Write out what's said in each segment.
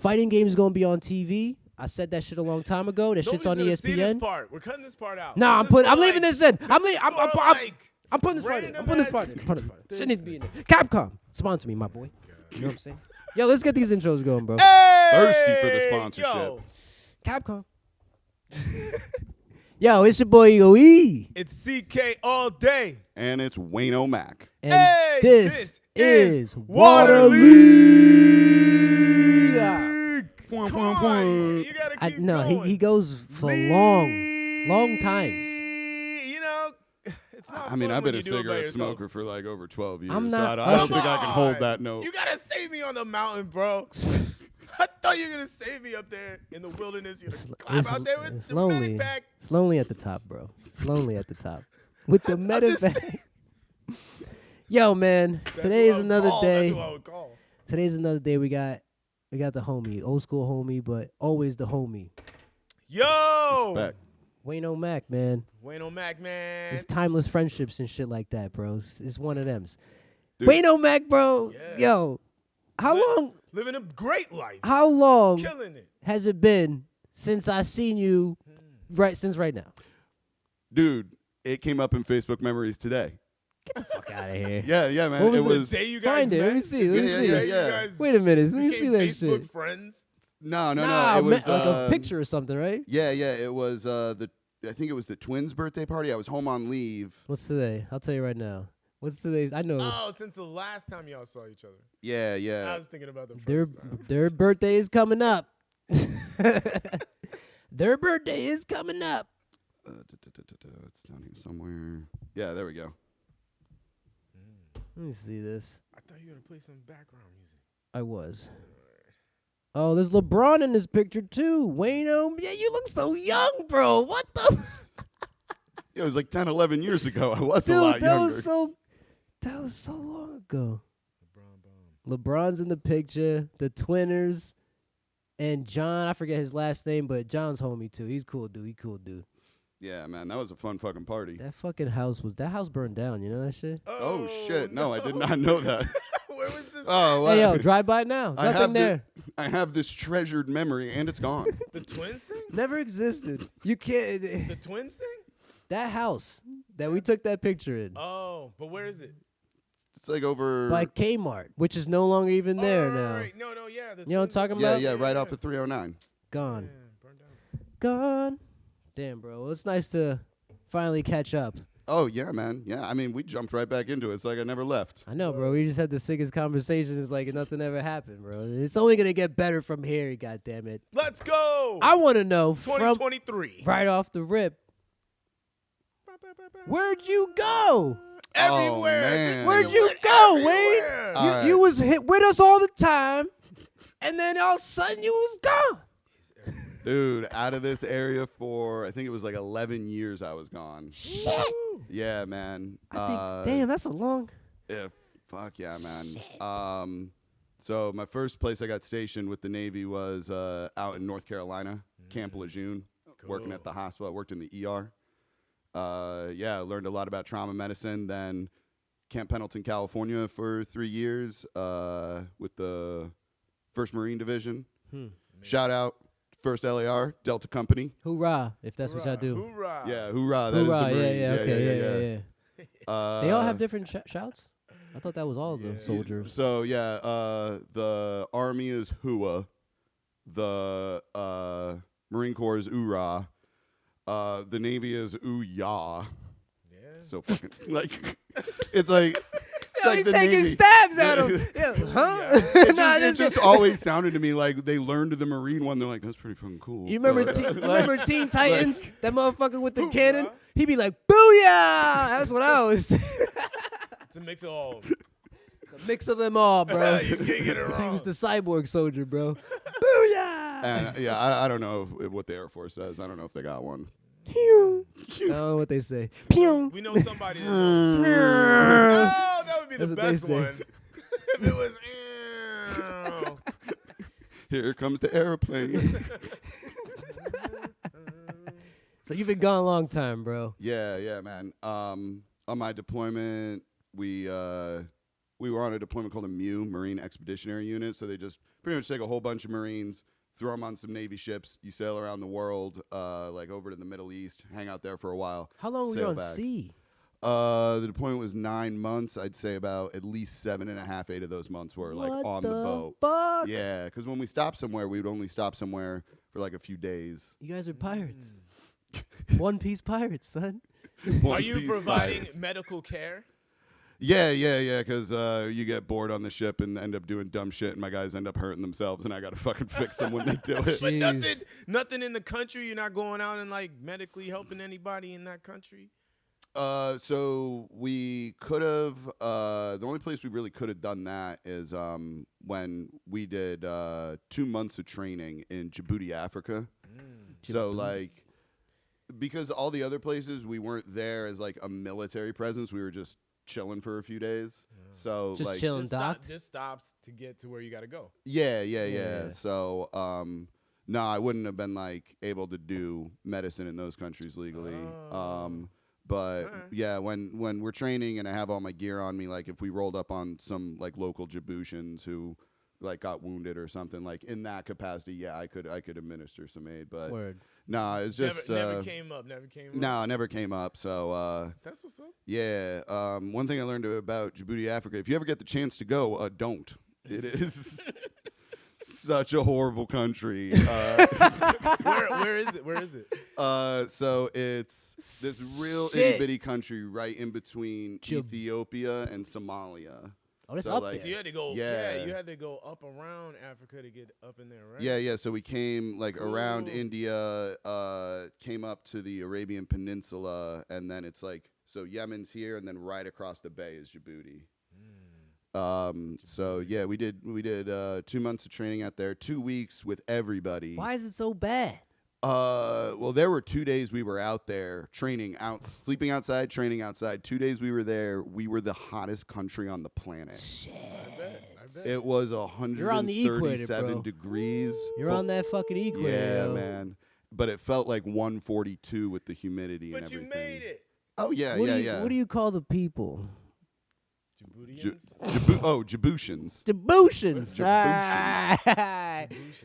Fighting games gonna be on TV. I said that shit a long time ago. That shit's on ESPN. See this part. We're cutting this part out. Nah, I'm leaving this in. I'm putting this part in. Shit needs to be in there. Capcom, sponsor me, my boy. You know what I'm saying? Yo, let's get these intros going, bro. Hey, thirsty for the sponsorship. Yo. Capcom. Yo, it's your boy E. It's CK all day. And it's Waynomac. And Hey, this is Water Water League. Fwang, Come fwang, on, fwang. you gotta keep No, going. he goes for long times. You know, it's not I mean, fun I've when been a you do it by cigarette yourself. smoker for like over 12 years. I'm so not- I don't Come think I can hold that on. note. You gotta save me on the mountain, bro. I thought you were gonna save me up there in the wilderness. You're gonna climb out there with It's the lonely. medivac. It's lonely at the top, bro. It's lonely at the top. With the I'm just medevac. Yo, man. Today is another day. That's what I would call. Today's another day. We got the homie, old school homie, but always the homie. Yo, Respect. Waynomac, man. Waynomac, man. It's timeless friendships and shit like that, bro. It's one of them. Dude. Waynomac, bro. Yeah. Yo, how long? Living a great life. How long Killing it. has it been since I seen you? Since right now. Dude, it came up in Facebook memories today. Fuck out of here. Yeah, man. What It was was The day you guys Find it. met? Let me see. Is Let me this see. the day Yeah. you guys Wait a minute. Let me see became that Facebook shit. friends? no. It was like a picture or something, right? Yeah. It was I think it was the twins' birthday party. I was home on leave. What's today? I'll tell you right now. What's today's? I know Oh, since the last time y'all saw each other. I Yeah. was thinking about the their first time. their birthday is coming up. Their birthday is coming up. It's down here somewhere. Yeah, there we go. Let me see this. I thought you were going to play some background music. I was. Oh, there's LeBron in this picture too. Wayno, yeah, you look so young, bro. What the? Yeah, it was like 10, 11 years ago. I was a Dude, lot that younger. was so long ago. LeBron bomb. LeBron's in the picture. The Twinners, and John. I forget his last name, but John's homie too. He's cool, dude. Yeah, man, that was a fun fucking party. That fucking house burned down. You know that shit? Oh, shit. No, I did not know that. Where was this? Oh, Hey yo, drive by now. I Nothing have there. I have this treasured memory, and it's gone. The twins thing? Never existed. You can't. The twins thing? That house that we took that picture in Oh, but where is it? It's like over. by Kmart, which is no longer even there now. Right. No, yeah. The You know what I'm talking yeah, about? yeah, right off of 309. Gone. Yeah, burned down. Gone. Damn, bro. Well, it's nice to finally catch up. Oh, yeah, man. Yeah, I mean, we jumped right back into it. It's like I never left. I know, bro. We just had the sickest conversations like nothing ever happened, bro. It's only gonna get better from here. God damn it. Let's go. I want to know from 2023. right off the rip, where'd you go? Everywhere. Oh, man. Where'd This you nigga go, went Wayne? everywhere. All right. You was hit with us all the time, and then all of a sudden you was gone. Dude, out of this area for, I think it was like 11 years I was gone. Shit. Yeah, man. I think, damn, that's a long. Yeah, fuck yeah, man. So my first place I got stationed with the Navy was out in North Carolina, Camp Lejeune, working at the hospital. I worked in the ER. Yeah, I learned a lot about trauma medicine. Then Camp Pendleton, California for 3 years with the 1st Marine Division. Shout out, 1st LAR, Delta Company. Hoorah, if that's what y'all do. Hoorah. Yeah, hoorah, that is Hoorah, the Marines. yeah, okay, yeah. They all have Uh, different shouts? I thought that was all the soldiers. So yeah, the Army is hua, the Marine Corps is oorah, the Navy is ooh-yah. Yeah. So fucking like, it's like. It's like He's the taking Navy. stabs at him. Yeah, huh? It just always sounded to me like they learned the Marine one. They're like, that's pretty fucking cool. You remember, Like- remember Teen Titans? That motherfucker with the Hoorah. cannon? He be like, booyah! That's what I always say. It's a mix of all. It's a mix of them all, bro. You can't get it He wrong. was the cyborg soldier, bro. Booyah! And yeah, I don't know what the Air Force says. I don't know if they got one. Pew. I don't know what they say. Pew. We know somebody. Oh, that would be That's the what they best say. one. If it was. Ew. Here comes the airplane. So you've been gone a long time, bro. Yeah, man. On my deployment, we we were on a deployment called a MU, Marine Expeditionary Unit. So they just pretty much take a whole bunch of Marines, throw them on some Navy ships. You sail around the world, like over to the Middle East, hang out there for a while. How long were you on sea? The deployment was 9 months. I'd say about at least 7.5, 8 of those months were like on the boat. Fuck? Yeah, because when we stopped somewhere, we would only stop somewhere for like a few days. You guys are pirates. One Piece pirates, son. Are you providing medical care? Yeah, because you get bored on the ship and end up doing dumb shit, and my guys end up hurting themselves, and I got to fucking fix them when they do it. But nothing in the country. You're not going out and like medically helping anybody in that country. So we could have. The only place we really could have done that is when we did 2 months of training in Djibouti, Africa. So like, because all the other places we weren't there as like a military presence, we were just chilling for a few days. So Just like chilling, just stops to get to where you got to go. Yeah. So no, I wouldn't have been like able to do medicine in those countries legally. But yeah, when we're training and I have all my gear on me, like if we rolled up on some like local Djiboutians who like got wounded or something, like in that capacity, yeah, I could administer some aid. But nah, it's just never came up. No, never came up. So that's what's up. Yeah. One thing I learned about Djibouti, Africa, if you ever get the chance to go, don't. It is such a horrible country. Where is it? So it's this real itty bitty country right in between Ethiopia and Somalia. Oh, that's up like, there. So you had to go. Yeah, you had to go up around Africa to get up in there, right? Yeah. So we came like around India, came up to the Arabian Peninsula, and then it's like Yemen's here, and then right across the bay is Djibouti. So yeah, we did 2 months of training out there, 2 weeks with everybody. Why is it so bad? Well, there were 2 days we were out there training sleeping outside, training outside. 2 days we were there. We were the hottest country on the planet. Shit. I bet. It was 137 degrees. You're on that fucking equator. Yeah, yo. man. But it felt like 142 with the humidity and everything. But you made it. Oh yeah, yeah. What do you call the people? Djiboutians? Djiboutians. Djiboutians.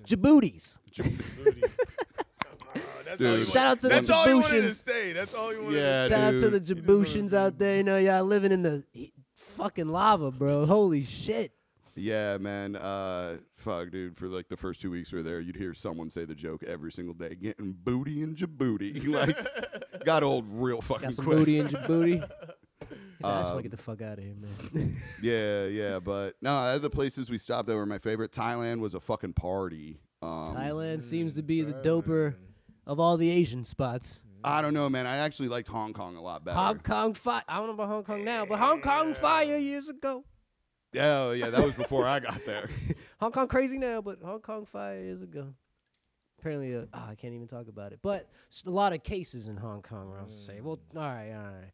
Djiboutis. Dude. Shout out to the That's all you wanted to Djiboutians. say. That's all you wanted Yeah, to say. Shout out to the dude. Djiboutians out there. You know, y'all living in the fucking lava, bro. Holy shit. Yeah, man. Fuck, dude. For like the first 2 weeks we were there, you'd hear someone say the joke every single day, getting booty in Djibouti. Like, got old real fucking Got some quick. booty in Djibouti. I just want to get the fuck out of here, man. Yeah. But no, out of the places we stopped that were my favorite, Thailand was a fucking party. Thailand seems to be the doper of all the Asian spots. I don't know, man. I actually liked Hong Kong a lot better. Hong Kong fire. I don't know about Hong Kong now, but Hong Kong fire years ago. Yeah, that was before I got there. Hong Kong crazy now, but Hong Kong fire years ago. Apparently, I can't even talk about it. But a lot of cases in Hong Kong, I was say. Well, all right.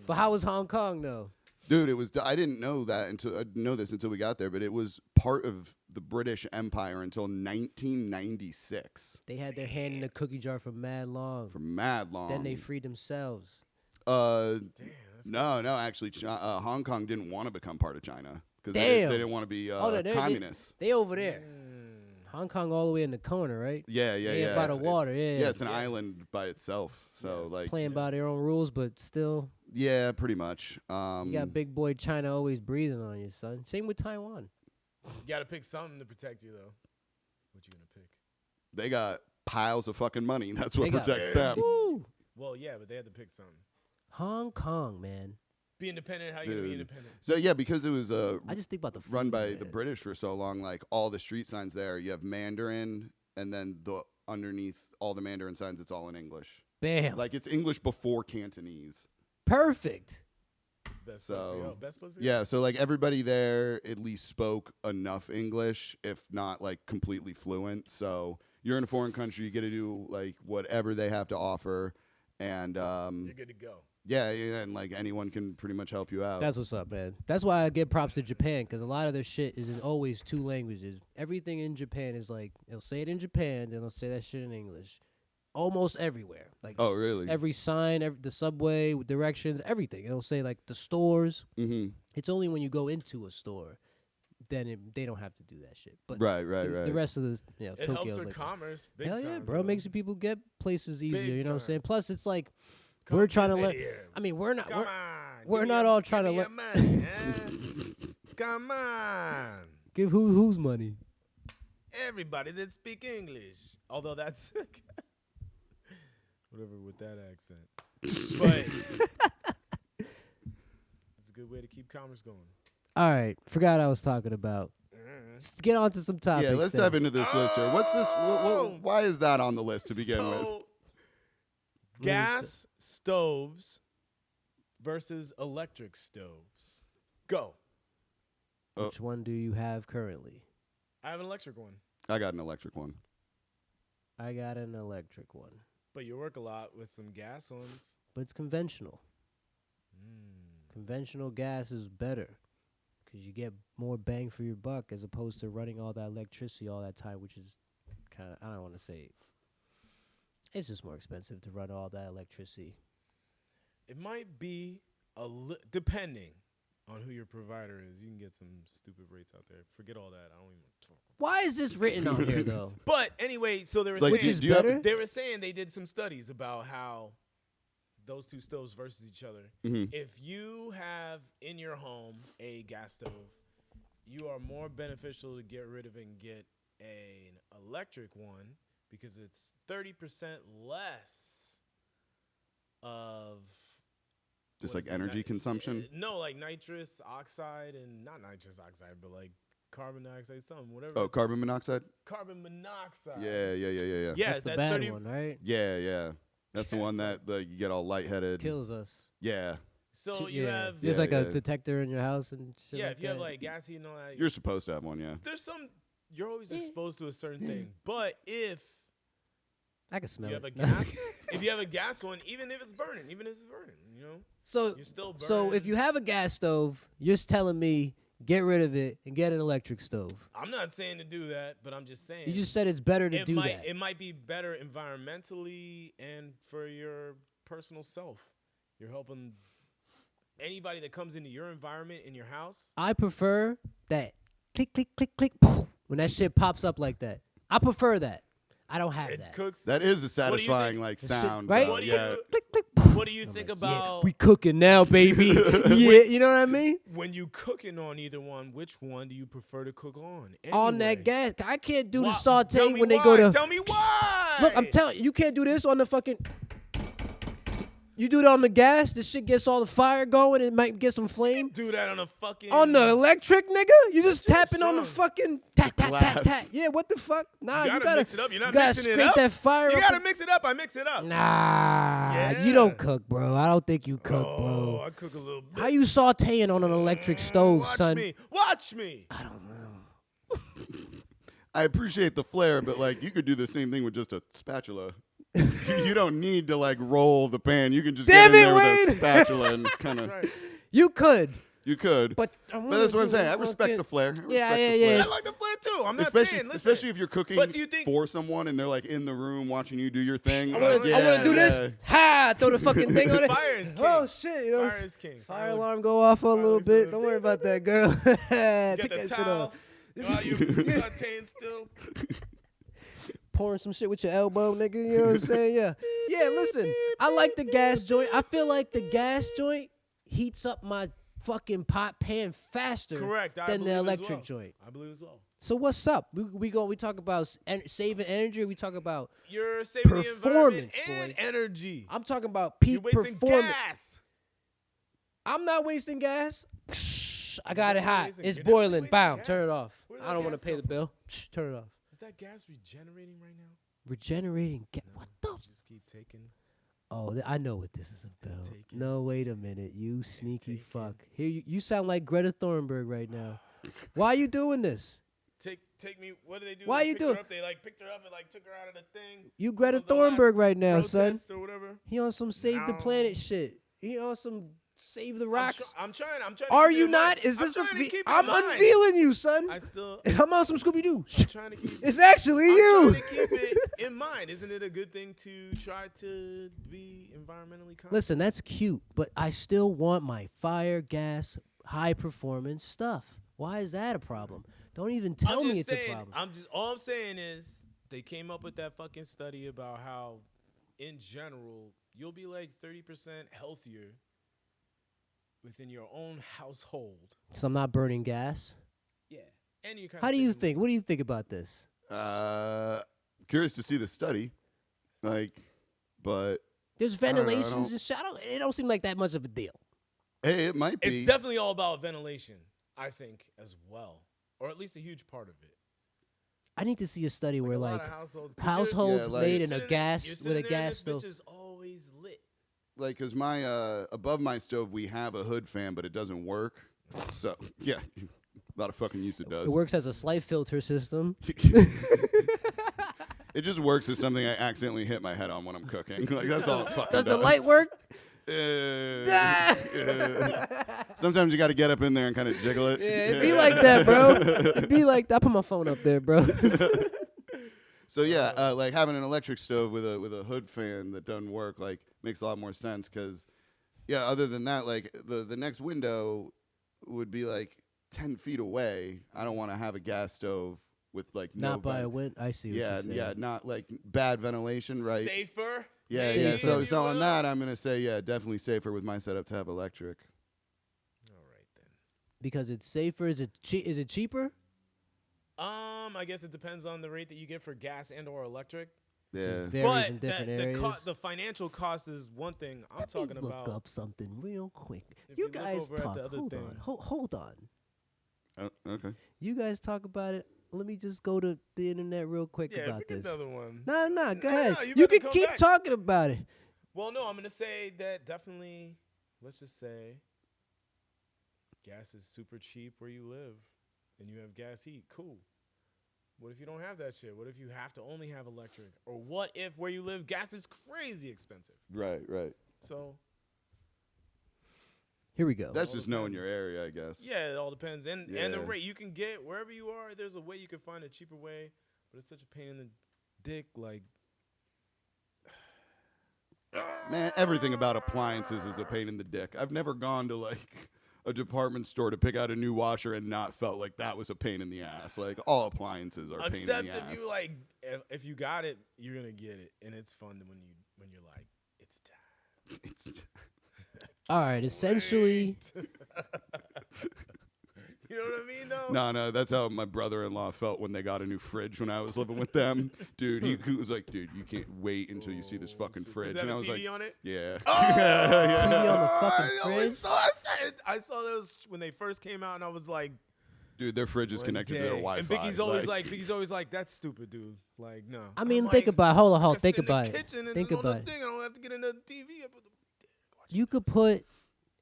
But how was Hong Kong, though? Dude, it was. I didn't know that until we got there, but it was part of the British Empire until 1996. They had their hand in the cookie jar for mad long. Then they freed themselves. No, actually, Hong Kong didn't want to become part of China because they didn't want to be communists. They over there. Hong Kong all the way in the corner, right? Yeah. By the water, Yeah, it's an island by itself. So playing by their own rules, but still. Yeah, pretty much. You got big boy China always breathing on you, son. Same with Taiwan. You got to pick something to protect you, though. What you gonna pick? They got piles of fucking money. That's what protects them. Woo. Well, yeah, but they had to pick something. Hong Kong, man. Be independent. How you gonna be independent? So yeah, because it was I just think about the food, run by man. the British for so long, like all the street signs there, you have Mandarin, and then underneath all the Mandarin signs, it's all in English. Bam. Like it's English before Cantonese. Perfect. Best So place to go. yeah, so like everybody there at least spoke enough English, if not like completely fluent. So you're in a foreign country, you get to do like whatever they have to offer, and you're good to go. Yeah, and like anyone can pretty much help you out. That's what's up, man. That's why I give props to Japan, because a lot of their shit is in always 2 languages. Everything in Japan is like, they'll say it in Japan, then they'll say that shit in English. Almost everywhere. Like, oh, really? Every sign, the subway, directions, everything. It'll say like the stores. Mm-hmm. It's only when you go into a store, then they don't have to do that shit. But Right. the rest of the It helps Tokyo's with like, commerce. Big hell time, yeah, bro. It makes the people get places easier. Big You know what I'm time. saying? Plus, it's like Come we're trying to visit let. here. I mean, we're not. Come We're, on. we're Give not me all give trying to me let. your money, Come on. Give whose money? Everybody that speak English. Although that's whatever with that accent. But it's a good way to keep commerce going. All right, forgot I was talking about. Let's get on to some topics. Yeah, let's then. dive into this list here. What's this? Oh! Why is that on the list to begin with? So, gas stoves versus electric stoves. Go. Which one do you have currently? I have an electric one, I got an electric one. I got an electric one, but you work a lot with some gas ones. but it's conventional. Conventional gas is better because you get more bang for your buck as opposed to running all that electricity all that time, which is kind of, I don't want to say, it's just more expensive to run all that electricity. It might be depending on who your provider is. You can get some stupid rates out there. Forget all that. I don't even talk. Why is this written on here, though? But anyway, so they were Like, Which saying is do you have- better? they were saying they did some studies about how those two stoves versus each other. Mhm. If you have in your home a gas stove, you are more beneficial to get rid of and get an electric one because it's 30% less of Just what like is it, energy consumption? No, like nitrous oxide and not nitrous oxide, but like carbon dioxide, something, whatever. Oh, carbon monoxide? Carbon monoxide. Yeah. Yeah, That's the bad 30. one, right? Yeah. That's the Yeah, one it's that you get all lightheaded. Kills us. Yeah. So you have There's Yeah, like a yeah. detector in your house and shit. yeah, like if you have that. like gassy and all that, You're supposed to have one, yeah. there's some you're always Yeah. exposed to a certain thing. But if I can smell you it. have a gas, if you have a gas one, even if it's burning, you know, so you're still burning. so if you have a gas stove, you're just telling me get rid of it and get an electric stove. I'm not saying to do that, but I'm just saying You just said it's better to it do might that. it might be better environmentally and for your personal self. You're helping anybody that comes into your environment in your house. I prefer that click, click, click, click, poof, when that shit pops up like that. I prefer that. I don't have It that. cooks. That is a What do you satisfying think? like Shit, sound. right? though, What do yeah. you Click, click, poof. What do you I'm think like, about yeah, we cooking now, baby. Yeah, you know what I mean? when you cooking on either one? Which one do you prefer to cook on? On Anyway. that gas. I can't do the Why- saute tell me when they why. go to. Tell me why. Look, I'm telling you, you can't do this on the fucking. You do it on the gas, this shit gets all the fire going, it might get some flame. do that on a fucking On the electric, nigga, you just That's tapping on the strong. fucking tap, tap, tap, glass. tap. Yeah, what the fuck? Nah, You gotta mix it up. You're not you gotta mixing it scrape up. that fire You up. gotta mix it up. I mix it up. Nah, you Yeah. don't cook, bro. I don't think you cook, Oh, bro. I cook a little bit. How you sauteing on an electric stove, Watch son? me. Watch me. I don't know. I appreciate the flair, but like you could do the same thing with just a spatula. You don't need to like roll the pan. You can just Damn get in it, there with Wayne. a spatula and kind of. Right. You could, You could, but that's what I'm saying. I respect the flair. I respect Yeah, the yeah, flair. yeah. I like the flair too. I'm not Especially, saying. Listen, especially if you're cooking But do you think- for someone and they're like in the room watching you do your thing. I like, want to do this. yeah. Ha! Throw the fucking thing on it. Fire is king. Oh shit! You know, Fire is king. fire Fireworks- alarm go off a little fireworks bit. are Don't big. worry about that, girl. You Take got that the shit towel. off. While you sauteing still. Pouring some shit with your elbow, nigga. You know what I'm saying? Yeah. Yeah. Listen, I like the gas joint. I feel like the gas joint heats up my fucking pot pan faster Correct. I than the believe as electric well. joint. I believe as well. So what's up? We talk about saving energy. We talk about. You're saving the environment Performance, and boy. energy. I'm talking about You're peak wasting performance. gas. I'm not wasting gas. I got it definitely hot. wasting- It's you're definitely boiling. wasting Bam. gas. Turn it off. Where did I don't that want to gas pay the come bill. Turn it off. Is that gas regenerating right now? Regenerating gas. What the? You just keep taking. Oh, I know what this is about. take it. No, wait a minute. You sneaky take it. fuck. Here, you sound like Greta Thunberg right now. Why are you doing this? Take me. What do they do? Why They you picked her doing- up, They like picked her up and like took her out of the thing. You Greta The last Thunberg right now, son. protest or whatever. He on some save the No. planet shit. He on some save the rocks. I'm trying. to Are keep it you in not? mind. Is I'm this the? trying to keep it in I'm mind. unveiling you, son. I still. I'm on some Scooby Doo. I'm trying to keep. It's actually I'm you. trying to keep it in mind. Isn't it a good thing to try to be environmentally conscious? Listen, that's cute, but I still want my fire gas high performance stuff. Why is that a problem? Don't even tell I'm me just it's saying, a problem. all I'm saying is they came up with that fucking study about how, in general, you'll be like 30% healthier within your own household. So I'm not burning gas. Yeah, and you kind How of. do you think? What do you think about this? Curious to see the study, like, but There's don't know, I ventilations don't- and shit. It don't seem like that much of a deal. hey, it might be. It's definitely all about ventilation, I think, as well, or at least a huge part of it. I need to see a study where a lot like of households, 'cause households Yeah, like- made you're in a sitting gas you're with a sitting there and gas this stove. bitch is always lit. Like, cause my above my stove we have a hood fan, but it doesn't work. So yeah, a lot of fucking use it It does. works as a slight filter system. It just works as something I accidentally hit my head on when I'm cooking. Like that's all it fucking Does does. the light work? Yeah. Sometimes you got to get up in there and kind of jiggle it. Yeah, it'd be like that, bro. It'd be like that. I put my phone up there, bro. So yeah, like having an electric stove with a hood fan that doesn't work like makes a lot more sense because, yeah. Other than that, like the next window would be like 10 feet away. I don't want to have a gas stove with like no Not by a vent- wind. I see what Yeah, you're saying. yeah, not like bad ventilation, right? Safer. Yeah, Safer. yeah. So Maybe so you on will. that, I'm gonna say yeah, definitely safer with my setup to have electric. All right then. Because it's safer. Is it Is it cheaper? I guess it depends on the rate that you get for gas and or electric. Yeah. Varies in different the areas. the financial cost is one thing. I'm Let me talking look about. up something real quick. If You you look guys over at talk. the other Hold thing. on. Hold on. Oh, okay. You guys talk about it. Let me just go to the internet real quick Yeah, about pick this. another one. Nah, go No, ahead. no, you You better can come keep back. talking about it. Well, no, I'm gonna say that definitely. Let's just say, gas is super cheap where you live, and you have gas heat. Cool. What if you don't have that shit? What if you have to only have electric? Or what if where you live, gas is crazy expensive? Right, right. So Here we go. That's all just knowing your depends. area, I guess. yeah, it all depends, and the Yeah. rate you can get wherever you are. There's a way you can find a cheaper way, but it's such a pain in the dick. Like, Man, everything about appliances is a pain in the dick. I've never gone to like a department store to pick out a new washer and not felt like that was a pain in the ass. Like all appliances are a pain in except the ass. if you like, if you got it, you're gonna get it, and it's fun when you're like, it's time. It's All right. Essentially, You know what I mean, though? no, that's how my brother-in-law felt when they got a new fridge when I was living with them. Dude, he was like, dude, you can't wait until you see this fucking Does fridge. that And I have was TV like, on it? yeah. TV on the fucking I always fridge? I saw those when they first came out, and I was like, Dude, their fridge is one connected to their day. Wi-Fi. And Vicky's always like, that's stupid, dude. Like, no. I mean, I'm think like, about. Hold on. I Think sit in about the it. kitchen and Think on the about it. thing. I don't have to get into the TV. I put the You could put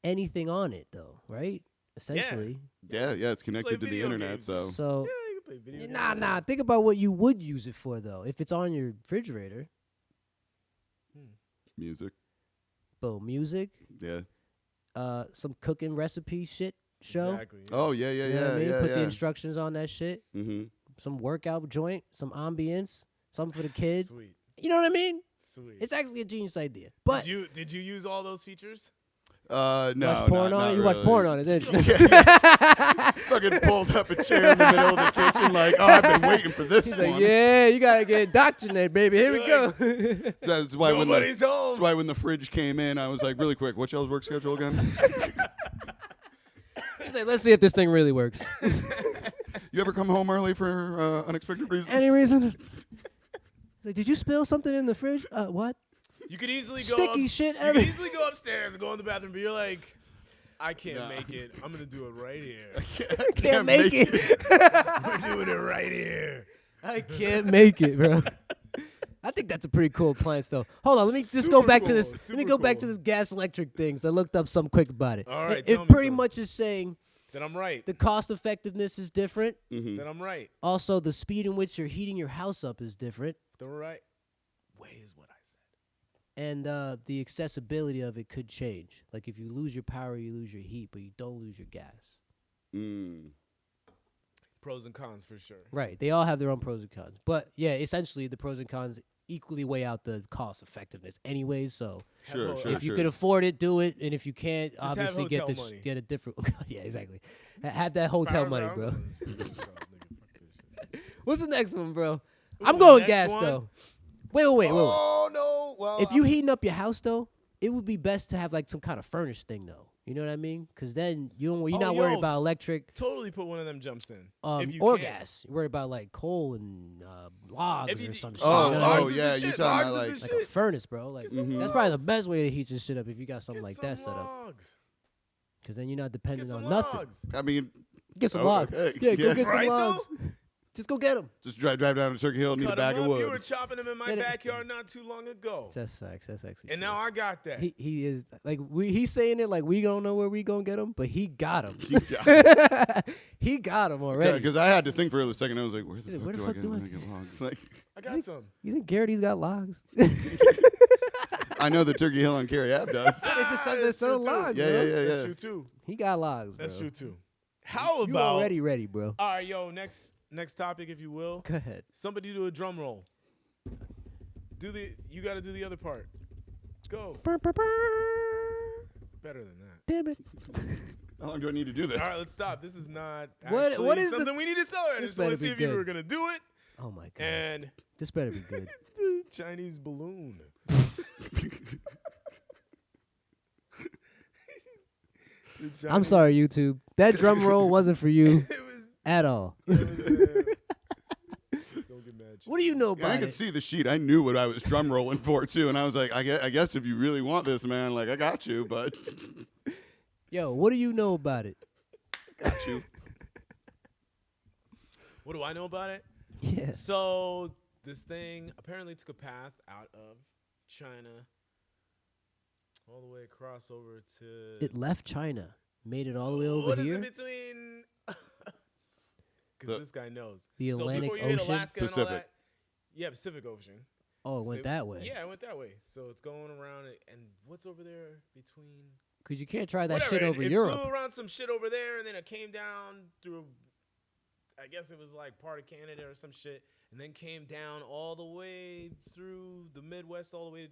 anything on it, though, right? Essentially. yeah, it's connected to the video internet, games. so So, yeah, you can play video games. nah. Think about what you would use it for, though. If it's on your refrigerator, music. boom, music, Yeah. some cooking recipe shit show. Exactly. Yeah. Oh, yeah, You know what I mean? yeah. Put the instructions on that shit. Mm-hmm. Some workout joint, some ambience, something for the kids. Sweet. You know what I mean? Sweet. It's actually a genius idea. But did you use all those features? No, watch porn on not it. You really. watch porn on it, didn't you? Fucking pulled up a chair in the middle of the kitchen, like, oh, I've been waiting for this He's one. like, yeah, you gotta get indoctrinated, baby. Here we go. That's why Nobody's home. That's why when the fridge came in, I was like, really quick, what's y'all's work schedule again? He's like, let's see if this thing really works. You ever come home early for unexpected reasons? Any reason? He's like, did you spill something in the fridge? What? You could easily go Sticky shit You every- could easily go upstairs and go in the bathroom, but you're like, I can't Nah. make it. I'm gonna do it right here. I Can't make it. I'm doing it right here. I can't make it, bro. I think that's a pretty cool appliance, though. Hold on, let me just go Super back to cool, this. Let me super go back to cool. this gas electric things. I looked up something quick about it. All right, It tell me pretty something. much is saying Then I'm right. the cost effectiveness is different. Mhm. Then I'm right. Also, the speed in which you're heating your house up is different. The right way is what I said. And the accessibility of it could change. Like if you lose your power, you lose your heat, but you don't lose your gas. Mm. Pros and cons for sure. Right. They all have their own pros and cons. But yeah, essentially the pros and cons equally weigh out the cost effectiveness anyways. So Sure, Have sure, if you sure. can afford it, do it. And if you can't, Just have obviously get hotel money. get a different. Yeah, exactly. Have that hotel money, bro. What's the next one, bro? I'm going next gas one? though. Wait. Oh no! Well, If you heating up your house though, it would be best to have like some kind of furnace thing though. You know what I mean? Because then you're not worried about electric Totally put one of them jumps in. If you or can. gas. You're worried about like coal and logs If you or d- some shit. Oh, you know what I oh mean? yeah, shit. you're talking about Logs is like the Like a furnace, bro. Like Get some that's probably the logs. best way to heat your shit up if you got something Get like some that set up. logs. Because then you're not Get dependent some on nothing. logs. I mean, Get some Oh, logs. okay. Yeah, go Yeah. get some Right, logs. though? Just go get them. just drive down to Turkey Hill, need Cut a bag 'em of up. You wood. were chopping them in my Get it. backyard not too long ago. That's facts. That's actually And true. now I got that. He is like he's saying it like we don't know where we gonna get him, but he got him. He got him already. Because I had to think for a second. I was like, where the Yeah, fuck where the do fuck I do I get logs? Like, I got some. You think Garrity's got logs? I know the Turkey Hill on Cary Ave does. It's just something That's that's so true, too. logs, Yeah, bro. yeah, yeah, That's yeah. true too. He got logs, That's bro. true too. How You about already ready, bro. All right, yo, next topic, if you will. Go ahead. Somebody do a drum roll. You got to do the other part. Go. Better than that. Damn it. How long do I need to do this? All right, let's stop. This is not What actually is the- something we need to celebrate. I This just want to better see be if you good. were gonna do it. Oh my god. And This better be good. the Chinese balloon. I'm sorry, YouTube. That drum roll wasn't for you It was. at all. It was don't get mad. What do you know Yeah, I about could it? see the sheet. I knew what I was drum rolling for too, and I was like, I guess if you really want this, man, like I got you, but Yo, what do you know about it? got you. What do I know about it? Yeah. So this thing apparently took a path out of China all the way across over to. It left China, made it all the way over What is here. in between? Because this guy knows. The So Atlantic before you hit Ocean? Alaska and all Pacific. that, yeah, Pacific Ocean. Oh, it went So- that way. Yeah, it went that way. So it's going around it, and what's over there between? Because you can't try that Whatever, shit it- over it Europe. flew around some shit over there, and then it came down through. I guess it was like part of Canada or some shit, and then came down all the way through the Midwest, all the way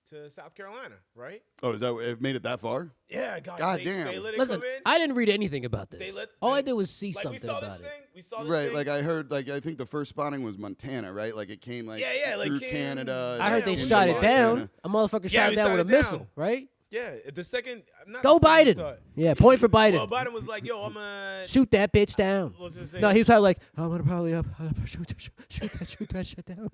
to South Carolina, right? Oh, is that it made it that far? Yeah, God they, damn. They let it Listen, come in. I didn't read anything about They this. let- All I they- did was see like something we saw about this it. thing. We saw this Right, thing. like I heard, like I think the first spawning was Montana, right? Like it came like Yeah, like through came- Canada. I heard Yeah, they into shot it Montana. down. A motherfucker Yeah, shot we it down shot with a it down. missile, right? Yeah, the second. Not Go the second we Biden. saw it. Yeah, point for Biden. Well, Biden was like, "Yo, I'm a Shoot that bitch down. Let's just say No, he was probably like, I'm gonna probably shoot that shit down.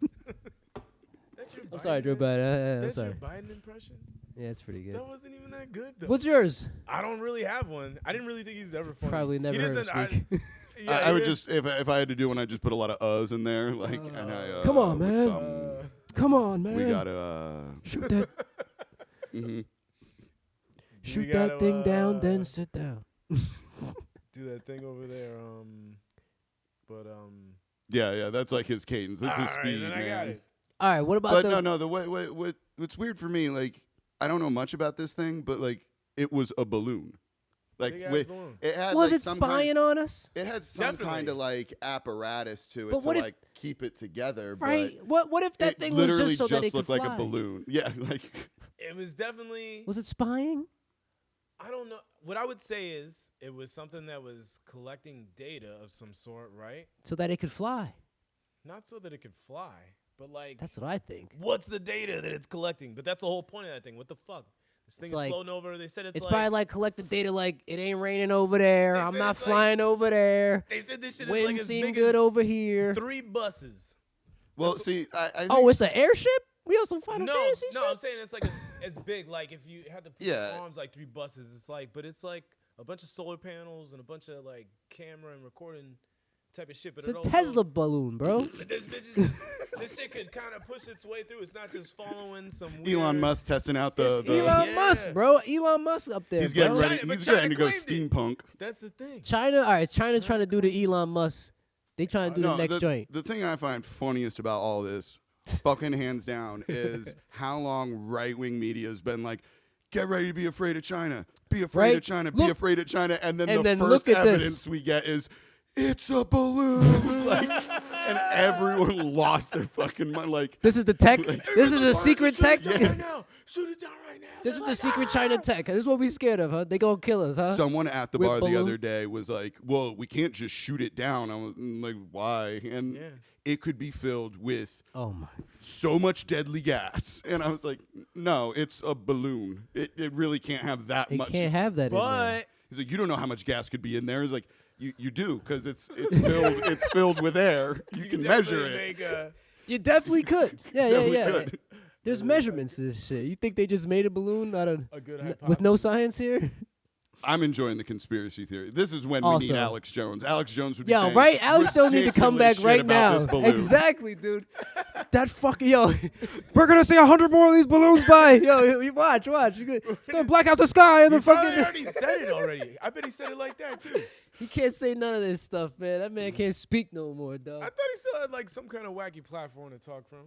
That's your I'm sorry, Biden Joe im- Biden. I'm That's sorry. your Biden impression. Yeah, it's pretty good. That wasn't even that good though. What's yours? I don't really have one. I didn't really think he's ever funny. Probably He never heard him doesn't- speak. Yeah, I would yeah. just if I had to do one, I'd just put a lot of uhs in there, like. And I, Come on, with, man. Come on, man. we gotta. shoot that. Mhm. Shoot We that gotta, thing down, then sit down. do that thing over there. But Yeah, that's like his cadence. That's his all right, speed, then man. I got it. All right, what about But the? no, the what's weird for me, like I don't know much about this thing, but like it was a balloon. Like Big ass wait, balloon. it had Was like it some spying kind, on us? it had some kind Definitely. of like apparatus to it But to what if- like keep it together. Right? But What if that it thing was literally just so that it could looked like fly? a balloon. Yeah, like It was definitely. Was it spying? I don't know. What I would say is it was something that was collecting data of some sort, right? So that it could fly. Not so that it could fly, but like, That's what I think. what's the data that it's collecting? But that's the whole point of that thing. What the fuck? This thing It's is like- floating over. They said it's It's like. probably like collecting data like it ain't raining over there. They I'm said not it's like- flying over there. They said this shit is Wind like as seem big good as over here. 3 buses. well, see, I think, Oh, it's an airship? We have some Final No, Fantasy no, shit? I'm saying it's like as big. Like if you had to put Yeah. your arms like 3 buses, it's like, but it's like a bunch of solar panels and a bunch of like camera and recording type of shit. But It's it a also, Tesla balloon, bro. But this bitch is just, this shit could kind of push its way through. It's not just following some weird, Elon Musk testing out the. It's the Elon Yeah. Musk, bro. Elon Musk up there, he's bro. getting ready. China- but He's China ready to go claimed it. steampunk. That's the thing. China, all right, China trying to do the Elon Musk. They trying to do No, the next joint. The thing I find funniest about all this, fucking hands down, is how long right-wing media has been like, get ready to be afraid of China. Be afraid Right? of China. Look- be afraid of China. And then and the then first look at this. evidence we get is it's a balloon. Like, and everyone lost their fucking mind. Like, This is the tech. This is a secret tech. Shoot it down right now. Shoot it down right now. This is the secret China tech. This is what we scared of, huh? They gonna kill us, huh? someone at the With bar the balloon? other day was like, well, we can't just shoot it down. I was like, why? And Yeah. it could be filled with Oh my. so much deadly gas. And I was like, no, it's a balloon. It really can't have that It much. can't have that in there. But He's like, you don't know how much gas could be in there. He's like, you do, because it's filled it's filled with air. You can measure definitely it. make a- You definitely could. Yeah, Definitely yeah. could. There's measurements to this shit. You think they just made a balloon out of A good with no science here? I'm enjoying the conspiracy theory. This is when we Also- need Alex Jones. Alex Jones would be Yo, saying right? Alex Jones need to come ridiculous back right shit about now. this balloon. Exactly, dude. That fucking yo. We're gonna see 100 more of these balloons by. Yo, you watch. It's gonna black out the sky and the He probably fucking. already said it already. I bet he said it like that too. He can't say none of this stuff, man. That man can't speak no more, dog. I thought he still had like some kind of wacky platform to talk from.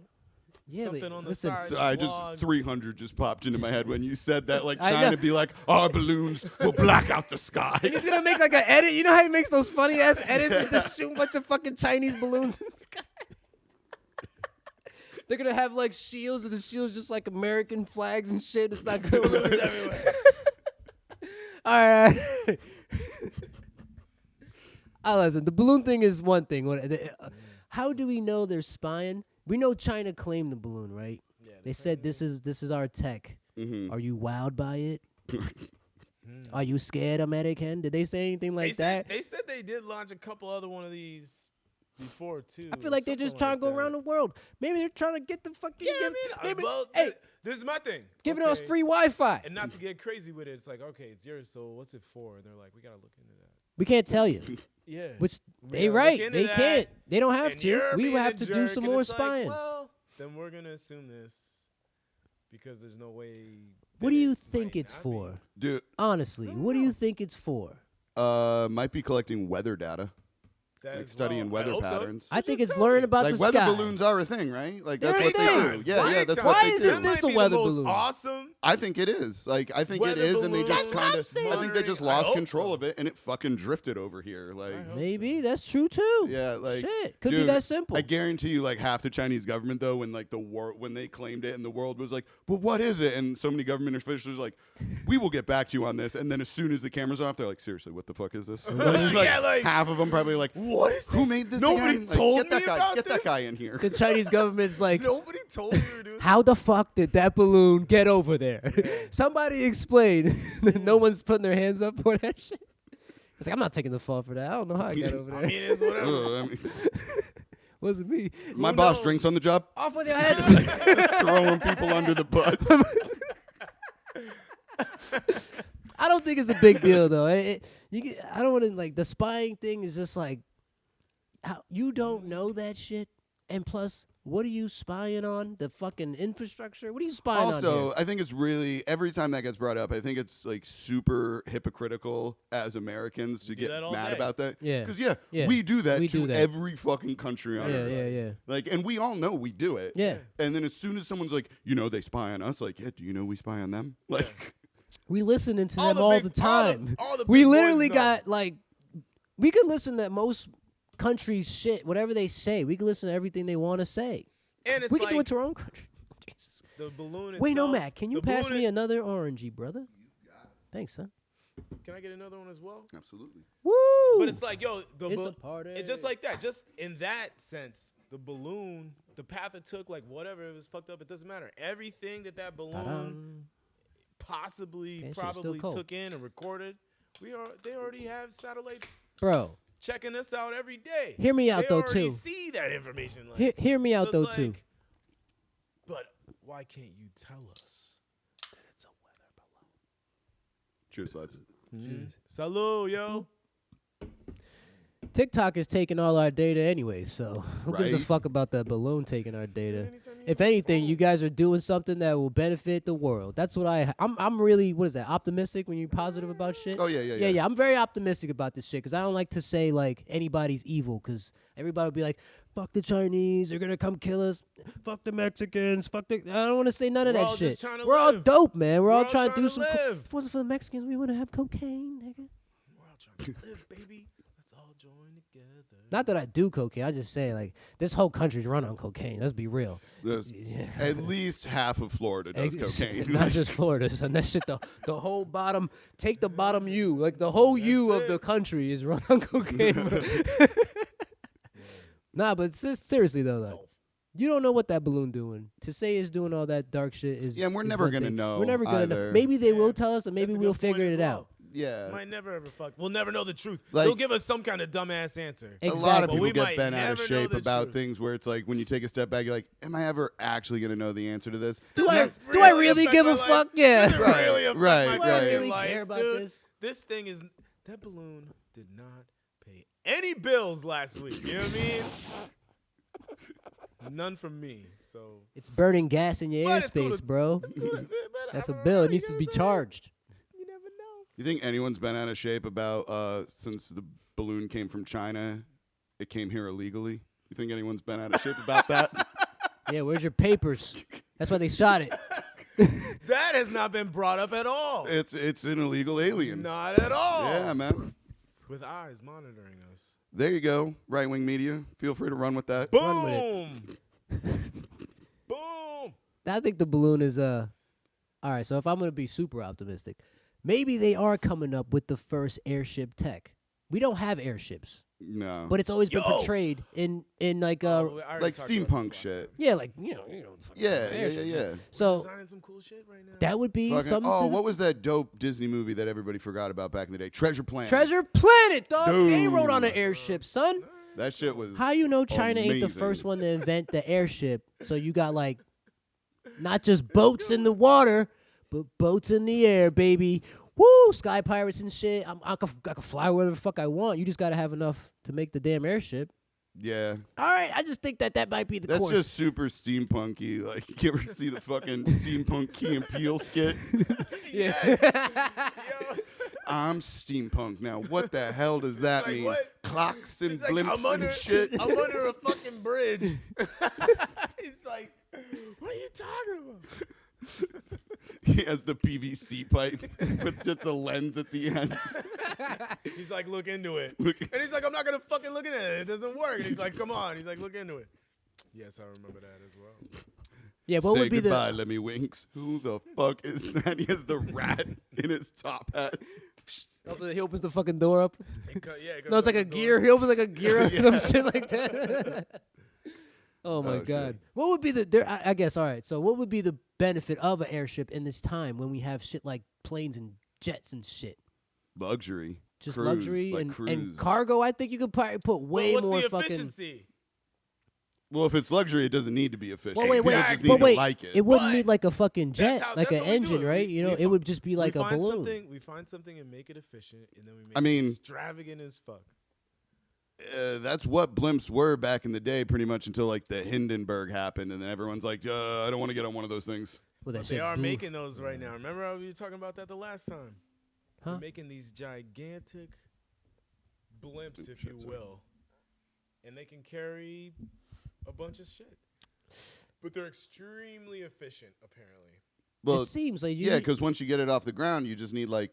Yeah, something but on the listen, side. So I just Blog. 300 just popped into my head when you said that, like I trying know. to be like, our balloons will black out the sky. he's gonna make like an edit. You know how he makes those funny ass edits with just shoot a bunch of fucking Chinese balloons in the sky. They're gonna have like shields, and the shields just like American flags and shit. It's not good. Balloons everywhere. All right. Listen, the balloon thing is one thing. How do we know they're spying? We know China claimed the balloon, right? Yeah, They said this is our tech. Mhm. Are you wowed by it? Are you scared, American? Did they say anything like that? They said they did launch a couple other one of these before too. I feel like they're just trying to go around the world. Maybe they're trying to get the fucking. Yeah, maybe, well, hey, this is my thing. giving us okay? free Wi-Fi. And not to get crazy with it, it's like, okay, it's yours, so what's it for? And they're like, we gotta look into that. We can't tell you. Yeah. Which We they gotta look right. into They that, can't. They don't have and to. you're We being will a have to do jerk, some and more it's like, spying. well, then we're gonna assume this because there's no way. What that do you it think might it's not for? be. Dude, Honestly, what do you think it's for? might be collecting weather data, That like is- studying well, I weather hope so. patterns. I think just it's tell learning me. about Like the weather sky. balloons are a thing, right? Like They're that's a what they thing. do. Yeah, yeah, that's Why what Why they is do. it this That a might be weather the most balloon? awesome. I think it is. Like I think it Weather is, and they just balloons, kind of. saying. I think they just I lost hope control so. of it, and it fucking drifted over here. Like, I hope Maybe that's true too. yeah, like Shit, could be dude, that simple. I guarantee you, like half the Chinese government though, when like when they claimed it, and the world was like, "But what is it?" And so many government officials are like, "We will get back to you on this." And then as soon as the cameras are off, they're like, "Seriously, what the fuck is this?" Yeah, like, half of them probably like, what is "Who this? made this? Nobody again? Like, told get that me guy, about Get this? that guy in here." The Chinese government's like, Nobody told me to do this. how the fuck did that balloon get over there? Somebody explain. No one's putting their hands up for that shit. It's like, I'm not taking the fall for that. I don't know how I got over there. I mean, it's whatever. Ugh, I mean, Wasn't me. my boss knows? drinks on the job, Off with your head. throwing people under the bus. I don't think it's a big deal though. I don't want to like the spying thing is just like how you don't know that shit, and plus, what are you spying on? The fucking infrastructure. What are you spying on? Also, Here? I think it's really every time that gets brought up, I think it's like super hypocritical as Americans to do get that all mad day. about that. Yeah. Because Yeah. we do that We to do that. every fucking country on Yeah, earth. yeah. Like, and we all know we do it. Yeah. And then as soon as someone's like, they spy on us, like, yeah, do you know we spy on them? Like, We listening to All them the all big- the time. all the We big boys literally know. got like, we could listen to most countries' shit, whatever they say. We can listen to everything they want to say. And it's We can like do it to our own country. Jesus. the balloon. Waynomac, can you the pass balloon me another orangey, brother? Thanks, son. Can I get another one as well? absolutely. Woo! But it's like, yo, It's a party. It's just like that. Just in that sense, the balloon, the path it took, like whatever, it was fucked up. It doesn't matter. Everything that balloon Ta-dum. possibly, Okay, shit's still probably cold. took in and recorded, they already have satellites Bro, checking us out every day. hear me out They though already too. see that information. Like, Hear me out so though it's too. like, but why can't you tell us that it's a weather balloon? Cheers, lads. Salud, yo. TikTok is taking all our data anyway, so who gives a Right. fuck about that balloon taking our data? Anytime you If have a anything, phone. you guys are doing something that will benefit the world. That's what I'm really, what is that, optimistic when you're positive about shit? Oh, yeah. Yeah, I'm very optimistic about this shit because I don't like to say, like, anybody's evil because everybody would be like, fuck the Chinese, they're going to come kill us. Fuck the Mexicans, I don't want to say none of We're that all shit. just trying to We're all live. dope, man. We're all all trying to do trying some to live. If it wasn't for the Mexicans, we wouldn't have cocaine, nigga. We're all trying to live, baby. Let's all join together. Not that I do cocaine. I just say like this whole country's run on cocaine. Let's be real. Yeah. At least half of Florida does cocaine. Not just Florida. So that shit, the whole bottom, take the bottom U. Like the whole U of the country is run on cocaine. Nah, but seriously though, like, you don't know what that balloon doing. To say it's doing all that dark shit is Yeah, and we're is never one gonna thing. know We're never gonna know. either. Maybe they Yeah, will tell us, and maybe that's a we'll good point figure as it well. out. Yeah. Might never ever fuck. We'll never know the truth. Like- They'll give us some kind of dumbass answer. A lot of Exactly. people we get might bent out of never know shape the about truth. things where it's like when you take a step back, you're like, am I ever actually going to know the answer to this? Do Does I it really affect give my a life? fuck? Yeah. Does it Right, really affect right, my right. Do I fucking really life, care about dude? this? This thing is that balloon did not pay any bills last week. You know what I mean? None from me. So It's burning gas in your But it's cool airspace, to- bro. it's good. But That's I a don't bill. know, It needs you to know be what I'm saying? charged. You never know. You think anyone's been out of shape about since the balloon came from China, it came here illegally? You think anyone's been out of shape about that? Yeah, where's your papers? That's why they shot it. That has not been brought up at all. It's an illegal alien. Not at all. Yeah, man. With eyes monitoring us. There you go. Right wing media. Feel free to run with that. Run with Boom. Boom. I think the balloon is all right. So if I'm gonna be super optimistic, maybe they are coming up with the first airship tech. We don't have airships, No. but it's always been Yo! portrayed in like Oh, I already like talked about this steampunk last shit. time. yeah, like fucking Yeah. We're So designing some cool shit right now. that would be Fucking- something. oh, to what was that dope Disney movie that everybody forgot about back in the day? Treasure Planet. Treasure Planet, dog? They rode on an Dude. airship, son. That shit was. How you know China ain't the amazing. first one to invent the airship? So you got like not just boats in the water, but boats in the air, baby. Woo, sky pirates and shit. I can fly wherever the fuck I want. You just gotta have enough to make the damn airship. Yeah. All right, I just think that might be the That's course. just super steampunky. Like, you ever see the fucking steampunk Key and Peele skit? Yo, I'm steampunk now. What the hell does that like, mean? what? Clocks and he's like, blimps I'm under, and shit. I'm under a fucking bridge. He's like, what are you talking about? He has the PVC pipe with just the lens at the end. He's like, look into it. Look- And he's like, I'm not going to fucking look at it. It doesn't work. And he's like, come on. He's like, look into it. Yes, I remember that as well. yeah, what Say would be goodbye, Lemmy Winks. Who the fuck is that? He has the rat in his top hat. he opens the fucking door up? It No, it's like a gear. He opens like a gear up, some shit like that. Oh my Oh, god! shit. What would be I guess all right. So what would be the benefit of an airship in this time when we have shit like planes and jets and shit? Luxury. Just Cruise, luxury like and cruise. cargo. I think you could probably put way what's more the fucking. efficiency? Well, if it's luxury, it doesn't need to be efficient. Well, wait, People wait, just but need wait. to like it. wouldn't But need like a fucking jet, That's like what an we do engine, it. right? We- You know, we it would just be like we a find balloon. We find something and make it efficient, and then we make I mean- it extravagant as fuck. That's what blimps were back in the day, pretty much until like the Hindenburg happened, and then everyone's like, I don't want to get on one of those things. Well, that But they shit are blew. making those right now. Remember we were talking about that the last time? Huh? They're making these gigantic blimps, if you Ships, will, and they can carry a bunch of shit. But they're extremely efficient, apparently. Well, It seems like you. yeah, because once you get it off the ground, you just need like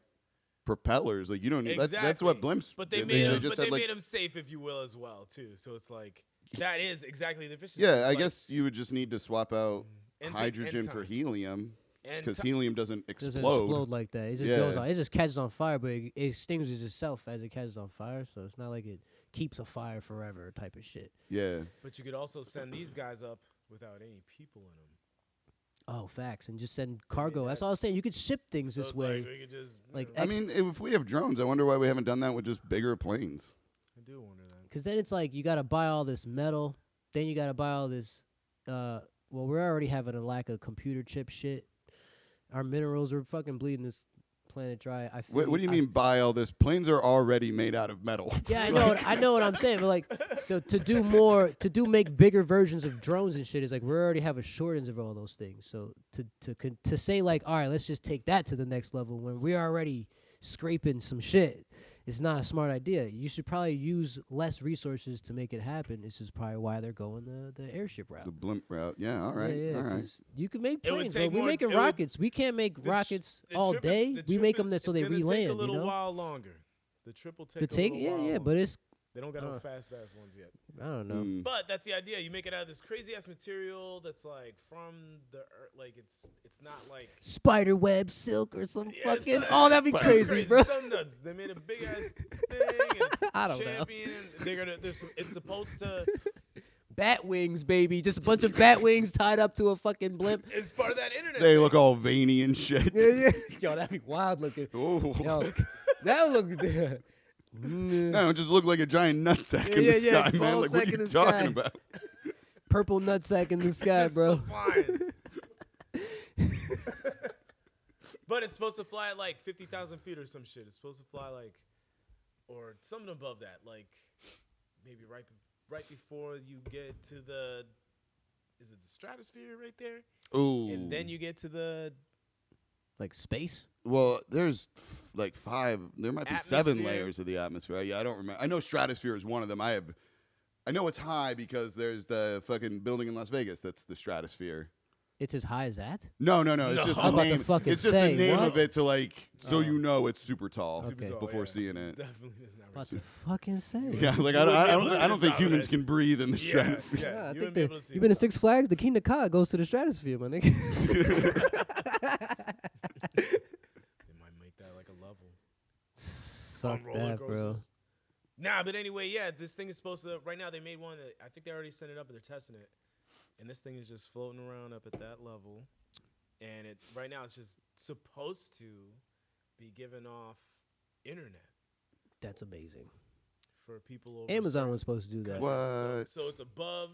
propellers. Like you don't need. That's what blimps. But they did. made them. just But had, they like, made them safe, if you will, as well too. So it's like that is exactly the efficiency. Yeah, I Like, guess you would just need to swap out and hydrogen time. for helium And because ti- helium doesn't It doesn't explode. explode like that. It just Yeah. goes on. It just catches on fire, but it extinguishes itself as it catches on fire. So it's not like it keeps a fire forever type of shit. Yeah, But you could also send these guys up without any people in them. Oh, facts, and just send cargo. That's all I was saying. You could ship things So this it's way. Like we could just, Like, you know, I mean, if we have drones, I wonder why we haven't done that with just bigger planes. I do wonder that. Because then it's like you got to buy all this metal. Then you got to buy all this. Well, we're already having a lack of computer chip shit. Our minerals are fucking bleeding this planet dry. What do you mean buy all this? Planes are already made out of metal. Yeah, I know. I know what I'm saying. But like, to make bigger versions of drones and shit is like we already have a shortage of all those things. So to say like, all right, let's just take that to the next level when we're already scraping some shit, it's not a smart idea. You should probably use less resources to make it happen. This is probably why they're going the airship route. It's a blimp route. Yeah, all right, Yeah, all right. 'cause you can make It would planes, take but we're more- making it would- rockets. We can't make The tr- rockets the all trip is- day. the We trip make is- them so they it's gonna re-land. Take a little you know, while longer. The trip will take to a take little while yeah, longer. but They don't got no fast ass ones yet. I don't know. But that's the idea. You make it out of this crazy ass material that's like from the earth. Like it's not like Spider web, silk, or some Yeah, it's fucking. like- Oh, that'd be it's crazy, bro. Some nuts. They made a big ass thing. And it's I don't know. champion. They're gonna. It's supposed to. Bat wings, baby. Just a bunch of bat wings tied up to a fucking blimp. It's part of that internet. They thing. look all veiny and shit. Yeah. Yo, that'd be wild looking. Ooh. Yo, that would look. No, it just looked like a giant nutsack in Yeah, the yeah, sky, man. ball Like, what sack are in you the talking sky. about? Purple nutsack in the sky, Just bro. flying. But it's supposed to fly at like 50,000 feet or some shit. It's supposed to fly like, or something above that, like maybe right before you get to the, is it the stratosphere right there? Ooh. And then you get to the Like space. Well, there's like 5. There might be 7 Atmosphere. layers of the atmosphere. Yeah, I don't remember. I know stratosphere is one of them. I know it's high because there's the fucking building in Las Vegas that's the stratosphere. It's as high as that. No. It's No. just I was the about to name. fucking It's just say, the name what? of it to like, so Oh. you know it's super tall super Okay. tall, before yeah. seeing it. Definitely does not About reach to fucking say. Yeah, like You I wouldn't be able to don't see think the top of humans it. can breathe in the Yeah, stratosphere. yeah. I You think wouldn't be able to see you've been the to Six Flags. The King of Ka goes to the stratosphere, my nigga. They might make that like a level. Suck on roller that, bro. coasters. Nah, but anyway, yeah, this thing is supposed to. Right now, they made one. That I think they already sent it up, and they're testing it. And this thing is just floating around up at that level. And it right now, it's just supposed to be giving off internet That's amazing. for people over. Amazon certain was supposed to do that. countries. What? So it's above,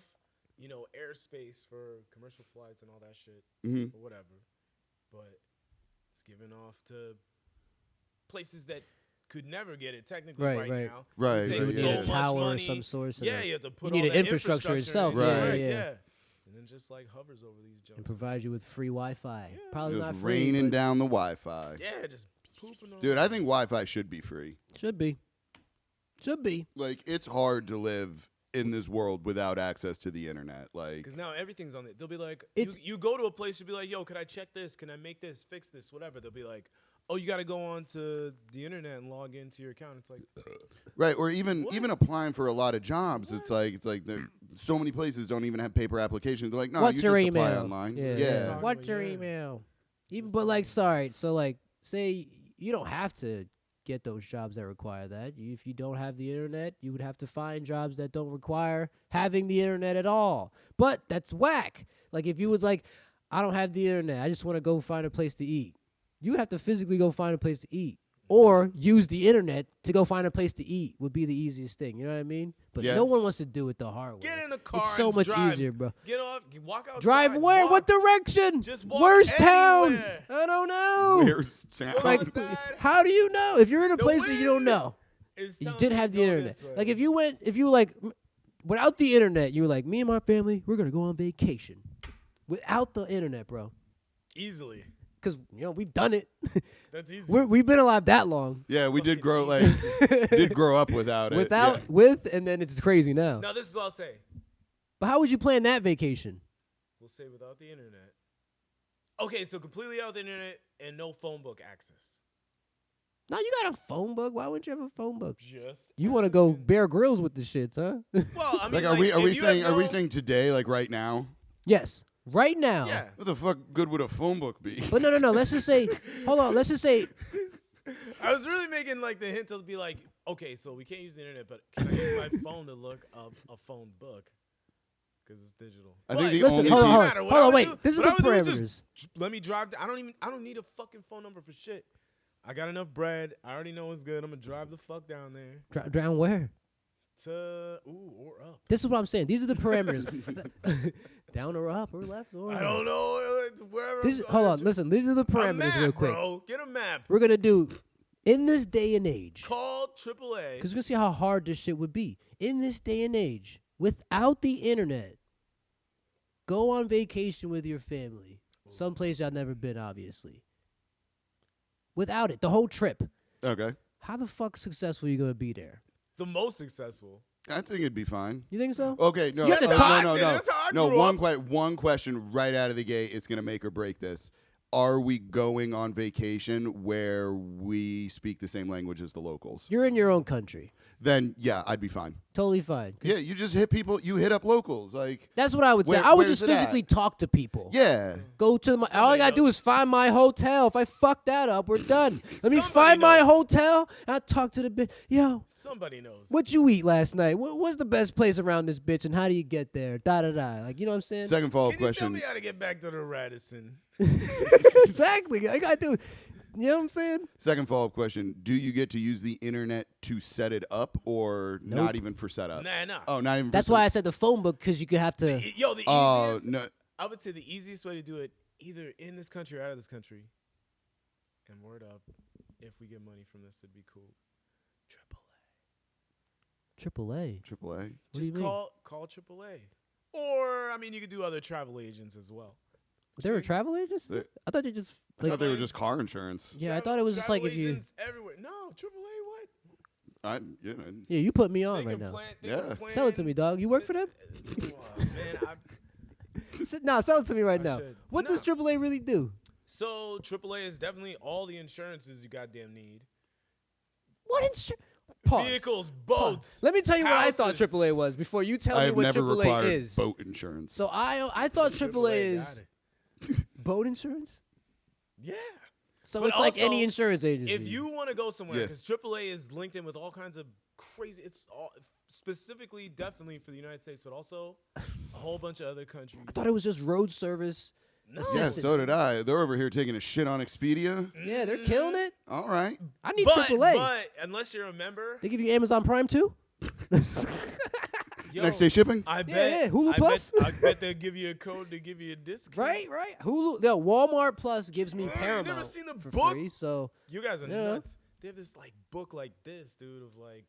airspace for commercial flights and all that shit, Mhm. or whatever. But it's giving off to places that could never get it technically Right. now. Right, It You takes would right, need yeah. a much tower money. of some source. Yeah, and you have to put need all an the infrastructure in, itself, yeah, yeah. And then just like hovers over these jumps. and provide you with free Wi-Fi. Yeah. Probably Just not free. raining but down the Wi-Fi. Yeah, just pooping on. Dude, I think Wi-Fi should be free. Should be. Should be. Like, it's hard to live in this world without access to the internet. Like, because now everything's on it. They'll be like, It's- you go to a place, you'll be like, yo, can I check this? Can I make this? Fix this? Whatever. They'll be like, oh, you got to go on to the internet and log into your account. It's like, right, or even What? applying for a lot of jobs, it's like there- so many places don't even have paper applications. They're like, no, What's you your just email? apply online. Yeah. Yeah. What's your Yeah. email? Even Just but like, talking. sorry. So like, say you don't have to get those jobs that require that. If you don't have the internet, you would have to find jobs that don't require having the internet at all. But that's whack. Like if you was like, I don't have the internet, I just want to go find a place to eat. You have to physically go find a place to eat. Or use the internet to go find a place to eat would be the easiest thing. You know what I mean? But Yeah. no one wants to do it the hard way. get in a car. It's so and much drive. easier, bro. Get off. Walk outside. Drive where? Walk. What direction? Just walk Worst town? anywhere. I don't know. Where's town? Go Like, outside. how do you know if you're in a The place that you don't wind know? It's You telling didn't me have the go internet. this way. Like if you were like without the internet, you were like me and my family, we're gonna go on vacation. Without the internet, bro, easily. because we've done it. That's easy. We've been alive that long Yeah, we did Fucking grow eat. did grow up without it. without Yeah. with, and then it's crazy now. Now this is all I'll say. But how would you plan that vacation? We'll say without the internet. Okay, so completely out the internet and no phone book access. No, you got a phone book. Why wouldn't you have a phone book? Just You want to go asking. Bear Grylls with the shits, huh? Well, I mean, Like, are we if you saying have are we no- saying today, like right now? Yes, right now. Yeah. What the fuck good would a phone book be? But no. Let's just say, hold on. Let's just say, I was really making like the hint to be like, okay, so we can't use the internet, but can I use my phone to look up a phone book? Because it's digital. I think But the listen, only hold on, thing- hold matter. on, What hold I on. would Wait, do- this is what the I would do is parameters. Let me drive. I don't need a fucking phone number for shit. I got enough bread. I already know it's good. I'm gonna drive the fuck down there Drown where? to or up. This is what I'm saying. These are the parameters. Down or up or left or I right. don't know. It's wherever. This, I'm hold on, going. listen. These are the A parameters map, real quick. bro. Get a map. We're gonna do in this day and age, Call AAA. because we're gonna see how hard this shit would be in this day and age without the internet. Go on vacation with your family, someplace y'all never been, obviously. Without it, the whole trip. Okay. How the fuck successful you gonna be there? The most successful. I think it'd be fine. You think so? Okay, no, You have to no, talk- no, no, That's how I no. grew up. One question right out of the gate. It's gonna make or break this. Are we going on vacation where we speak the same language as the locals? You're in your own country. then yeah, I'd be fine. Totally fine. 'Cause Yeah, you just hit people. You hit up locals. Like, that's what I would say. Where- I would where's just it at? physically talk to people. yeah. Go to my. All I Somebody gotta do knows. is find my hotel. If I fuck that up, we're done. Let me Somebody find my knows. hotel. And I talk to the bitch. Yo, Somebody knows. what you eat last night? What's the best place around this bitch? And how do you get there? Da da da. Like, you know what I'm saying? Second follow-up Can you tell question. me how to get back to the Radisson? Exactly. I gotta do. You know what I'm saying? Second follow-up question. Do you get to use the internet to set it up, or Nope. not even for setup? Nah. Oh, not even. That's for why I said the phone book, because you could have to. Yo, the Oh easiest. no. I would say the easiest way to do it, either in this country or out of this country. And word up, if we get money from this, it'd be cool. AAA. AAA. AAA. What do Just you mean? call AAA. Or I mean, you could do other travel agents as well. There were travel agents? They- I thought they just. I Like, thought they were just car insurance. yeah, I thought it was just like travel if you. agents everywhere. No, AAA. What? Yeah. Yeah, you put me on They right can now. plan- they Yeah. can plan- Sell it to me, dog. You work for them? Man, Nah, sell it to me right I now. should. What No. does AAA really do? So AAA is definitely all the insurances you goddamn need. What insurance? Pause. Vehicles, Pause. boats. Let me tell you what I thought houses. AAA was before you tell I me have what never AAA required is. boat insurance. So I thought AAA got is it. boat insurance. Yeah. So But it's like any also, insurance agency. If you want to go somewhere, Yeah. because AAA is linked in with all kinds of crazy, it's all specifically, definitely for the United States, but also a whole bunch of other countries. I thought it was just road service. No. yeah, assistance. so did I. They're over here taking a shit on Expedia. Yeah, they're killing it. All right. I need But, AAA. but unless you're a member, They give you Amazon Prime too? yo, Next day shipping. I Yeah, bet yeah, Hulu I Plus. Bet, I bet they'll give you a code to give you a discount. Right. Hulu. No, Walmart Plus gives me Oh, you never Paramount seen the for book? free. So You guys are Yeah. nuts. They have this like book like this, dude, of like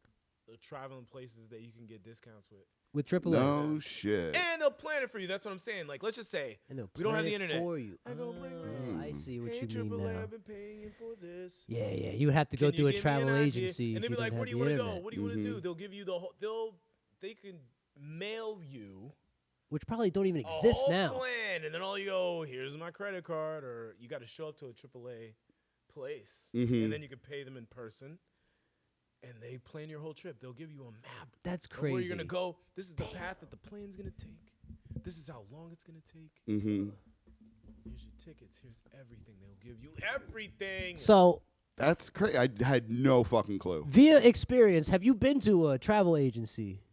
the traveling places that you can get discounts with. with AAA, No shit. And they'll plan it for you. That's what I'm saying. Like, let's just say and they'll we don't have plan the it internet. for you. I go bring Oh, I see what hey, you mean AAA, now. I've been paying you for this. Yeah. You would have to go Can you through a give me travel an idea? agency. And if they'll be you like, didn't where do you have want the to go? internet. What do you want to Mhm. do? They'll give you the whole. They can mail you Which probably don't even a exist whole now. plan, and then all you go, here's my credit card, or you got to show up to a AAA place, Mhm. and then you can pay them in person, and they plan your whole trip. They'll give you a map That's of where crazy. you're gonna go. This is the path that the plane's gonna take. This is how long it's gonna take. Mm-hmm. Here's your tickets. Here's everything. They'll give you everything. So That's crazy. I had no fucking clue. via experience, have you been to a travel agency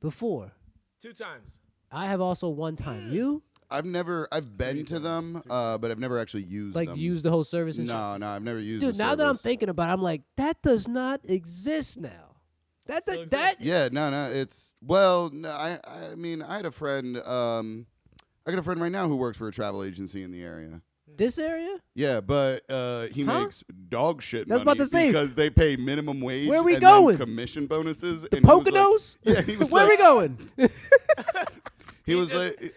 before? 2 times. I have also one time. You I've been Three to them, times. but I've never actually used like them. use the whole service and shit? No, I've never used. Dude, the now that I'm service. thinking about it, I'm like, that does not exist now. That Still that exists. Yeah, no, it's no. I mean, I had a friend. I got a friend right now who works for a travel agency in the area. this area? Yeah, but he Huh? makes dog shit I was money about to say. because they pay minimum wage. Where we and going? Then commission bonuses. The and he was like- Poconos? yeah, he was Where like, we going? He was like,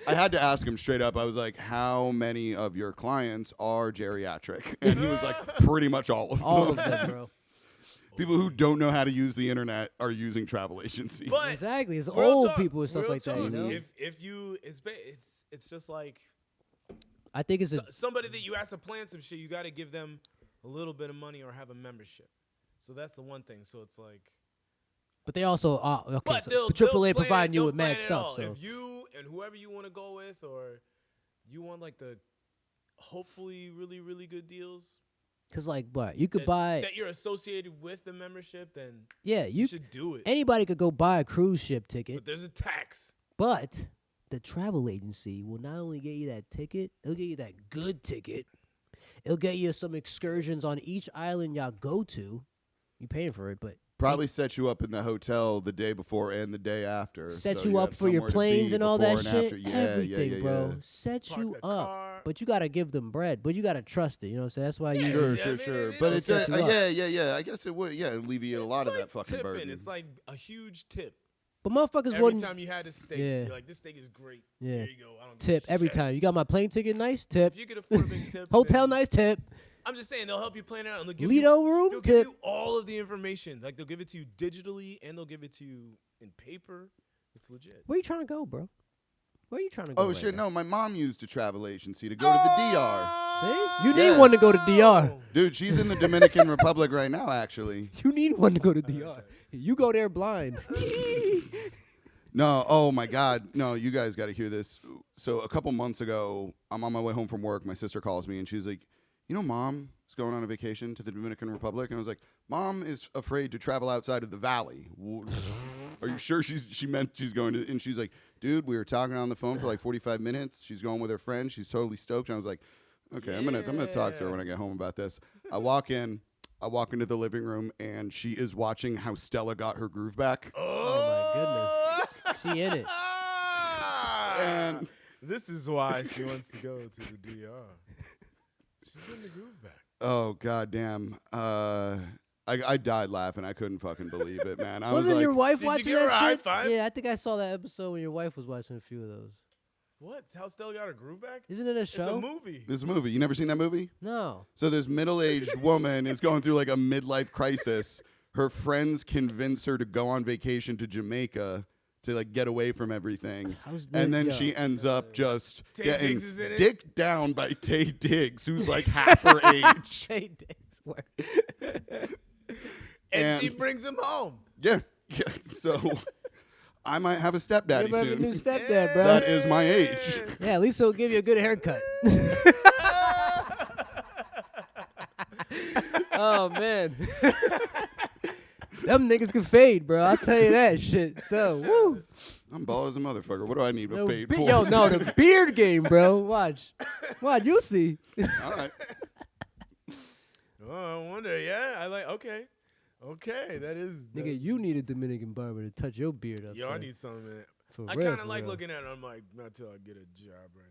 I had to ask him straight up. I was like, "How many of your clients are geriatric?" And he was like, "Pretty much all of them." All of them, bro. People who don't know how to use the internet are using travel agencies. But Exactly. It's real old talk, people and stuff real like that, you talk, know? If you, it's just like I think it's a somebody that you ask to plan some shit. You got to give them a little bit of money or have a membership. So that's the one thing. So it's like. but they also okay, But so they'll AAA plan providing it, you they'll with plan mad it stuff, all. so If you and whoever you want to go with, or you want like the hopefully really really good deals cuz like what? You could that, buy that you're associated with the membership, then yeah, you you should do it. anybody could go buy a cruise ship ticket, But there's a tax. but the travel agency will not only get you that ticket, it'll get you that good ticket. It'll get you some excursions on each island y'all go to. You paying for it, but Probably set you up in the hotel the day before and the day after. set so you up have for your somewhere to planes be and all that before and shit. after. Yeah, Everything, yeah, yeah, bro. yeah. Set Park you the up. car. But you gotta give them bread. But you gotta trust it. You know what I'm saying? That's why you. Sure, Yeah, sure, I mean, sure. it But will it's set you up. yeah. I guess it would alleviate a lot of that fucking tipping. burden. It's like a huge tip. But motherfuckers Every wouldn't time you had a steak, Yeah. you're like, this steak is great. Yeah. Here you go. I don't give tip a every shit. time. You got my plane ticket, nice tip. If you could afford a big tip, Hotel, then- nice tip. I'm just saying they'll help you plan it out. And they'll give Lido you, room, they'll tip. give you all of the information. Like they'll give it to you digitally and they'll give it to you in paper. It's legit. Where you trying to go, bro? Where are you trying to go? Oh right shit, now? no, my mom used a travel agency to go to the DR. See? You Yeah. need one to go to DR. Dude, she's in the Dominican Republic right now, actually. You need one to go to DR. You go there blind. No, oh my God. No, you guys got to hear this. So a couple months ago, I'm on my way home from work. My sister calls me and she's like, you know, Mom is going on a vacation to the Dominican Republic. And I was like, Mom is afraid to travel outside of the valley. Are you sure she meant she's going to? And she's like, dude, we were talking on the phone for like 45 minutes. She's going with her friend. She's totally stoked. And I was like, okay, I'm gonna talk to her when I get home about this. I walk into the living room and she is watching how Stella got her groove back. Oh, my goodness. She in it. And This is why she wants to go to the DR. She's in the groove back. oh god damn. I died laughing. I couldn't fucking believe it, man. I was Wasn't like, your wife Did you watching give her that a high shit? five? Yeah, I think I saw that episode when your wife was watching a few of those. What? How Stella got her groove back? Isn't it a It's a show? movie. this movie. You never seen that movie? No. So this middle-aged woman is going through like a midlife crisis. Her friends convince her to go on vacation to Jamaica to like get away from everything. And then she ends up just Tay getting Diggs is in it? dicked down by Tay Diggs, who's like half her age. Tay Diggs work. And she And- brings him home. Yeah. So I might have a stepdaddy You have a soon. new stepdad, bro. That is my age. Yeah, at least he'll give you a good haircut. Oh, man. Them niggas can fade, bro. I'll tell you that shit. So, woo. I'm bald as a motherfucker. What do I need to fade for? Yo, no, the beard game, bro. Watch. You'll see. All right. Oh, I wonder. Yeah, I like. Okay, that is. Nigga, you need a Dominican barber to touch your beard up. Yo, I son. need something. For I real, kind of for like real. looking at it. I'm like, not till I get a job right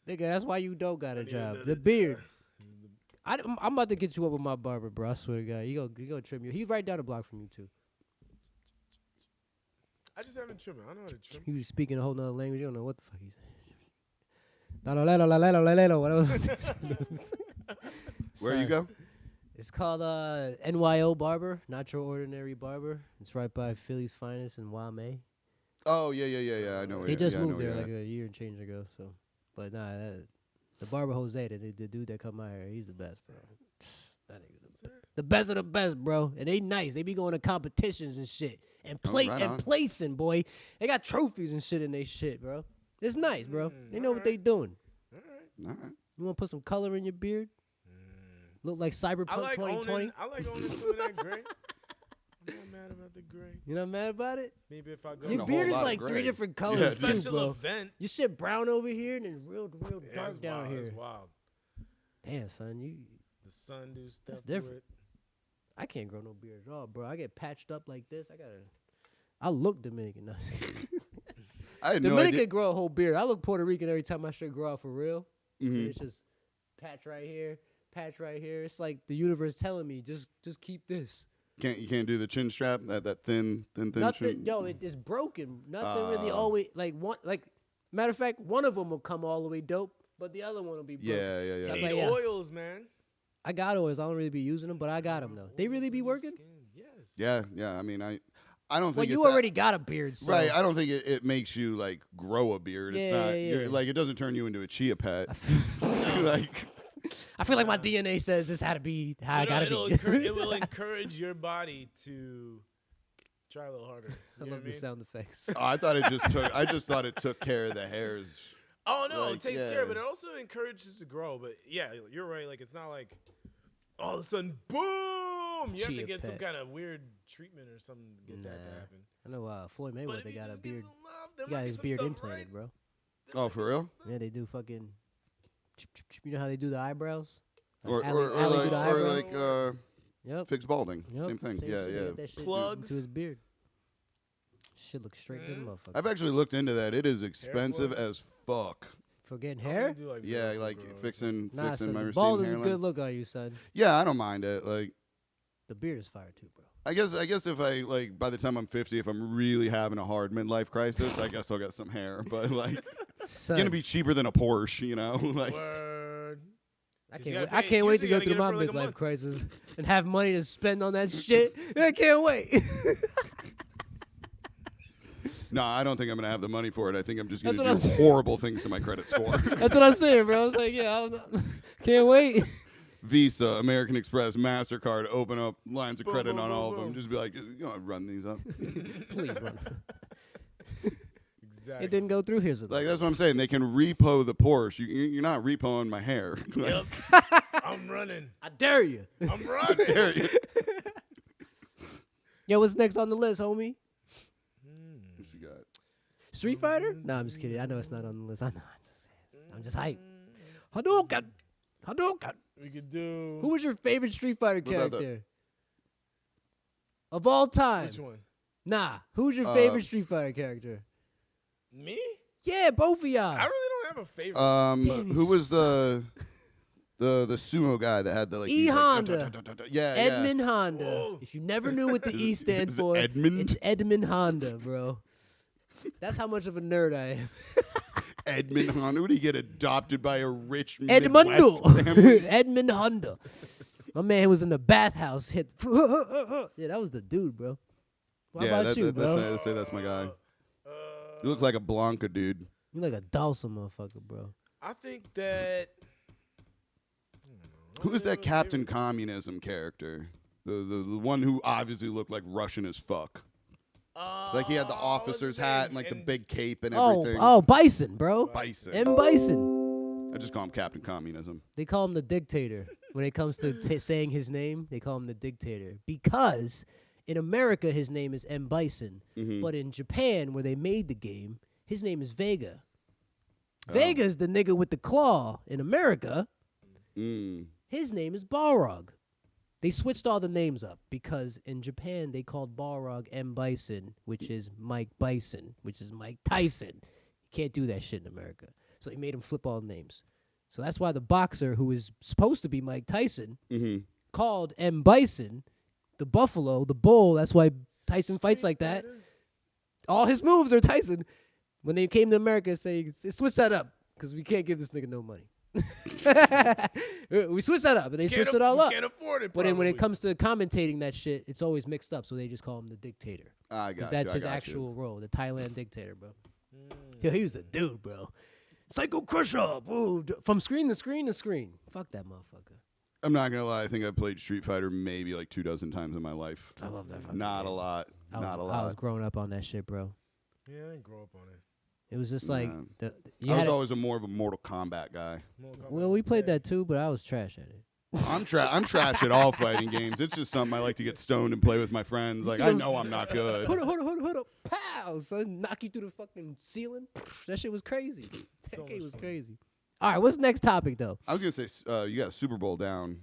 now. Nigga, that's why you don't got a need job. another The beard. job. I'm about to get you up with my barber, bro. I swear to God. He gonna trim you. He's right down the block from you, too. I just haven't trimmed it. I know how to trim. He was speaking a whole nother language. You don't know what the fuck he's saying. Where you go? It's called NYO Barber, Not Your Ordinary Barber. It's right by Philly's Finest in Wame. Oh yeah. I know. They just I know moved there where like you're at. a year and change ago. So, but nah, the barber Jose, the dude that cut my hair, he's the best, bro. That nigga's the best of the best, bro. And they nice. They be going to competitions and shit and right on. placing, boy. They got trophies and shit in they shit, bro. It's nice, bro. They know what they doing. All right. You want to put some color in your beard? Look like Cyberpunk I like 2020? owning. I like owning some of that gray. I'm not mad about the gray. You not mad about it? Maybe if I go a Your whole beard is lot of like gray. 3 different Yeah, colors dude. too, special bro. event. You shit brown over here and then real Yeah, dark it's down wild, here. It's wild. Damn, son, The sun do stuff That's to different. it. I can't grow no beard at all, bro. I get patched up like this. I look Dominican. I had no Dominican idea. grow a whole beard. I look Puerto Rican every time I should grow out for real. Mhm. It's just patch right here, patch right here. It's like the universe telling me, just keep this. You can't do the chin strap, that thin Nothing, chin. yo, it's broken. Nothing really always matter of fact, one of them will come all the way dope, but the other one will be broken. Yeah. So I'm Need like, yeah. oils, man. I got oils. I don't really be using them, but I got them though. They really be working. Yes. Yeah. I mean, I don't Well, think you it's already got a beard, so. right. I don't think it makes you like grow a beard. It's Yeah, not yeah. you're- like it doesn't turn you into a chia pet. Like I feel like my DNA says this had to be how I gotta be. It will encourage your body to try a little harder. I You know love what the mean? sound effects. oh, I just thought it took care of the hairs. Oh no, Like, it takes yeah. care, but it also encourages to grow. But yeah, you're right. Like it's not like all of a sudden, boom! You have to Chia get some pet. kind of weird treatment or something to get that to Nah. happen. I know Floyd But Mayweather if you got a just give beard. some love, there He might got be his some beard stuff implanted, right. bro. Oh, for real? Yeah, they do fucking. You know how they do the eyebrows? Or Ali do the eyebrows? like Yep. fixed balding. Yep. Same thing. Same Yeah. shit. They got that shit Plugs. into his beard. Shit looks straight to the motherfucker. I've actually looked into that. It is expensive plugs? as fuck. For getting I'm hair? gonna do, like, Yeah, real like grows. fixing Nah, son, my the receding bald is a hairline. good look on you, son. Yeah, I don't mind it. Like The beard is fire too, bro. I guess if I like by the time I'm 50, if I'm really having a hard midlife crisis, I guess I'll get some hair. But like, it's Son, gonna be cheaper than a Porsche, you know? Like, Word. I 'Cause can't. you Wait. gotta I pay- can't wait to usually go you through my gotta get it for, like, a midlife month. crisis and have money to spend on that shit. I can't wait. No, I don't think I'm gonna have the money for it. I think I'm just gonna That's what do horrible things to my credit score. That's what I'm saying, bro. I was like, yeah, can't wait. Visa, American Express, MasterCard, open up lines of Boom, credit boom, on boom, all of boom. them. Just be like, run these up. Please, run. Exactly. It didn't go through. Here's a Like that's what I'm saying. They can repo the Porsche. You're not repoing my hair. Yep. I'm running. I dare you. I'm running. Yo, what's next on the list, homie? What you got? Street Fighter? No, I'm just kidding. I know it's not on the list. I know. I'm just hyped. Hadouken. Hadouken. We could do. Who was your favorite Street Fighter What about character? Of all time. Which one? Nah. Who's your favorite Street Fighter character? Me? Yeah, both of y'all. I really don't have a favorite. Damn, Who you was the sumo guy that had the like E he's like, Honda. Yeah, Edmund Honda. Whoa. If you never knew what the E stands Is it for, Edmund? it's Edmund Honda, bro. That's how much of a nerd I am. Edmund Honda. Would he get adopted by a rich Edmundo. Midwest family? Edmund Honda. My man was in the bathhouse. Hit. Yeah, that was the dude, bro. What about you, bro? I'd say that's my guy. You look like a Blanca dude. You like a Dawson motherfucker, bro. I think that. Who is that Captain Communism character? The one who obviously looked like Russian as fuck. Like he had the officer's hat and like the big cape and everything. Oh, Bison, bro. Bison. M. Bison. I just call him Captain Communism. They call him the dictator. When it comes to saying his name, they call him the dictator. Because in America, his name is M. Bison. Mhm. But in Japan, where they made the game, his name is Vega. Oh. Vega's the nigga with the claw. In America, Mm. his name is Balrog. They switched all the names up because in Japan, they called Balrog M. Bison, which is Mike Bison, which is Mike Tyson. You can't do that shit in America. So they made him flip all the names. So that's why the boxer, who is supposed to be Mike Tyson, Mm-hmm. called M. Bison, the buffalo, the bull. That's why Tyson fights like that. All his moves are Tyson. When they came to America, say switch that up because we can't give this nigga no money. We switched that up, and they switched it all up. Can't afford it. But then when it probably. comes to commentating that shit, it's always mixed up. So they just call him the dictator. I Because got that's you. his I got actual role, the Thailand dictator, bro. Mm. Yo, he was the dude, bro. Psycho Crusher, ooh, from screen to screen to screen. Fuck that motherfucker. I'm not gonna lie. I think I played Street Fighter maybe like 24 times in my life. I love that fucking Not game. a lot. Not a I was lot. growing up on that shit, bro. Yeah, I didn't grow up on it. It was just like Nah. you I had was it- always more of a Mortal Kombat guy. well, we played that too, but I was trash at it. I'm trash at all fighting games. It's just something I like to get stoned and play with my friends. You Like see I them- know I'm not good. Hold up, pow! Son, knock you through the fucking ceiling. That shit was crazy. So That game much was fun. crazy. All right, what's the next topic though? I was gonna say you got a Super Bowl down.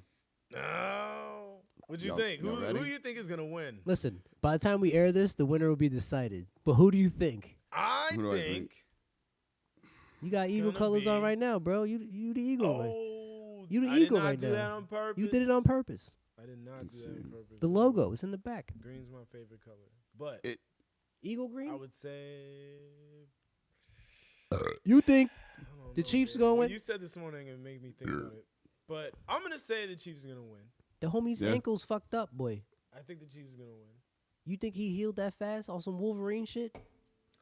No. What you Y'all- think? y'all Who ready? do you think is gonna win? Listen, by the time we air this, the winner will be decided. But who do you think? I Who do I think. think? You got It's eagle gonna colors on be- right now, bro. You the eagle. Right? Oh, You the I did eagle not right do now. that on purpose. You did it on purpose. I did not Let's do that on see. purpose. The logo is in the back. Green's my favorite color, but It- Eagle green. I would say. You think I don't The know, Chiefs man. gonna What win? You said this morning and made me think about it, but I'm gonna say the Chiefs are gonna win. the homie's Yeah. ankle's fucked up, boy? I think the Chiefs are gonna win. You think he healed that fast on some Wolverine shit?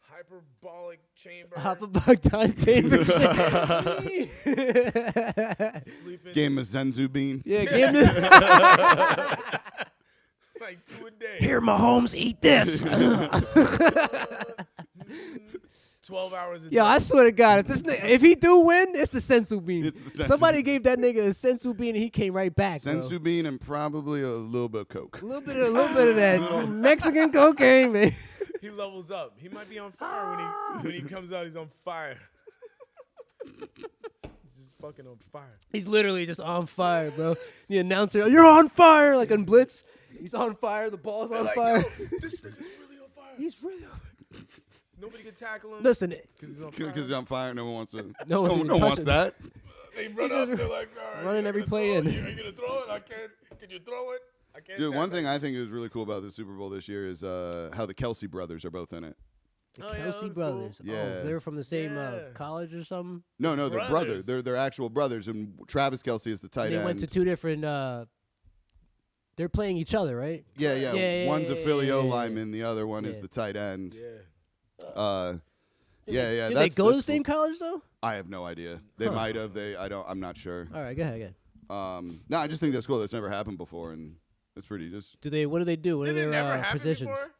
Hyperbolic chamber. Hop about time chamber shit. Sleeping Game of Zenzu Bean. Yeah, give me. like 2 a day. Here, Mahomes, eat this. 12 hours a day. Yo, I swear to God, if he do win, it's the sensu bean. It's the sensu Somebody bean. gave that nigga a sensu bean and he came right back. Bro. Senzu Bean and probably a little bit of Coke. A little bit of that Mexican cocaine, man. He levels up. He might be on fire when he comes out. He's on fire. He's just fucking on fire. He's literally just on fire, bro. The announcer, you're on fire, like on Blitz. He's on fire. The ball's on fire. This nigga's really on fire. He's really on fire. Nobody can tackle him. Listen, because he's on fire. Because on fire, no one wants to. No one's even one wants touching. that. They run He's up. just They're like, all right, running you're every gonna play throw in. it? Are you gonna throw it? I can't. Can you throw it? I can't. Dude, one tackle thing it. I think is really cool about the Super Bowl this year is how the Kelsey brothers are both in it. The Oh, yeah, that Kelsey was brothers. cool. Yeah. Oh, they're from the same Yeah. college or something. No, they're brothers. Brothers. They're actual brothers, and Travis Kelsey is the tight They end. went to two different. They're playing each other, right? yeah. Yeah, One's a Philly yeah, O yeah, lineman, the other one is Yeah. the tight end. Yeah. Yeah. Did they go to the that's same college though? I have no idea. They Huh. might have. I'm not sure. All right, go ahead. No, I just think that's cool. That's never happened before, and it's pretty. Just What do they do? What are Did it never their happen positions? before?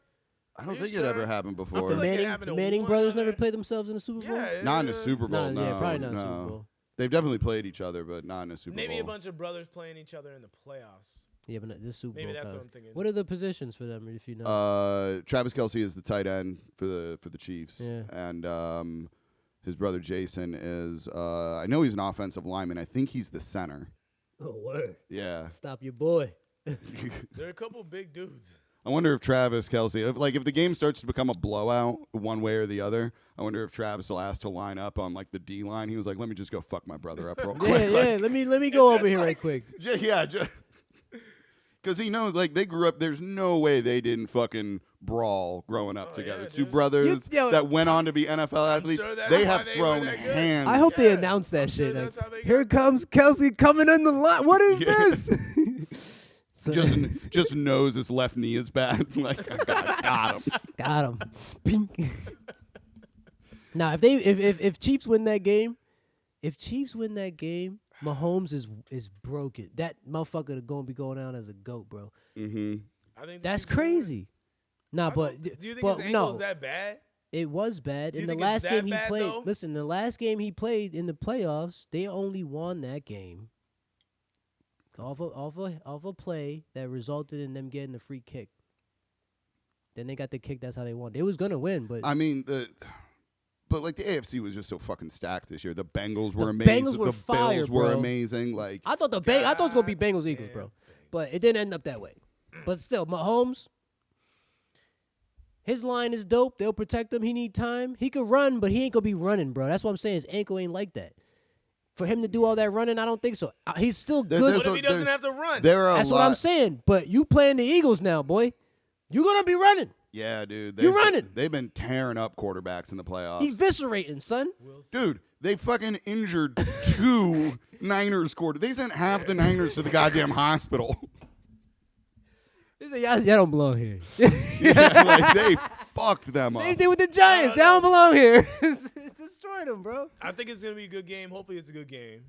I don't you think it sure? ever happened I before. feel like it Manning, happened to Manning one brothers other- never played themselves in the Super Bowl. Yeah, Not in a Super Bowl. No, yeah, probably not in no. the Super Bowl. They've definitely played each other, but not in a Super Maybe Bowl. a bunch of brothers playing each other in the playoffs. Yeah, but this Super Maybe Bowl. that's counts. what I'm thinking. What are the positions for them, if you know? Travis Kelce is the tight end for the Chiefs, Yeah. and his brother Jason is. I know he's an offensive lineman. I think he's the center. Oh, word. Yeah. Stop your boy. There are a couple big dudes. I wonder if Travis Kelce, if the game starts to become a blowout one way or the other, I wonder if Travis will ask to line up on like the D line. He was like, "Let me just go fuck my brother up real quick." Yeah. Let me go over here right quick. Because he knows, like, they grew up. There's no way they didn't fucking brawl growing up together. yeah, Two dude. brothers Yo, that went on to be NFL athletes. sure that's They why have they thrown were that good. hands. I hope they Yeah, announce that I'm shit. sure Like, that's how they here comes Kelsey coming in the line. What is Yeah. this? So- just knows his left knee is bad. Like, got him. Got him. Pink. Now, if Chiefs win that game, Mahomes is broken. That motherfucker gonna be going down as a GOAT, bro. Mm-hmm. I think the That's Chiefs will win. crazy. Nah, but Do you think but his ankle no, is that bad? it was bad. Do you In the think it's last that game he bad, played, though? listen, the last game he played in the playoffs, they only won that game off a play that resulted in them getting a free kick. Then they got the kick. That's how they won. They was gonna win, but I mean, but like the AFC was just so fucking stacked this year. The Bengals were The amazing. Bengals were the fire, Bills were bro. amazing. Like, I thought I thought it was gonna be Bengals Eagles, bro. But it didn't end up that way. But still, Mahomes, his line is dope. They'll protect him. He need time. He could run, but he ain't gonna be running, bro. That's what I'm saying. His ankle ain't like that. For him to do all that running, I don't think so. He's still good. there's What if he a- doesn't there- have to run? there are That's a what lot. I'm saying. But you playing the Eagles now, boy. You gonna be running. Yeah, dude. You running. They've been tearing up quarterbacks in the playoffs. Eviscerating, son. Dude, they fucking injured two Niners quarter. They sent half the Niners to the goddamn hospital. He said, y'all don't belong here. Yeah, like they fucked them Same up. thing with the Giants. Y'all don't belong here. It's destroyed them, bro. I think it's gonna be a good game. Hopefully, it's a good game.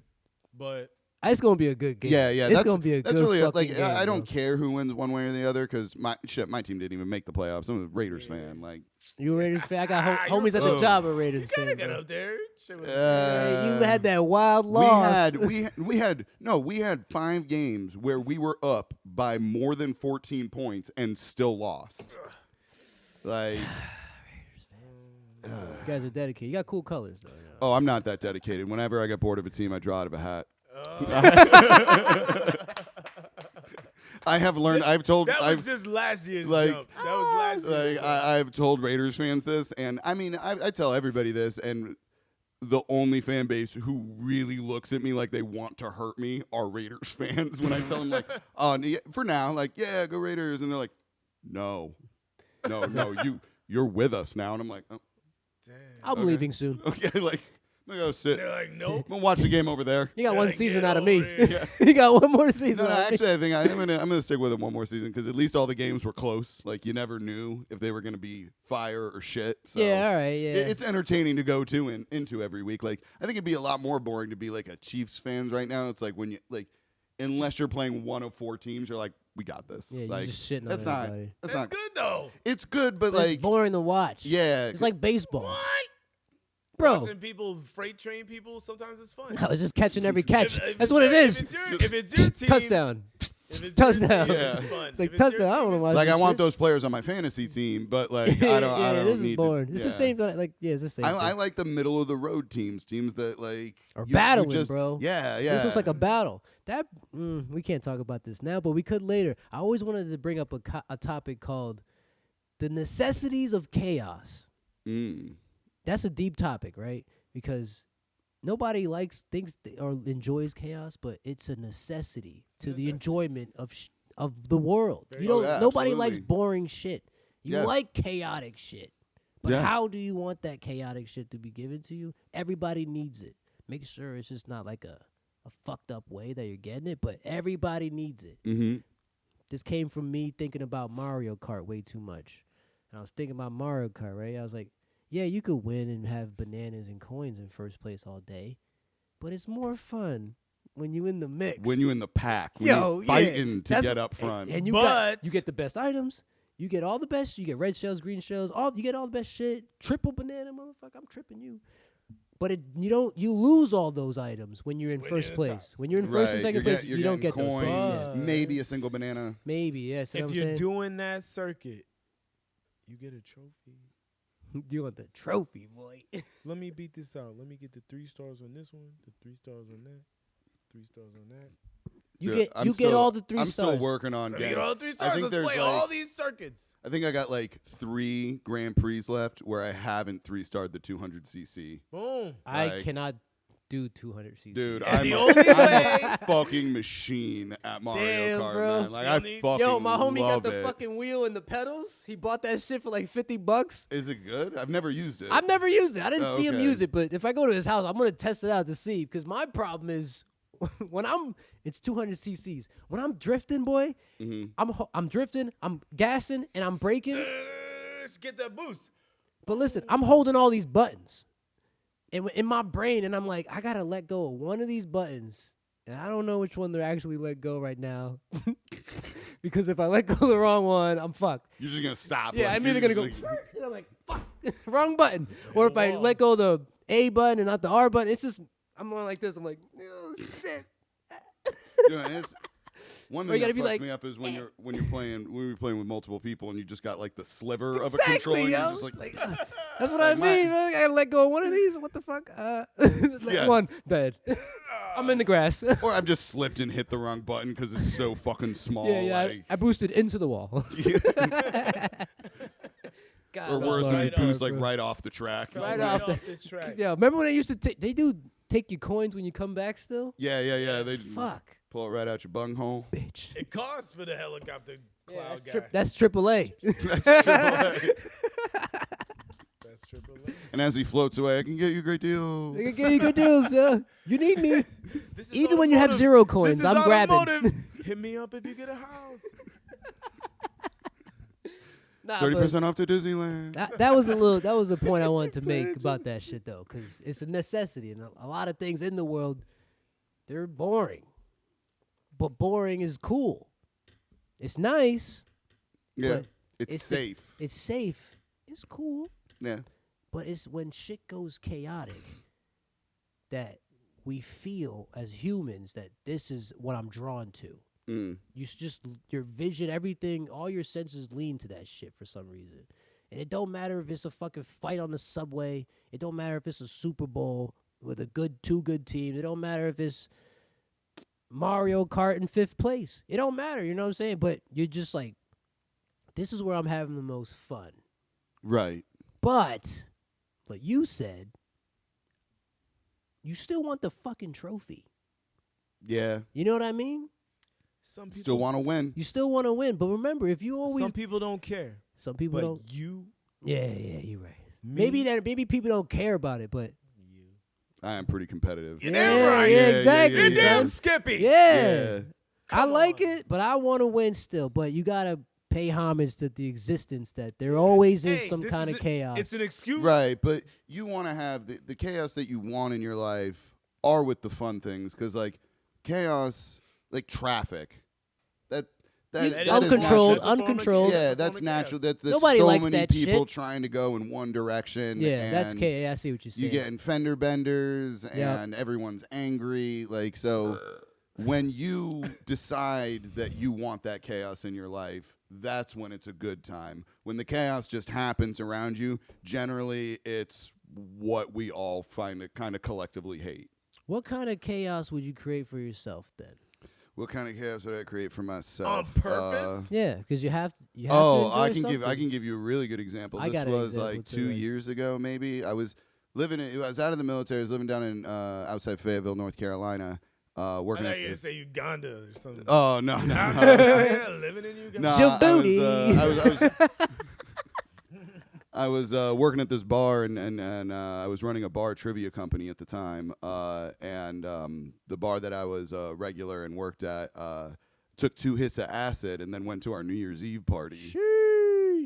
But It's gonna be a good game. Yeah, It's gonna be a that's good really fucking like game. I don't bro. care who wins one way or the other because my team didn't even make the playoffs. I'm a Raiders fan. Like, You a Raiders fan? I got You're homies at the good. job of Raiders you kind fan. of got bro. up there. Shit was Hey, you had that wild loss. we had 5 games where we were up by more than 14 points and still lost. Like, You guys are dedicated. You got cool colors though. You know? oh, I'm not that dedicated. Whenever I get bored of a team, I draw out of a hat. I have learned. I've told. that I've was just last year's like- jump. That was last year's like jump. I've told Raiders fans this, and I mean I tell everybody this, and the only fan base who really looks at me like they want to hurt me are Raiders fans. When I tell them like, oh, for now, like, yeah, go Raiders, and they're like, no, you're with us now, and I'm like, oh, Damn. I'm okay. leaving soon. okay, like, I'm gonna go sit. They're like, nope. I'm gonna watch the game over there. You got one Gotta season get out of over me. here. You got one more season No, out of me. actually, I think I'm gonna stick with it one more season because at least all the games were close. Like you never knew if they were gonna be fire or shit. So Yeah, all right, yeah. it's entertaining to go to and into every week. Like I think it'd be a lot more boring to be like a Chiefs fans right now. It's like when you like, unless you're playing one of 4 teams, you're like, we got this. Yeah, you're like just shitting on that's not. everybody. That's That's not good though. It's good, but But it's like boring to watch. yeah, It's like baseball. What? Bro. Watching people freight train people sometimes it's fun. No, it's just catching every catch. If That's it's what it your- is. If it's your team, Touchdown. if it's your Touchdown. team, Yeah. it's fun. It's like If your touchdown. I don't team, wanna it's watch like I this want shit. those players on my fantasy team, but like yeah, I don't this need is boring. To, It's the yeah. same thing. Like, yeah, it's the same. I thing. like the middle of the road teams that like Are you battling, just, bro. Yeah, yeah. This looks like a battle. That we can't talk about this now, but we could later. I always wanted to bring up a topic called the necessities of chaos. That's a deep topic, right? Because nobody thinks or enjoys chaos, but it's a necessity to the enjoyment of the world. Very You don't. true. Yeah, Nobody likes absolutely. boring shit. You Yeah. like chaotic shit. But Yeah. how do you want that chaotic shit to be given to you? Everybody needs it. Make sure it's just not like a fucked up way that you're getting it, but everybody needs it. Mm-hmm. This came from me thinking about Mario Kart way too much. And I was thinking about Mario Kart, right? I was like, Yeah, you could win and have bananas and coins in first place all day, but it's more fun when you in the mix. When you in the pack, when Yo, you're fighting to That's get up front. and you get the best items. You get all the best. You get red shells, green shells. You get all the best shit. Triple banana, motherfucker. I'm tripping you. But you lose all those items when you're in first place. When you're in first and second place, you don't get those coins, things. Yeah. maybe a single banana. Maybe, yes. If you're doing that circuit, you get a trophy. You want the trophy, boy. Let me beat this out. Let me get the 3 stars on this one, the 3 stars on that, 3 stars on that. You get all the 3 I'm stars. still working on Let me getting. get all the 3 stars. Let's play all these circuits. I think I got like 3 Grand Prix left where I haven't 3-starred the 200cc. Boom. I cannot do 200cc. Dude, And I'm the only way- a fucking machine at Mario Damn, Kart, bro. man. Like, You I need- fucking Yo, my homie got love the it. fucking wheel and the pedals. He bought that shit for like $50. Is it good? I've never used it. I've never used it. I didn't Oh, see him okay. use it, but if I go to his house, I'm gonna test it out to see. Because my problem is when it's 200 cc's. When I'm drifting, boy, I'm drifting, I'm gassing, and I'm braking. Let's get that boost. But listen, I'm holding all these buttons, and in my brain, and I'm like, I gotta let go of one of these buttons, and I don't know which one to actually let go right now, because if I let go of the wrong one, I'm fucked. You're just going to stop. Yeah, like, I'm you're either gonna just go, like- and I'm like, fuck, wrong button, or if I let go of the A button and not the R button, it's just I'm going like this. I'm like, oh shit. Yeah, it's, one Or you thing gotta that be fucks like, me up is when you're playing with multiple people and you just got like the sliver of a Exactly, controller. And yo. you're just like That's what Like I mean. Man. I gotta let go of one of these. What the fuck? Yeah. One dead. I'm in the grass. or I've just slipped and hit the wrong button because it's so fucking small. yeah. Like, I boosted into the wall. God, or worse, when you right boost off, like right off the track. Right Right off off the track. Yeah, remember when they used to take your coins when you come back still? Yeah. They Fuck, pull it right out your bunghole. bitch. It costs for the helicopter cloud Yeah, guy. that's AAA. That's AAA. That's AAA. And as he floats away, I can get you a great deal. They can get you good deals, yeah. You need me. This is Even when you have automotive. 0 coins, This is I'm grabbing. automotive. Hit me up if you get a house. Nah, 30% off to Disneyland. that was a point I wanted to make about that shit though, because it's a necessity, and a lot of things in the world, they're boring, but boring is cool. It's nice. Yeah, but it's safe. It's safe. It's cool. Yeah. But it's when shit goes chaotic that we feel as humans that this is what I'm drawn to. Your vision, everything, all your senses lean to that shit for some reason. And it don't matter if it's a fucking fight on the subway. It don't matter if it's a Super Bowl with two good teams. It don't matter if it's Mario Kart in 5th place. It don't matter, you know what I'm saying? But you're just like, this is where I'm having the most fun. Right. But, like you said, you still want the fucking trophy. Yeah. You know what I mean? Some people Still want to win. You still want to win, but remember, if you always Some people don't care. some people But don't. you, Yeah, you're right. me, Maybe people don't care about it, but you. I am pretty competitive. You're yeah, damn right. yeah, exactly. You're yeah. damn Skippy. yeah, I Come like on. it, but I want to win still. But you gotta pay homage to the existence that there always is Hey, some this kind is of chaos. It's an excuse. Right, but you want to have the chaos that you want in your life are with the fun things, because like chaos, like traffic, that You- that is uncontrolled, natural. uncontrolled. Yeah, that's natural. That's Nobody so likes many that people shit. trying to go in one direction. Yeah, that's and chaos. I see what you're saying. You getting fender benders, Yep. and everyone's angry. Like, so when you decide that you want that chaos in your life, that's when it's a good time. When the chaos just happens around you, generally it's what we all find to kind of collectively hate. What kind of chaos would you create for yourself then? What kind of chaos would I create for myself? On purpose? Yeah, because you have to. You have Oh, to I enjoy can something. give you a really good example. I This got an was example like too, 2 right? years ago, maybe. I was out of the military. I was living down in outside Fayetteville, North Carolina, I working thought at you the, would say Uganda or something. oh no. Yeah, living in Uganda. No, Djibouti. I was working at this bar, and I was running a bar trivia company at the time. And the bar that I was regular and worked at took 2 hits of acid and then went to our New Year's Eve party.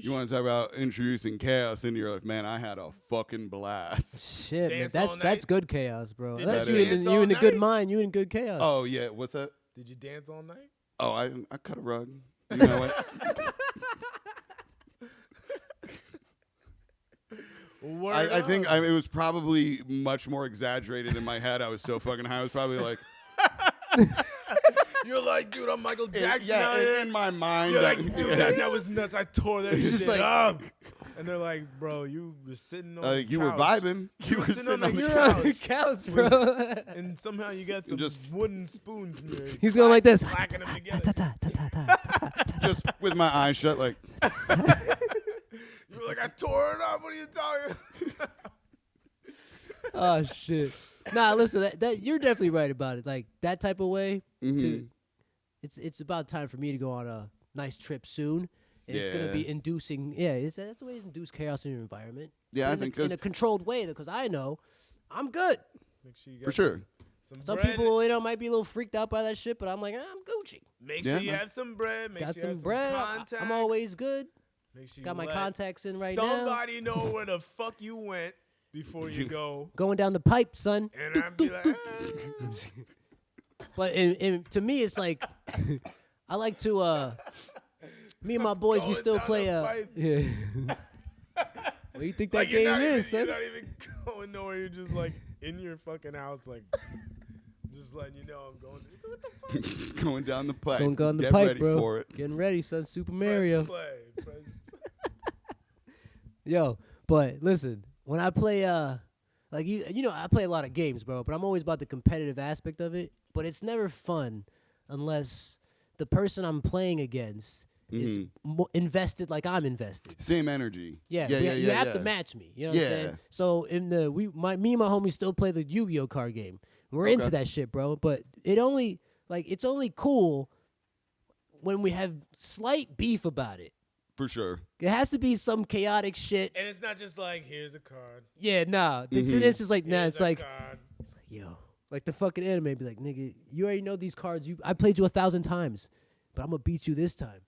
You want to talk about introducing chaos into your life, man? I had a fucking blast. Shit, man, Dance all that's night? good chaos, bro. Did That's you you, dance you all in a good night? mind. You in good chaos. Oh yeah, what's that? Did you dance all night? Oh, I cut a rug. You know what? I think it was probably much more exaggerated in my head. I was so fucking high. I was probably like, You're like, dude, I'm Michael Jackson. out yeah, here. in my mind. You're like, dude, that was nuts. I tore that Just shit like- up. And they're like, bro, you were sitting on the you were couch. vibing. You were sitting on the You're on the couch. couch, bro. And somehow you got some Just- wooden spoons in there. He's going like this. Clacking them together. Just with my eyes shut, like. You were like, I tore it up. What are you talking about? Oh shit. Nah, listen, that you're definitely right about it. Like that type of way. Mhm. It's about time for me to go on a nice trip soon. And it's gonna be Yeah. inducing. Yeah, that's the way to induce chaos in your environment. Yeah, I in think in a controlled way, because I know I'm good. Make sure you got for sure. some Some bread. people, might be a little freaked out by that shit, but I'm like, I'm Gucci. Make Yeah. sure you have some bread. Make Got sure you have some bread. contacts. I'm always good. Make sure you Got my let contacts in right now. somebody know where the fuck you went before you go. Going down the pipe, son. And I'd be like, But to me, it's like I like to. Me and my boys, we Going still down play. the pipe. Yeah. What do you think that like you're game not is, even, son? You're not even going nowhere. You're just like in your fucking house, like just letting you know I'm going. What the fuck? Just going down the pipe. Going down the Get pipe, ready bro. for it. Getting ready, son. Super Press Mario. play. Yo, but listen, when I play, like I play a lot of games, bro. But I'm always about the competitive aspect of it. But it's never fun unless the person I'm playing against is invested like I'm invested. Same energy. Yeah, yeah, you have to yeah. match me. You know what I'm Yeah. saying? So me and my homies still play the Yu-Gi-Oh card game. We're into Okay. that shit, bro. But it's only cool when we have slight beef about it. For sure. It has to be some chaotic shit. And it's not just like here's a card. Yeah, nah. It's just like nah. Here's It's a like card. yo, like the fucking anime be like, nigga, you already know these cards. I played you 1,000 times, but I'm gonna beat you this time.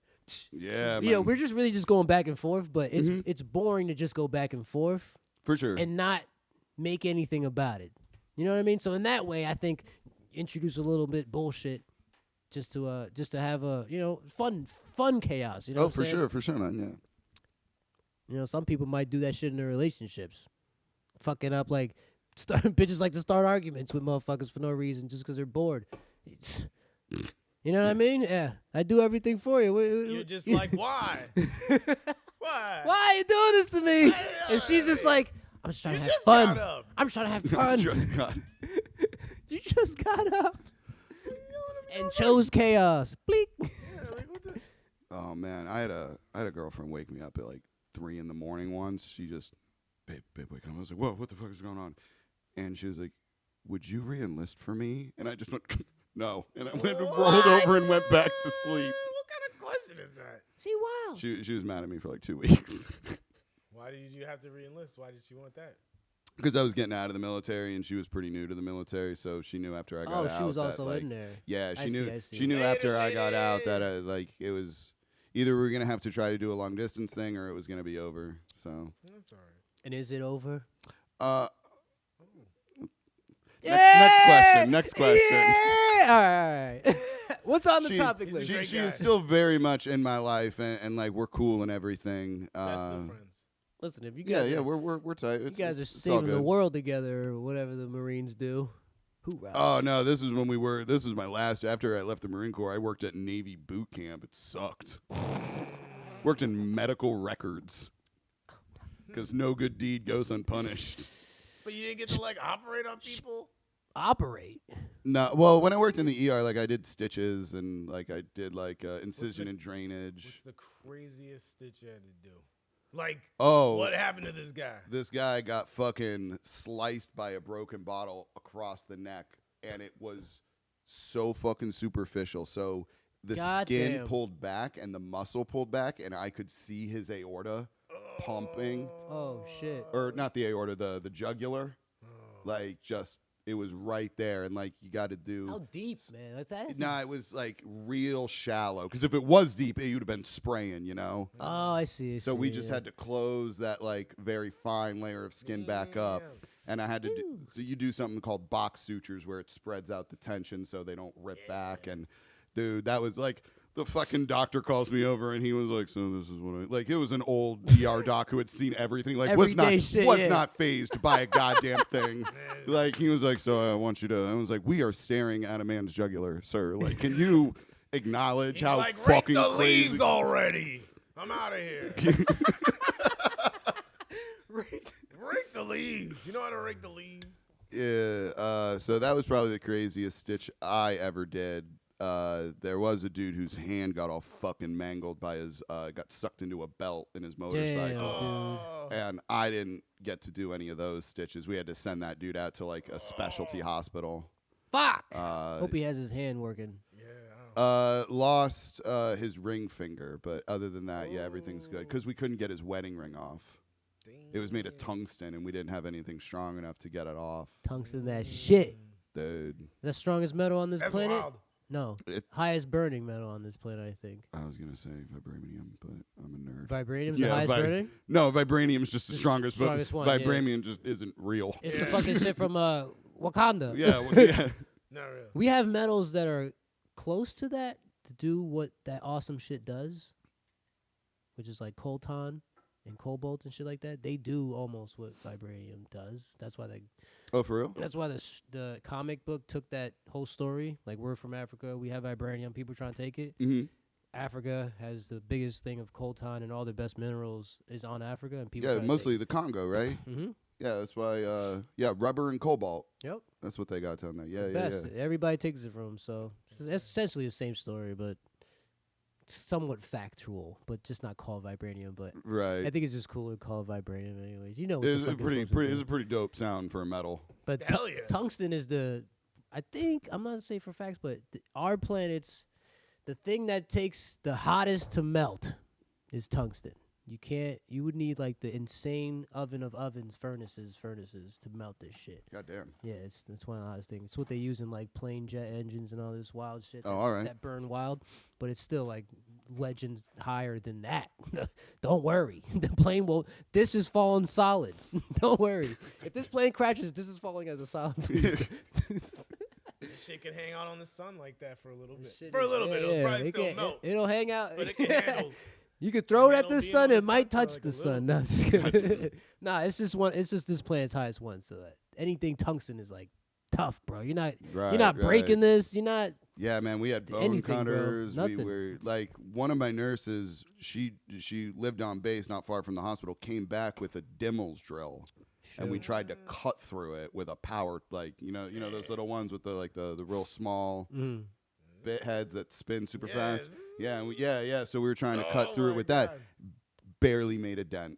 Yeah, man. You know, we're just really just going back and forth, but it's boring to just go back and forth For sure. and not make anything about it. You know what I mean? So in that way, I think introduce a little bit bullshit just to have a fun chaos. You know? Oh, what I'm for saying? sure, for sure, man. Yeah. You know, some people might do that shit in their relationships, fucking up like bitches like to start arguments with motherfuckers for no reason just because they're bored. You know what I mean? Yeah, I do everything for you. You're just like, why? Why? Why are you doing this to me? And she's just like, I'm just trying You to have just fun. got up. I'm just trying to have I fun. just got. You just got up and chose chaos. Bleak. Yeah, like, what the? Oh man, I had a girlfriend wake me up at like 3 a.m. once. She just, babe, wake up. I was like, whoa, what the fuck is going on? And she was like, would you re-enlist for me? And I just went, no. And I went and rolled over and went back to sleep. What kind of question is that? She wild. She was mad at me for like 2 weeks. Why did you have to re-enlist? Why did she want that? Because I was getting out of the military and she was pretty new to the military, so she knew after I got out. She was that, also like, in there. Yeah, I she knew. see, I see. She knew Wait after a I got out that minute. like it was either we were gonna have to try to do a long distance thing or it was gonna be over. So That's all right. And is it over? next question. Yeah. All right. What's on the She- topic He's a list? She great she guy. is still very much in my life and like we're cool and everything. That's the friends. Listen, if you Yeah, guys, yeah, are, we're tight. you It's, guys are it's all saving the good. world together, or whatever the Marines do. Hoorah. Oh no, this is when we were. This was my last. After I left the Marine Corps, I worked at Navy boot camp. It sucked. Worked in medical records because no good deed goes unpunished. But you didn't get to like operate on people? Operate. No, well, when I worked in the ER, like I did stitches and like I did like incision and drainage. What's the craziest stitch you had to do? Like, Oh, what happened to this guy? this guy got fucking sliced by a broken bottle across the neck, and it was so fucking superficial. So the skin Goddamn. pulled back and the muscle pulled back, and I could see his aorta pumping, Oh shit. or not the aorta, the jugular, like just It was right there, and like you got to do. How deep, man? That's that. Nah, it was like real shallow. Because if it was deep, it would have been spraying, you know. Oh, I see. So we just had to close that like very fine layer of skin back up, and I had to do. So you do something called box sutures where it spreads out the tension so they don't rip back. And dude, that was like. The fucking doctor calls me over and he was like, "So this is what I like." It was an old ER doc who had seen everything, like was not phased by a goddamn thing. Like he was like, "So I want you to." I was like, "We are staring at a man's jugular, sir. Like, can you acknowledge He's how like, fucking rake the crazy?" leaves already. I'm out of here. Rake the leaves. You know how to rake the leaves? Yeah. So that was probably the craziest stitch I ever did. There was a dude whose hand got all fucking mangled by his, got sucked into a belt in his motorcycle. And I didn't get to do any of those stitches. We had to send that dude out to like a specialty hospital. Fuck. Hope he has his hand working. Yeah. Lost his ring finger, but other than that, yeah, everything's good. Because we couldn't get his wedding ring off. Damn. It was made of tungsten, and we didn't have anything strong enough to get it off. Tungsten, that shit. Dude. The strongest metal on this That's planet? wild. No. Highest burning metal on this planet, I think. I was going to say vibranium, but I'm a nerd. Vibranium's the highest burning? No, vibranium's just the strongest, but one, vibranium just isn't real. It's the fucking shit from Wakanda. Yeah, well, yeah. Not really. We have metals that are close to that to do what that awesome shit does, which is like coltan and cobalt and shit like that. They do almost what vibranium does. That's why they. Oh, for real? That's why the comic book took that whole story. Like, we're from Africa, we have vibranium. People trying to take it. Mm-hmm. Africa has the biggest thing of coltan, and all the best minerals is on Africa, and people. Yeah, try to mostly take the Congo, right? Mm-hmm. Yeah, that's why. Rubber and cobalt. Yep. That's what they got down there. Yeah, The yeah, best. yeah. Everybody takes it from them, so it's essentially the same story, but somewhat factual, but just not called vibranium. But Right. I think it's just cooler to call it vibranium, anyways. You know, what It's the a fuck pretty. It's a pretty dope sound for a metal. But Hell yeah. tungsten is the. I think I'm not saying for facts, but our planet's the thing that takes the hottest to melt is tungsten. You can't. You would need like the insane oven of ovens, furnaces to melt this shit. Goddamn. Yeah, it's one of the hottest things. It's what they use in like plane jet engines and all this wild shit. Oh, all right. That burn wild, but it's still like legends higher than that. Don't worry, the plane will. This is falling solid. Don't worry. If this plane crashes, this is falling as a solid piece. This shit can hang out on the sun like that for a little bit. Shit For a is- little bit, it'll probably still melt. It'll hang out. But it can handle. You could throw it at handle the being sun. on the It might sun for touch like the a sun. little No, I'm just kidding. Nah, it's just one. It's just this planet's highest one. So that anything tungsten is like tough, bro. You're not. Right. You're not breaking right. this. You're not. Yeah, man, we had bone anything, bro. cutters. We Nothing. were like one of my nurses. She lived on base, not far from the hospital. Came back with a Dimmels drill, and we tried to cut through it with a power, like you know those little ones with the real small bit heads that spin super fast. Yeah, and yeah. So we were trying to cut through it with that. Barely made a dent.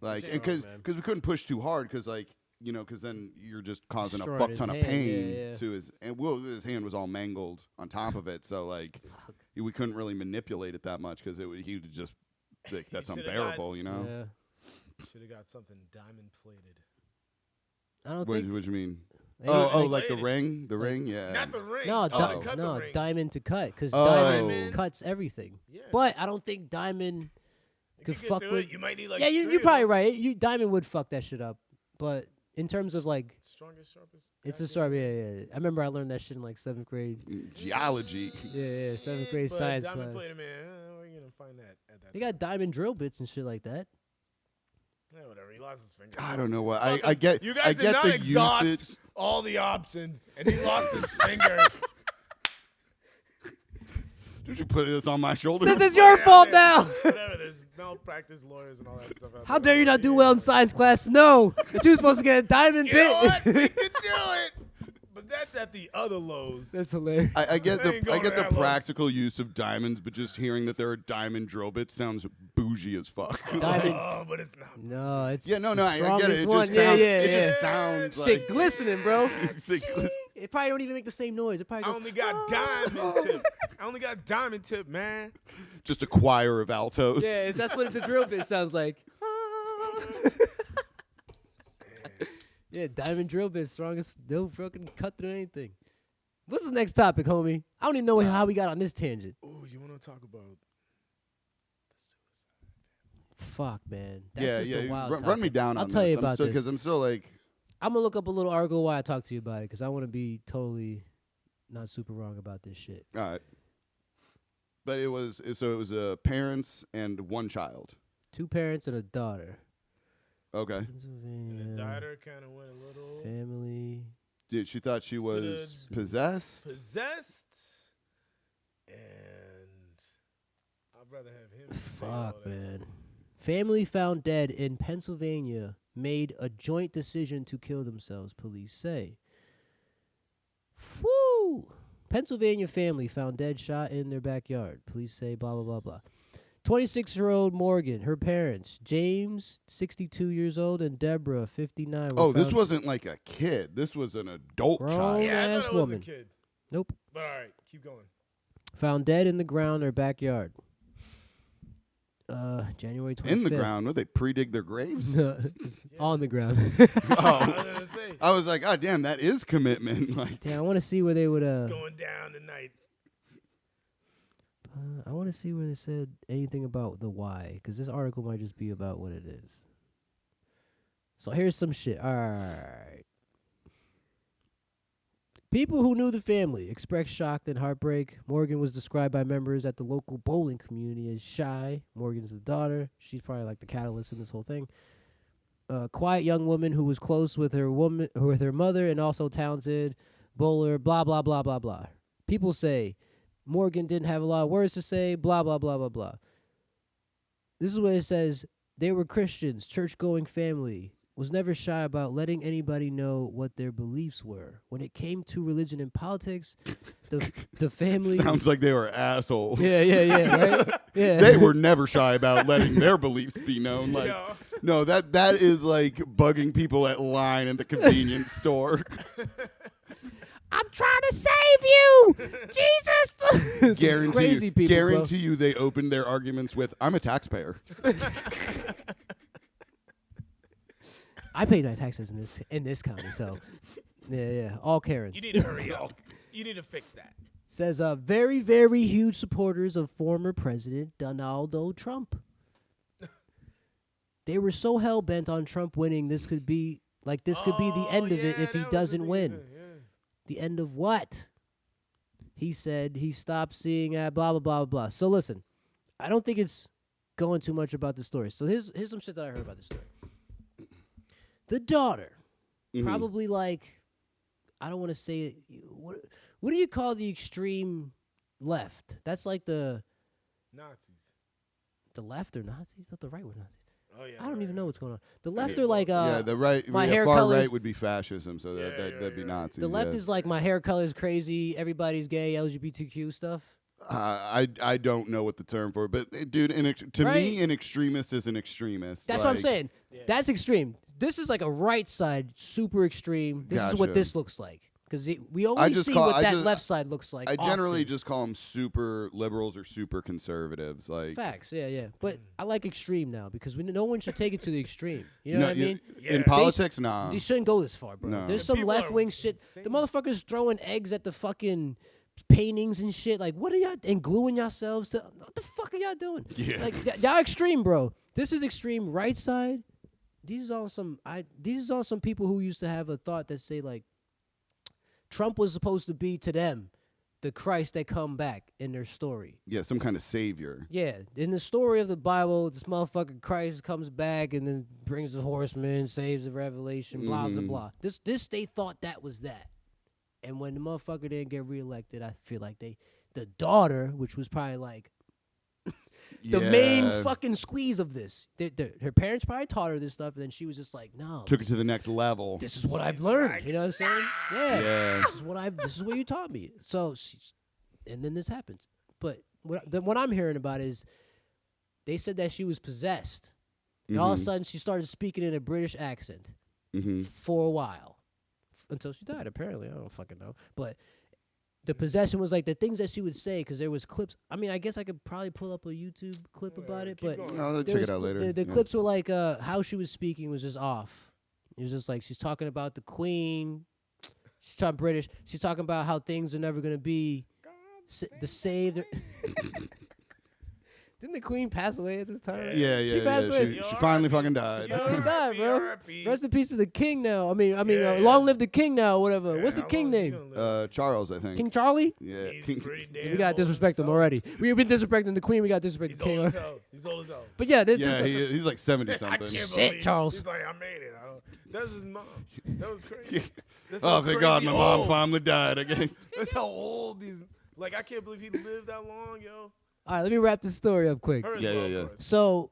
Like, because we couldn't push too hard, because like. Because then you're just causing a fuck ton of pain to his, and his hand was all mangled on top of it. So like, we couldn't really manipulate it that much because he would just think that's unbearable, Yeah. Should have got something diamond plated. I don't What think. do you mean? They Oh, don't- like the ring, yeah. Not the ring. No, Oh, cut the no, ring. diamond to cut, because Oh. diamond cuts everything. Yeah. But I don't think diamond You could get fuck through with. it. You might need like. Yeah, three you're of probably them. right. Diamond would fuck that shit up, but in terms of like, Strongest, sharpest. it's a goddamn- sorry. Yeah. I remember I learned that shit in like 7th grade. Geology. Yeah, 7th grade but science diamond class. plated, man. Where you gonna find that at that? They got diamond drill bits and shit like that. Yeah, whatever. He lost his finger. I don't know what Fuck I him. get. You I guys did get not the exhaust usage. all the options, and he lost his finger. Did you put this on my shoulders? This is your fault now. Whatever. There's malpractice lawyers and all that stuff. out How there. dare you not do well in science class? No, that you were supposed to get a diamond You know what? We bit. could do it, but that's at the other lows. That's hilarious. I get I ain't the I going get to the that lows. practical use of diamonds, but just hearing that there are diamond drill bits sounds bougie as fuck. Diamond. Oh, but it's not. No, it's Yeah, no, the I get it. strongest It one. just Yeah, sounds. yeah, It yeah. just sounds Shit like. glistening, bro. Shit glis- It probably don't even make the same noise. It probably I goes. only got diamond tip. I only got diamond tip, man. Just a choir of altos. Yeah, that's what the drill bit sounds like. Yeah, diamond drill bit, strongest. They'll fucking cut through anything. What's the next topic, homie? I don't even know how we got on this tangent. Oh, you want to talk about Fuck, man. That's Yeah, just yeah. a wild Run me topic. down I'll on tell this. you about this. Because I'm still like, I'm going to look up a little article while I talk to you about it because I want to be totally not super wrong about this shit. all right. But it was parents and one child. 2 parents and a daughter. Okay. and the daughter kind of went a little Family. Dude, she thought she was possessed. and I'd rather have him. say all Fuck, that. man. Family found dead in Pennsylvania made a joint decision to kill themselves, police say. Whew. Pennsylvania family found dead shot in their backyard. Police say blah, blah, blah, blah. 26-year-old Morgan, her parents, James, 62 years old, and Deborah, 59. Oh, this wasn't like a kid. This was an adult Grown child. Yeah, I ass thought it was woman. a kid. Nope. But all right, keep going. Found dead in the ground in their backyard. January 25th. In the ground. Would they pre-dig their graves? On the ground. I was gonna say I was like, oh, damn, that is commitment. Like, Damn, I want to see where they would. it's going down tonight. I want to see where they said anything about the why, because this article might just be about what it is. So here's some shit. All right. People who knew the family expressed shock and heartbreak. Morgan was described by members at the local bowling community as shy. Morgan's the daughter. She's probably like the catalyst in this whole thing. A quiet young woman who was close with her mother and also talented bowler. Blah blah blah blah blah. People say Morgan didn't have a lot of words to say. Blah blah blah blah blah. This is what it says. They were Christians, church-going family. Was never shy about letting anybody know what their beliefs were. When it came to religion and politics, the family sounds like they were assholes. Yeah, right? Yeah. They were never shy about letting their beliefs be known. Like, Yo. no, that is like bugging people at line at the convenience store. I'm trying to save you, Jesus. Guarantee people, you they opened their arguments with, "I'm a taxpayer." I pay my taxes in this county, so yeah, all Karens. You need to hurry up. You need to fix that. Says very, very huge supporters of former President Donald Trump. They were so hell bent on Trump winning. This could be the end of it if he doesn't win. The end of what? He said he stopped seeing blah blah blah blah. So listen, I don't think it's going too much about the story. So here's some shit that I heard about the story. The daughter, probably like, I don't want to say it. What do you call the extreme left? That's like the Nazis. The left or Nazis? Not the right or Nazis. Oh yeah. I don't even know what's going on. The left Yeah, are like yeah, the right, my hair far colors- right would be fascism, so that'd be Nazis. the left yeah. is like my hair color is crazy, everybody's gay, LGBTQ stuff. I don't know what the term for it, but dude, to me, an extremist is an extremist. That's what I'm saying. Yeah. That's extreme. This is like a right side, super extreme. This is what Gotcha. this looks like. Because we only see what that left side looks like. I generally often. just call them super liberals or super conservatives. Like Facts, yeah. But I like extreme now because no one should take it to the extreme. You know what I mean? In Yeah. politics, nah. They shouldn't go this far, bro. No. There's some People are left wing shit. insane. The motherfuckers throwing eggs at the fucking paintings and shit. Like, what are y'all and gluing yourselves to? What the fuck are y'all doing? Yeah. Like y'all extreme, bro. This is extreme right side. These are all some people who used to have a thought that say like Trump was supposed to be to them the Christ that come back in their story. Yeah, some kind of savior. Yeah, in the story of the Bible, this motherfucking Christ comes back and then brings the horsemen, saves the revelation, blah, blah, blah. This they thought that was that. And when the motherfucker didn't get reelected, I feel like the daughter, which was probably like the main fucking squeeze of this. Her parents probably taught her this stuff, and then she was just like, no. Took it to the next level. This is what I've learned. You know what I'm saying? Yeah. This is what you taught me. So, and then this happens. But what I'm hearing about is they said that she was possessed. And all of a sudden, she started speaking in a British accent for a while. Until she died, apparently. I don't fucking know. But the possession was like the things that she would say, because there was clips. I mean, I guess I could probably pull up a YouTube clip about it. But I'll check it out later. The clips were like how she was speaking was just off. It was just like she's talking about the queen. She's talking British. She's talking about how things are never gonna be the saved. Didn't the queen pass away at this time? Yeah, She passed away. She finally fucking died. She died, bro. R.I.P. Rest in peace to the king now. Yeah. long live the king now. Whatever. Yeah, What's the how king long is he name? gonna live? Charles, I think. King Charlie. Yeah. He's King. pretty damn We got to old disrespect him himself. already. We've been disrespecting the queen. We got to disrespect He's the king. old as hell. He's old as hell. But yeah, this Yeah, is he's like 70 I something. can't Shit, believe Charles. He's like, I made it. That's his mom. That was crazy. That's Oh, how thank God, my crazy mom old. finally died again. That's how old these. Like, I can't believe he lived that long, yo. all right. Let me wrap this story up quick. Her as Yeah, well, yeah, of yeah. course. So,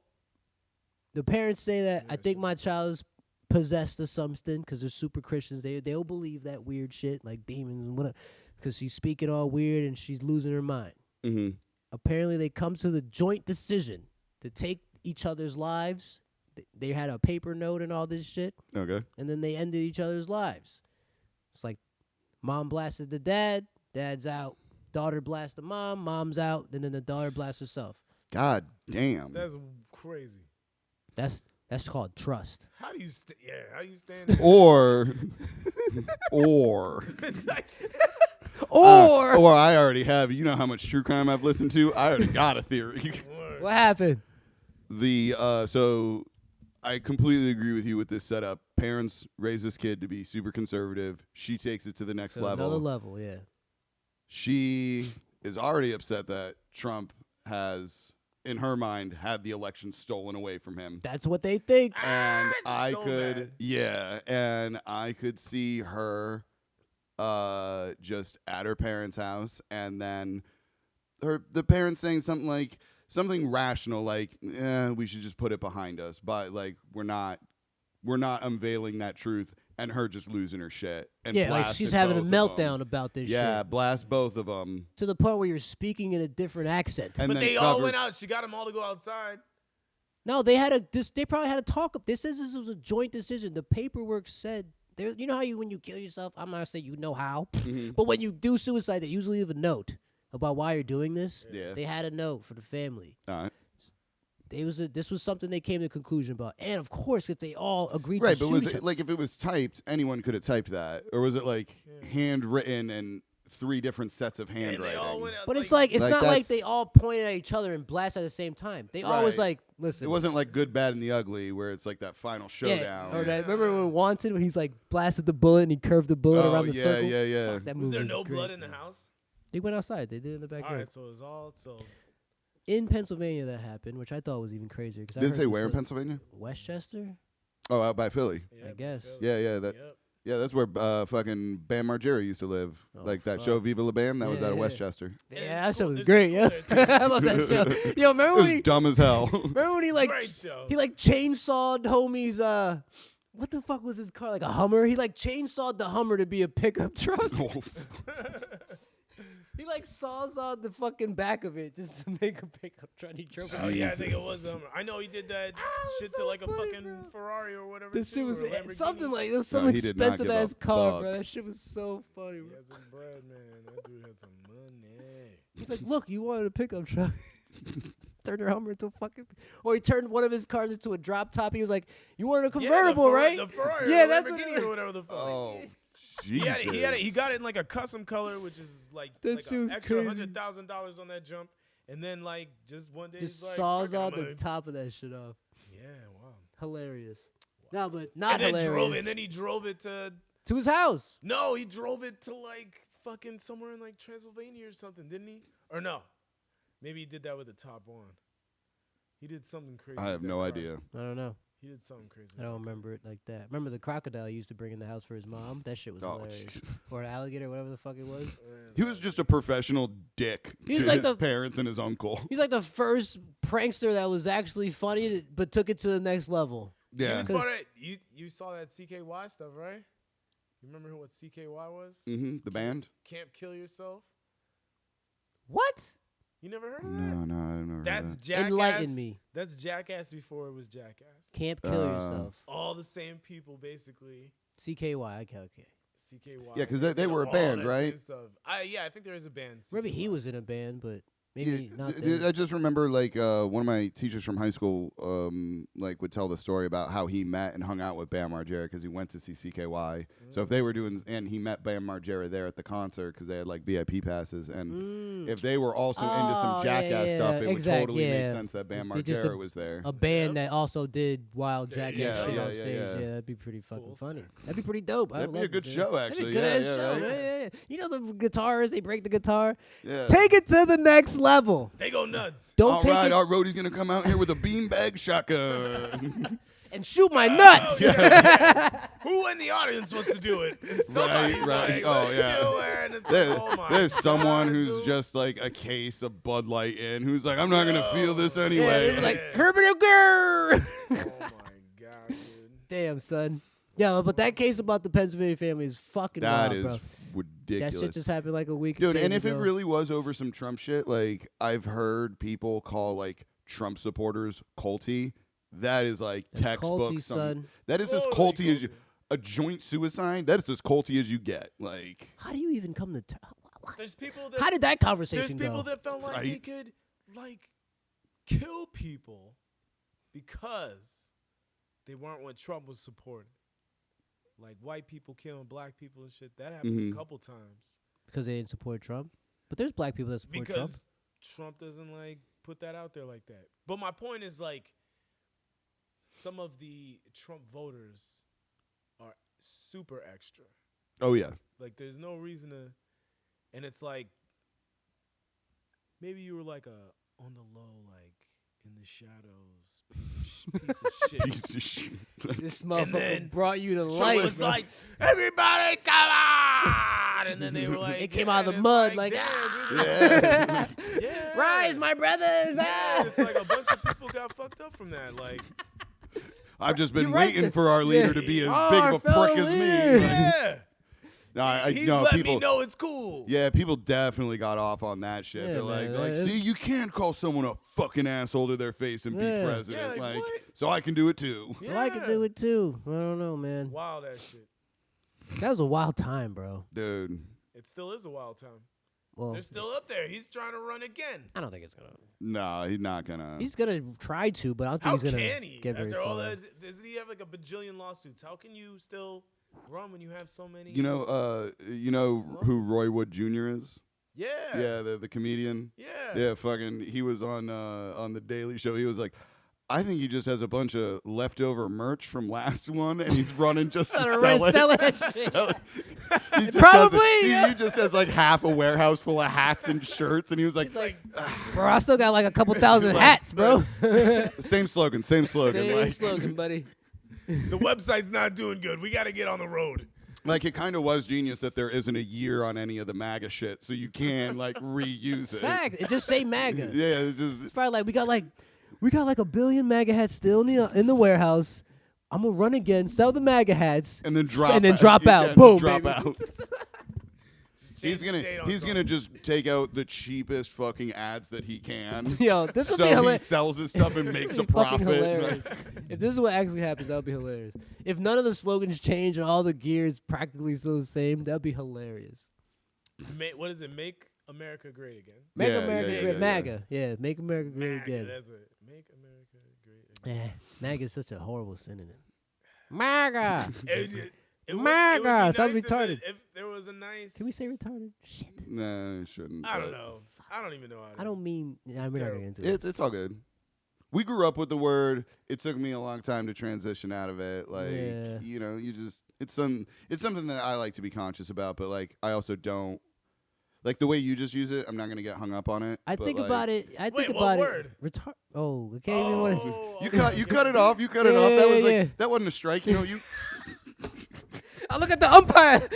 the parents say that I Yeah, think shit. my child is possessed of something because they're super Christians. They'll believe that weird shit like demons and whatever because she's speaking all weird and she's losing her mind. Mm-hmm. Apparently, they come to the joint decision to take each other's lives. They had a paper note and all this shit, Okay. and then they ended each other's lives. It's like mom blasted the dad, dad's out. Daughter blasted mom, mom's out. Then the daughter blasts herself. God damn. That's crazy. That's called trust. How do you how do you stand Or It's like, or I already have. You know how much true crime I've listened to? I already got a theory. What happened? So I completely agree with you with this setup. Parents raise this kid to be super conservative. She takes it to the next So level. another level, yeah. She is already upset that Trump has, in her mind, had the election stolen away from him. That's what they think. And I so could, mad. yeah, and I could see her just at her parents' house, and then the parents saying something rational, like, we should just put it behind us, but like we're not unveiling that truth, and her just losing her shit. And Yeah, like she's having a meltdown about this Yeah, shit. blast both of them. To the point where you're speaking in a different accent. And but then they all cover- went out. She got them all to go outside. No, they had they probably had a talk up. This was a joint decision. The paperwork said there. You know how when you kill yourself, I'm not saying you know how, Mhm. but when you do suicide, they usually leave a note about why you're doing this. Yeah. They had a note for the family. All right. This was something they came to a conclusion about, and of course, if they all agreed Right, to but shoot was each it other. like if it was typed, anyone could have typed that, or was it like handwritten and 3 different sets of And they all handwriting? went out. But it's like it's Like not like that's- they all pointed at each other and blasted at the same time. They always Right. like listen. It wasn't like Good, Bad, and the Ugly, where it's like that final showdown. Or that, remember when Wanted when he's like blasted the bullet and he curved the bullet Oh, around the yeah, circle? yeah, yeah. Fuck, that was movie there no great. blood in the house? They went outside. They did it in the All backyard. right, so it's all so. In Pennsylvania, that happened, which I thought was even crazier. Did it say where in Pennsylvania? Westchester, Oh, out by Philly. Yeah, I guess. Yeah, yeah, that. Yep. Yeah, that's where fucking Bam Margera used to live. Oh, Like that fuck. show Viva La Bam, that was Yeah, out of yeah. Westchester. Yeah, There's that a show school- was there's a great. school Yeah, there, too. I love that show. Yo, It was dumb as hell. remember when he like Great show. he like chainsawed homie's what the fuck was his car, like a Hummer? He like chainsawed the Hummer to be a pickup truck. He like sawzawed the fucking back of it just to make a pickup truck. He drove it. Oh yeah, I think it was. I know he did that was shit so to like a funny, fucking bro. Ferrari or whatever. This too, shit was or a Lamborghini. something like it was some No, he did not expensive give a ass car, fuck. bro. That shit was so funny, He bro. had some bread, man. That dude had some money. He's like, look, you wanted a pickup truck. Turned your Hummer into a fucking. Or he turned one of his cars into a drop top. He was like, you wanted a convertible, right? The Ferrari, Yeah, or that's what Lamborghini it or whatever the fuck. Oh, He Jesus. he got it in like a custom color, which is like, That like shit an was extra crazy. $100,000 on that jump, and then like just one day Just he's like, saws "Fuck it, on I'm the gonna-" top of that shit off. Yeah, wow. Hilarious. No, but not And then hilarious. he drove it to. To his house. No, he drove it to like fucking somewhere in like Transylvania or something, didn't he? Or no, maybe he did that with the top on. He did something crazy. I with have that no car. idea. I don't know. He did something crazy. I don't remember it like that. Remember the crocodile he used to bring in the house for his mom? That shit was Oh, hilarious. jeez. Or an alligator, whatever the fuck it was. He was just a professional dick He was to like his the- parents and his uncle. He's like the first prankster that was actually funny, but took it to the next level. He Yeah. was part of, you saw that CKY stuff, right? You remember what CKY was? The band? Can't Kill Yourself. What? You never heard of that? No, I don't know. That's Jackass. Enlighten me. That's Jackass before it was Jackass. Can't kill yourself. All the same people, basically. CKY. Okay. CKY. Yeah, 'cause they did were a all band, that right? same Stuff. I think there is a band. Maybe he CKY. was in a band, but Maybe not. I just remember like one of my teachers from high school like would tell the story about how he met and hung out with Bam Margera because he went to see CKY. So if they were doing, and he met Bam Margera there at the concert because they had like VIP passes, and if they were also into some Jackass stuff, it would totally make sense that Bam Margera was there. A band that also did wild Jackass shit on yeah, stage. yeah. Yeah, that'd be pretty fucking funny. That'd be pretty dope. That'd be a good show, actually. That'd be a good Yeah, show, right? man. You know the guitars, they break the guitar. Yeah. Take it to the next level. They go nuts. Don't All take right, it our roadie's gonna come out here with a beanbag shotgun. and shoot my nuts. Who in the audience wants to do it? And somebody's right. like, Oh, let's yeah. do it. And it's like, oh my There's someone God, who's dude. just like a case of Bud Light in, who's like, I'm not gonna feel this Yeah, anyway. they were like Herbert Grr. Oh my God, dude. Damn, son. Yeah, but that case about the Pennsylvania family is fucking That wild, is bro. ridiculous. That shit just happened like a week Dude, change and if it ago. really was over some Trump shit, like I've heard people call like Trump supporters culty. That is like That's textbook. culty, son. That is as Totally culty as you. A joint suicide. That is as culty as you get. Like How do you even come to There's people that How did that conversation there's people go? that felt like Right. they could like kill people because they weren't what Trump was supporting. Like white people killing black people and shit. That happened a couple times. Because they didn't support Trump? But there's black people that support Trump. Because Trump doesn't like put that out there like that. But my point is like some of the Trump voters are super extra. oh yeah. Like there's no reason to, and it's like maybe you were like a on the low, like in the shadows, piece of shit. Piece of shit. This then motherfucker brought you to Trump life. was bro. like, everybody come on, and then they were like, It came yeah, out of the and it's mud like, damn, dude, Yeah. yeah. Rise, my brothers! Yeah, ah! it's like a bunch of people got fucked up from that. Like, I've just been You're right, waiting that- for our leader yeah. to be as Oh, big our of a prick fellow as me. leader. Like, yeah, no, he's no, letting people. me know it's cool. Yeah, people definitely got off on that shit. Yeah, They're like, man, like, that's- see, you can't call someone a fucking asshole to their face and Yeah. be president. Yeah, like, what? So I can do it too. So I could do it too. I don't know, man. Wild that shit. That was a wild time, bro. Dude. It still is a wild time. Well, They're still up there. He's trying to run again. I don't think it's gonna. No, he's not gonna. He's gonna try to, but I don't think How he's gonna can he? get very After all far. that, doesn't he have like a bajillion lawsuits? How can you still run when you have so many? You know who Roy Wood Jr. is? Yeah. Yeah, the comedian. Yeah. Yeah, fucking. He was on the Daily Show. He was like, I think he just has a bunch of leftover merch from last one, and he's running just to sell it. Sell it. Sell it. He just Probably, has yeah. he just has like half a warehouse full of hats and shirts, and he was like, He's like, bro, I still got like a couple thousand hats, bro. same slogan, same slogan. Same like, slogan, buddy. The website's not doing good. We got to get on the road. like it kind of was genius that there isn't a year on any of the MAGA shit, so you can like reuse it. Fact, it just say MAGA. Yeah, it's just It's probably like we got like a billion MAGA hats still in the warehouse. I'm gonna run again, sell the MAGA hats, and then drop and then out. drop Yeah, out. and Boom, drop baby. out. Change the date on He's something. gonna just take out the cheapest fucking ads that he can. Yo, this would So be he hilarious. sells his stuff and makes a It'd be fucking profit. hilarious. If this is what actually happens, that would be hilarious. If none of the slogans change and all the gear is practically still the same, that'd be hilarious. What is it? Make America great again. Make Yeah, America yeah, great. yeah. MAGA. Yeah, make America great MAGA, again. that's it. Make America great again. MAGA is such a horrible synonym. MAGA. It MAGA, would be sounds nice retarded. If there was a nice. Can we say retarded? Shit. No, it shouldn't. I don't but know. I don't even know how to. I don't mean. We're not terrible. getting into it. It's all good. We grew up with the word. It took me a long time to transition out of it. Like Yeah. you know, it's something that I like to be conscious about. But like I also don't like the way you just use it. I'm not gonna get hung up on it. I but, think like, about it. I Wait, think what about word? it. Oh, I can't even want to. Oh, You okay. cut it off. You cut it off. Yeah, That was yeah, like yeah. that wasn't a strike. You know you. I look at the umpire.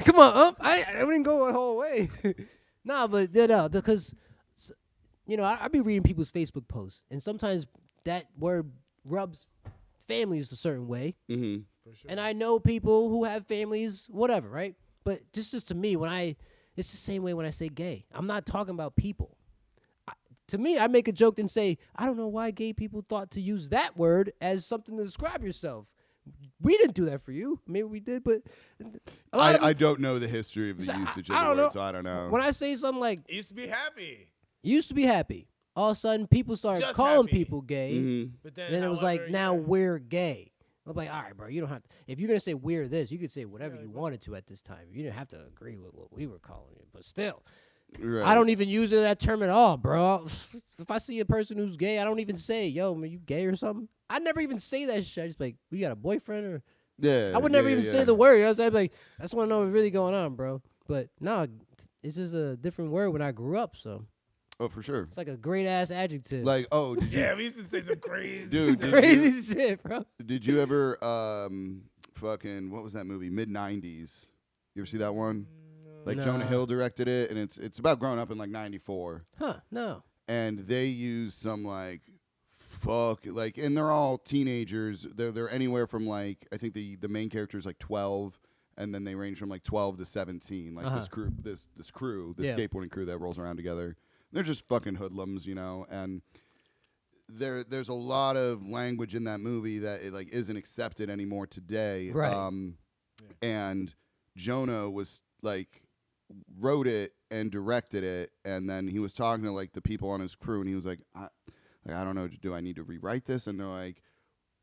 Come on, ump. I didn't go the whole way. Nah, but because I be reading people's Facebook posts, and sometimes that word rubs families a certain way. Mm-hmm. For sure. And I know people who have families, whatever, right? But just to me, it's the same way when I say gay. I'm not talking about people. To me, I make a joke and say, I don't know why gay people thought to use that word as something to describe yourself. We didn't do that for you. Maybe we did, but a lot of I don't know the history of the So usage I of don't the word, know. so I don't know. when I say something like, It used to be happy. You used to be happy. All of a sudden, people started Just calling happy. people gay. Mhm. But then, And then it was like, however, now yeah. we're gay. I'm like, all right, bro, you don't have to. If you're going to say we're this, you could say whatever like, you what? wanted to at this time. You didn't have to agree with what we were calling it. But still, Right. I don't even use that term at all, bro. If I see a person who's gay, I don't even say, yo, man, you gay or something. I never even say that shit. I just be like, you got a boyfriend? Or Yeah. I would yeah, never yeah, even yeah. say the word. You know what I'm saying? Like, I just want to know what's really going on, bro. But no, it's just a different word when I grew up, so. Oh, for sure. It's like a great ass adjective. Like, oh, did you, Yeah, we used to say some crazy. dude? Did crazy shit, bro. Did you ever fucking what was that movie? Mid-90s. You ever see that one? Like Jonah Nah. Hill directed it, and it's about growing up in like '94, Huh? No. and they use some like and they're all teenagers. They're anywhere from like I think the main character is like 12, and then they range from like 12 to 17. Like Uh-huh. this crew, this Yeah. skateboarding crew that rolls around together. They're just fucking hoodlums, and there's a lot of language in that movie that it like isn't accepted anymore today. Right. And Jonah was like wrote it and directed it, and then he was talking to like the people on his crew, and he was like, I don't know, do I need to rewrite this? And they're like,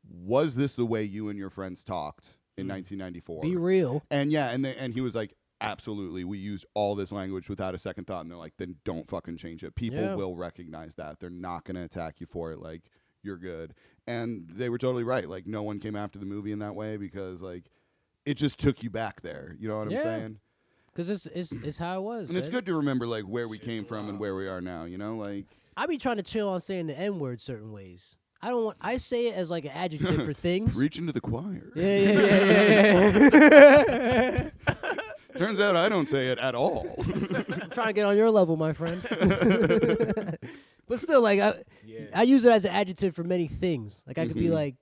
was this the way you and your friends talked in 1994? Be real. And yeah, and he was like, absolutely, we used all this language without a second thought. And they're like, then don't fucking change it. People Yeah. will recognize that. They're not going to attack you for it. Like, you're good. And they were totally right. Like, no one came after the movie in that way because, like, it just took you back there. You know what Yeah. I'm saying? Because it's how it was. And it's man. good to remember, like, where we Shit's came from and wild. where we are now, you know? Like, I be trying to chill on saying the N word certain ways. I say it as like an adjective for things. reach into the choir. Yeah. Turns out I don't say it at all. I'm trying to get on your level, my friend. But still, like, Yeah. I use it as an adjective for many things. Like, I could be Mhm. like,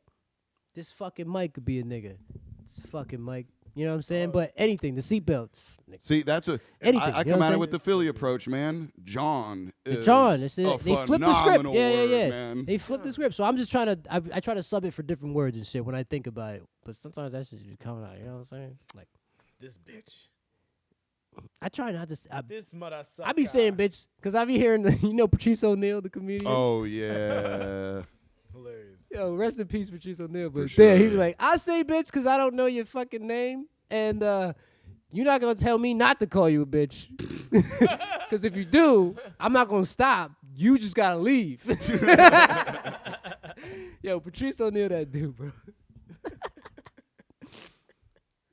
this fucking Mike could be a nigga. This fucking Mike. You know what I'm saying? Oh. But anything, the seatbelts. See, that's a Anything, I you know come what at I'm it with the saying? Philly approach, man. John is John, it's a they flip the script. phenomenal Yeah, word, yeah. man. They flip the script. So I'm just trying to, I try to sub it for different words and shit when I think about it. But sometimes that shit just coming out. You know what I'm saying? Like, This bitch. I try not to. This mother sucker. I be saying bitch because I be hearing the, Patrice O'Neal, the comedian. Oh yeah. Hilarious. Yo, rest in peace, Patrice O'Neal. But For there, he be sure. like, I say bitch because I don't know your fucking name, and you're not gonna tell me not to call you a bitch. Because if you do, I'm not gonna stop. You just gotta leave. Yo, Patrice O'Neal, that dude, bro.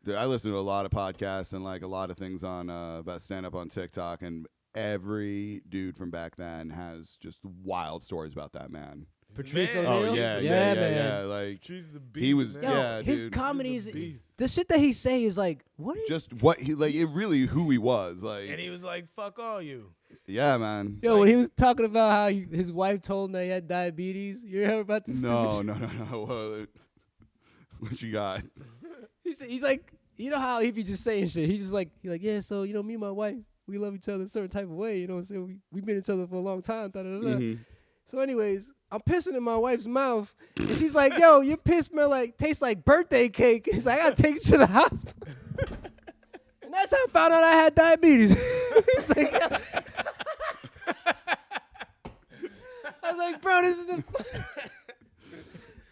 Dude, I listen to a lot of podcasts and like a lot of things on about stand up on TikTok, and every dude from back then has just wild stories about that man. Patrice Man. O'Neal? Oh yeah, Yeah, yeah, man. Like Patrice is a beast. he was, man. Yo, yeah, his dude. comedies, He's a beast. the shit that he say is like, what? Are you? Just what he like, it really who he was. Like, And he was like, "Fuck all you." yeah, man. Yo, when he was talking about how his wife told him that he had diabetes, you heard about this? No. What you got? He's like, you know how he be just saying shit. He's just like, yeah, so, me and my wife, we love each other a certain type of way. You know what I'm saying? We've been each other for a long time. Da, da, da, da. Mhm. So anyways, I'm pissing in my wife's mouth. And she's like, yo, your piss tastes like birthday cake. He's like, I got to take you to the hospital. And that's how I found out I had diabetes. He's like, yo. I was like, bro, this is the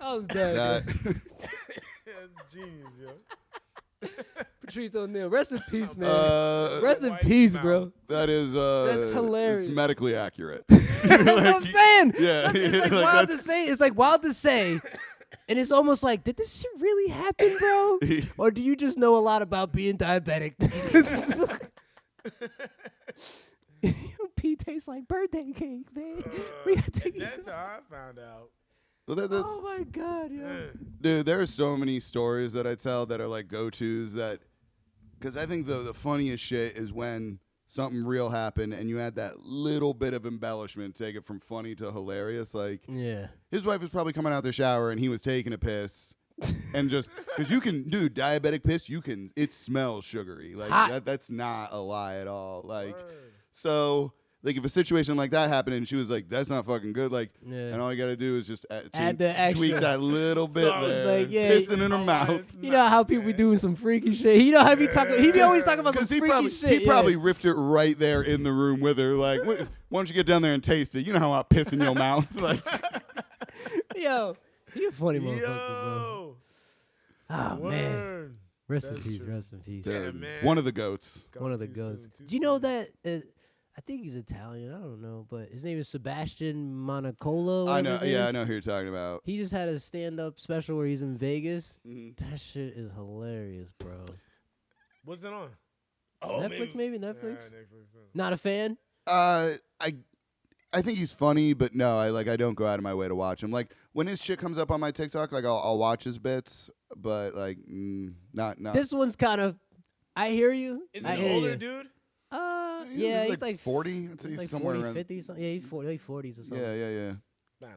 I was dead. That, That's genius, yo. Patrice O'Neal. Rest in peace, man. Rest in Wife's peace, mouth. bro. that is That's hilarious. It's medically accurate. That's what I'm saying. Yeah, It's like like wild to that's- say. It's like wild to say. And it's almost like, did this shit really happen, bro? Or do you just know a lot about being diabetic? Your pee tastes like birthday cake, man. We gotta take and you that's to- how I found out. Well, that's Oh my god, yo. dude. There are so many stories that I tell that are like go-tos that, because I think the funniest shit is when something real happened and you add that little bit of embellishment, take it from funny to hilarious. Like Yeah. his wife was probably coming out the shower and he was taking a piss. And just because you can, dude, diabetic piss, it smells sugary. Like Hot. that's not a lie at all. Like, Word. so like if a situation like that happened and she was like, "That's not fucking good," like, Yeah. and all you gotta do is just Add the tweak extra. that little bit So there, It's like, yeah, pissing in her My mouth. wife- You know how people be doing some freaky shit. You know how he talking. He be always talking about some Because he freaky probably shit. he yeah. probably riffed it right there in the room with her. Like, why don't you get down there and taste it? You know how I piss in your mouth. Like, Yo, he a funny motherfucker, bro. Yo. Oh man, Word. rest in That's peace, true. rest in peace. Yeah, dude, man. one of the goats. One of the Too goats. soon, too Do you know soon. that? I think he's Italian. I don't know, but his name is Sebastian Monacola. I know. whatever his Yeah, name I is. know who you're talking about. He just had a stand-up special where he's in Vegas. Mhm. That shit is hilarious, bro. What's it on? Netflix, maybe Netflix. Netflix. Not a fan. I think he's funny, but no, I don't go out of my way to watch him. Like when his shit comes up on my TikTok, like I'll watch his bits, but like not. This one's kind of. I hear you. Is I it an hear older you. dude? Yeah, he's like 40. I'd say He's he's like somewhere 40, around. 50 something. Yeah, he's 40, late 40s or something. Yeah. I don't know.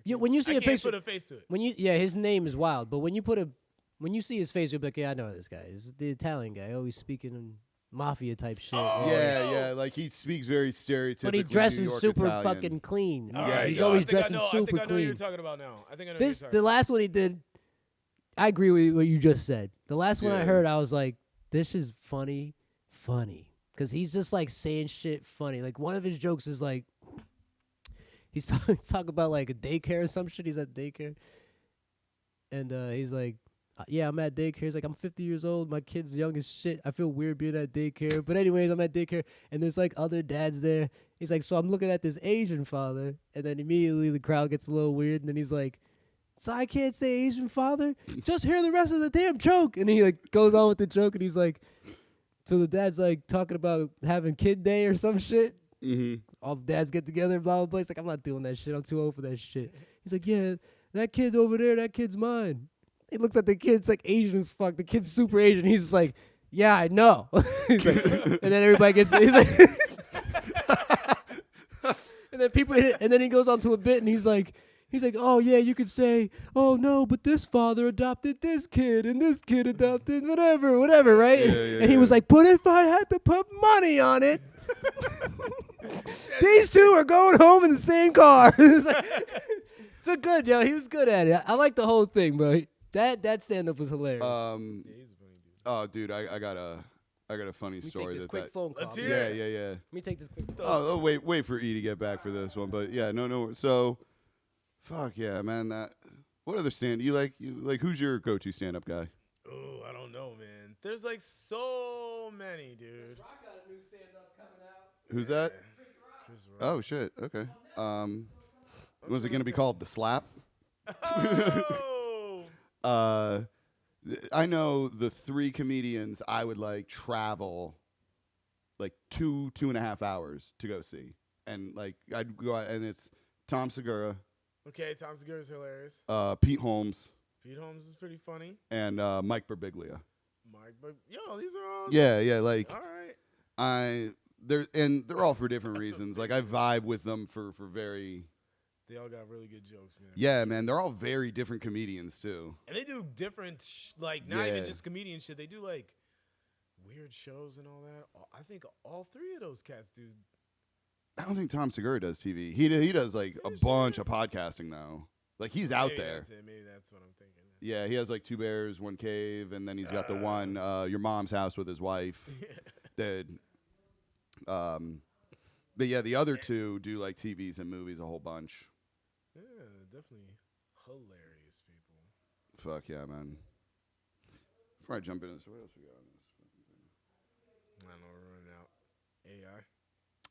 You, when you see I a can't picture, put a face to it. his name is wild, but when you see his face, you'll be like, yeah, I know this guy. It's the Italian guy, always speaking in mafia type shit. Oh, Yeah. Like he speaks very stereotypically. But he New dresses York super Italian. fucking clean. All Yeah, right, he's yo, always I think dressing I know, super I think I know who you're clean. talking about now. I think I know. The last one he did, I agree with what you just said. The last one I Yeah. heard, I was like, this is funny. Because he's just like saying shit funny. Like one of his jokes is like, he's talking about like a daycare or some shit. He's at daycare. And he's like, yeah, I'm at daycare. He's like, I'm 50 years old. My kid's young as shit. I feel weird being at daycare. But anyways, I'm at daycare. And there's like other dads there. He's like, so I'm looking at this Asian father. And then immediately the crowd gets a little weird. And then he's like, so I can't say Asian father? Just hear the rest of the damn joke. And he like goes on with the joke. And he's like, so the dad's like talking about having kid day or some shit. Mm-hmm. All the dads get together, blah, blah, blah. He's like, I'm not doing that shit. I'm too old for that shit. He's like, yeah, that kid over there, that kid's mine. He looks at the kid's like Asian as fuck. The kid's super Asian. He's just like, yeah, I know. He's like, and then everybody gets, he's like, and then people, and then he goes on to a bit and he's like, oh yeah, you could say, oh no, but this father adopted this kid and this kid adopted whatever, right? Yeah, And he was like, but if I had to put money on it, these two are going home in the same car. It's like, so good, yo. He was good at it. I like the whole thing, bro. That stand up was hilarious. Yeah, he's a funny dude. Oh, dude, I got a funny Let me story take this that. quick phone call. Let's man. hear Yeah, it. yeah. Let me take this quick. Oh, wait for E to get back for this one, but yeah, no. So, fuck yeah, man. What other stand you like? Who's your go-to stand-up guy? Oh, I don't know, man. There's like so many, dude. Rock got a new stand up coming out. Who's that? Chris Rock. Oh shit. Okay. Was it gonna be called The Slap? Oh. I know the 3 comedians I would like travel like 2.5 hours to go see, and like I'd go out, and it's Tom Segura, Okay, Tom Segura's hilarious. Pete Holmes, Pete Holmes is pretty funny. and Mike Birbiglia. Yo, these are all. Yeah, like All right. they're all for different reasons. Like I vibe with them for very. They all got really good jokes, man. Yeah, man, they're all very different comedians too. And they do different, not even Yeah. just comedian shit. They do like weird shows and all that. I think all 3 of those cats do. I don't think Tom Segura does TV. He does like a Really? bunch of podcasting though. Like he's out Maybe there. That's it. Maybe that's what I'm thinking. Yeah, he has like 2 bears, 1 cave, and then he's got the one your mom's house with his wife. That, but yeah, the other 2 do like TVs and movies a whole bunch. Yeah, definitely hilarious people. Fuck yeah, man. Before I jump into this, what else we got on this? I know we're running out. AI.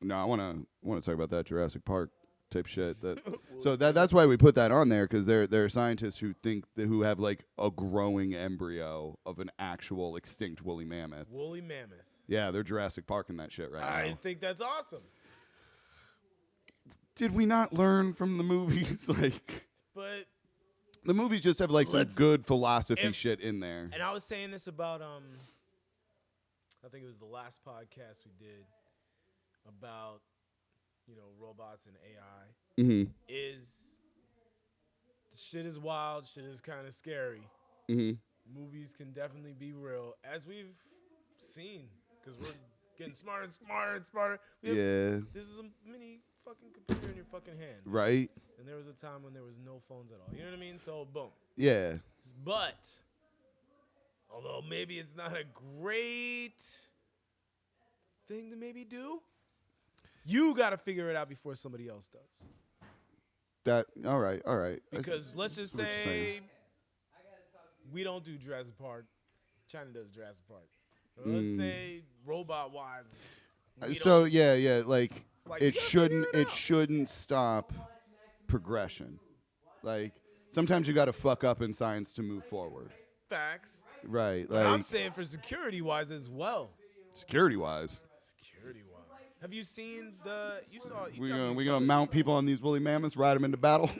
No, I want to talk about that Jurassic Park type shit. That's why we put that on there, because there are scientists who think who have like a growing embryo of an actual extinct woolly mammoth. Woolly mammoth. Yeah, they're Jurassic Parking that shit right I now. think that's awesome. Did we not learn from the movies? Like But the movies just have like some Let's- good philosophy if- shit in there. and I was saying this about I think it was the last podcast we did about robots and AI. Mm-hmm. Is shit is wild, shit is kind of scary. Mm-hmm. Movies can definitely be real, as we've seen, because getting smarter and smarter and smarter. Yeah. This is a mini fucking computer in your fucking hand. Right. And there was a time when there was no phones at all. You know what I mean? So boom. Yeah. But although maybe it's not a great thing to maybe do, you got to figure it out before somebody else does. All right. Because let's just what you're say saying. we don't do Jurassic Park. China does Jurassic Park. Let's say robot-wise. So yeah, like you it gotta shouldn't figure it it out. shouldn't stop progression. Like sometimes you got to fuck up in science to move forward. Facts. Right. But I'm Like saying for security-wise as well. security wise. Security-wise. Have you seen the? You saw. You We definitely gonna saw mount people on these woolly mammoths, ride them into battle.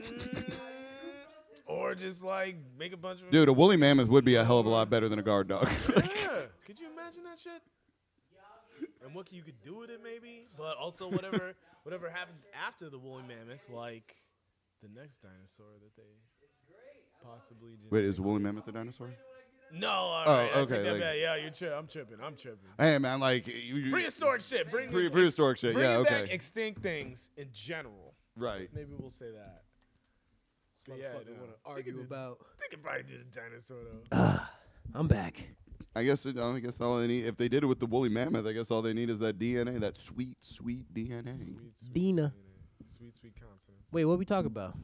or just like make a bunch of. Dude, a woolly mammoth would be a hell of a lot better than a guard dog. Yeah. Could you imagine that shit? And what you could do with it, maybe, but also whatever happens after the woolly mammoth, like the next dinosaur that they possibly. Wait, is a woolly mammoth a dinosaur? No, all right. I okay, take that like- back. Yeah, I'm tripping. Hey man, like you Prehistoric shit. Bring prehistoric shit. Bring Yeah, back okay. extinct things in general. Right. Maybe we'll say that. But yeah, Motherfucker wanna argue about. They could probably do the dinosaur though. I'm back. I guess all they need, if they did it with the woolly mammoth, I guess all they need is that DNA, that sweet DNA. Sweet Dina. Sweet consonants. Wait, what we talking about?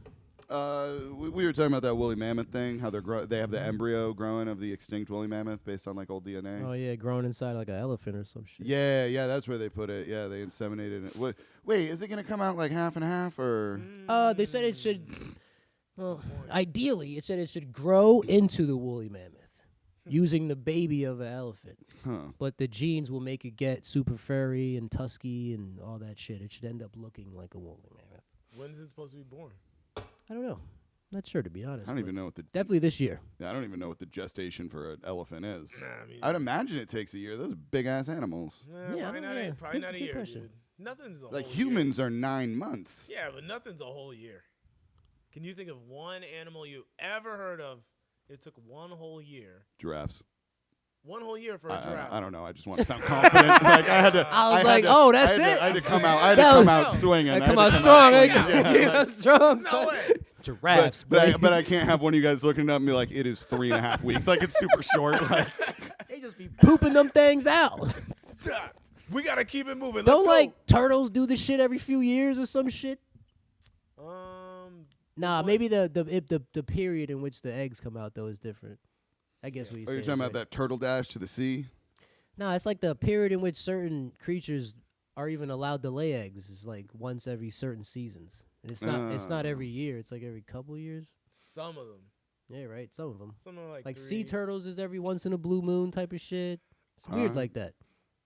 We were talking about that woolly mammoth thing, how they have the embryo growing of the extinct woolly mammoth based on like old DNA. Oh yeah, growing inside like an elephant or some shit. Yeah, that's where they put it. Yeah, they inseminated it. Wait, is it gonna come out like half and half or? They said it should. Well, ideally, it said it should grow into the woolly mammoth using the baby of an elephant. Huh. But the genes will make it get super furry and tusky and all that shit. It should end up looking like a woolly mammoth. When's it supposed to be born? I don't know. Not sure, to be honest. I don't even know what the Definitely this year. I don't even know what the gestation for an elephant is. Nah, I mean, I'd imagine it takes a year. Those are big ass animals. Yeah, probably not. yeah. Probably not a Good year, question. dude. Nothing's a Like whole humans are 9 months. Year. Yeah, but nothing's a whole year. Can you think of one animal you ever heard of? It took one whole year. Giraffes. One whole year for a giraffe. I don't know. I just want to sound confident. Like I had to. I was like, had to- oh, that's I had it? to- I had to come out. I had to That come was- out swinging. I I had come to out come strong. swinging. I Yeah, come out strong. No way. Giraffes, but I can't have one of you guys looking up and be like, it is 3.5 weeks. Like it's super short. Like, They just be pooping them things out. We gotta keep it moving. Don't Let's like turtles do this shit every few years or some shit? go. Nah, What? maybe the period in which the eggs come out though is different. I guess what are you you saying. talking about that turtle dash to the sea? Nah, it's like the period in which certain creatures are even allowed to lay eggs. It's like once every certain seasons. And it's not every year. It's like every couple years. Some of them. Yeah, right. Some of them. Some are like Sea 3. turtles is every once in a blue moon type of shit. It's weird like that.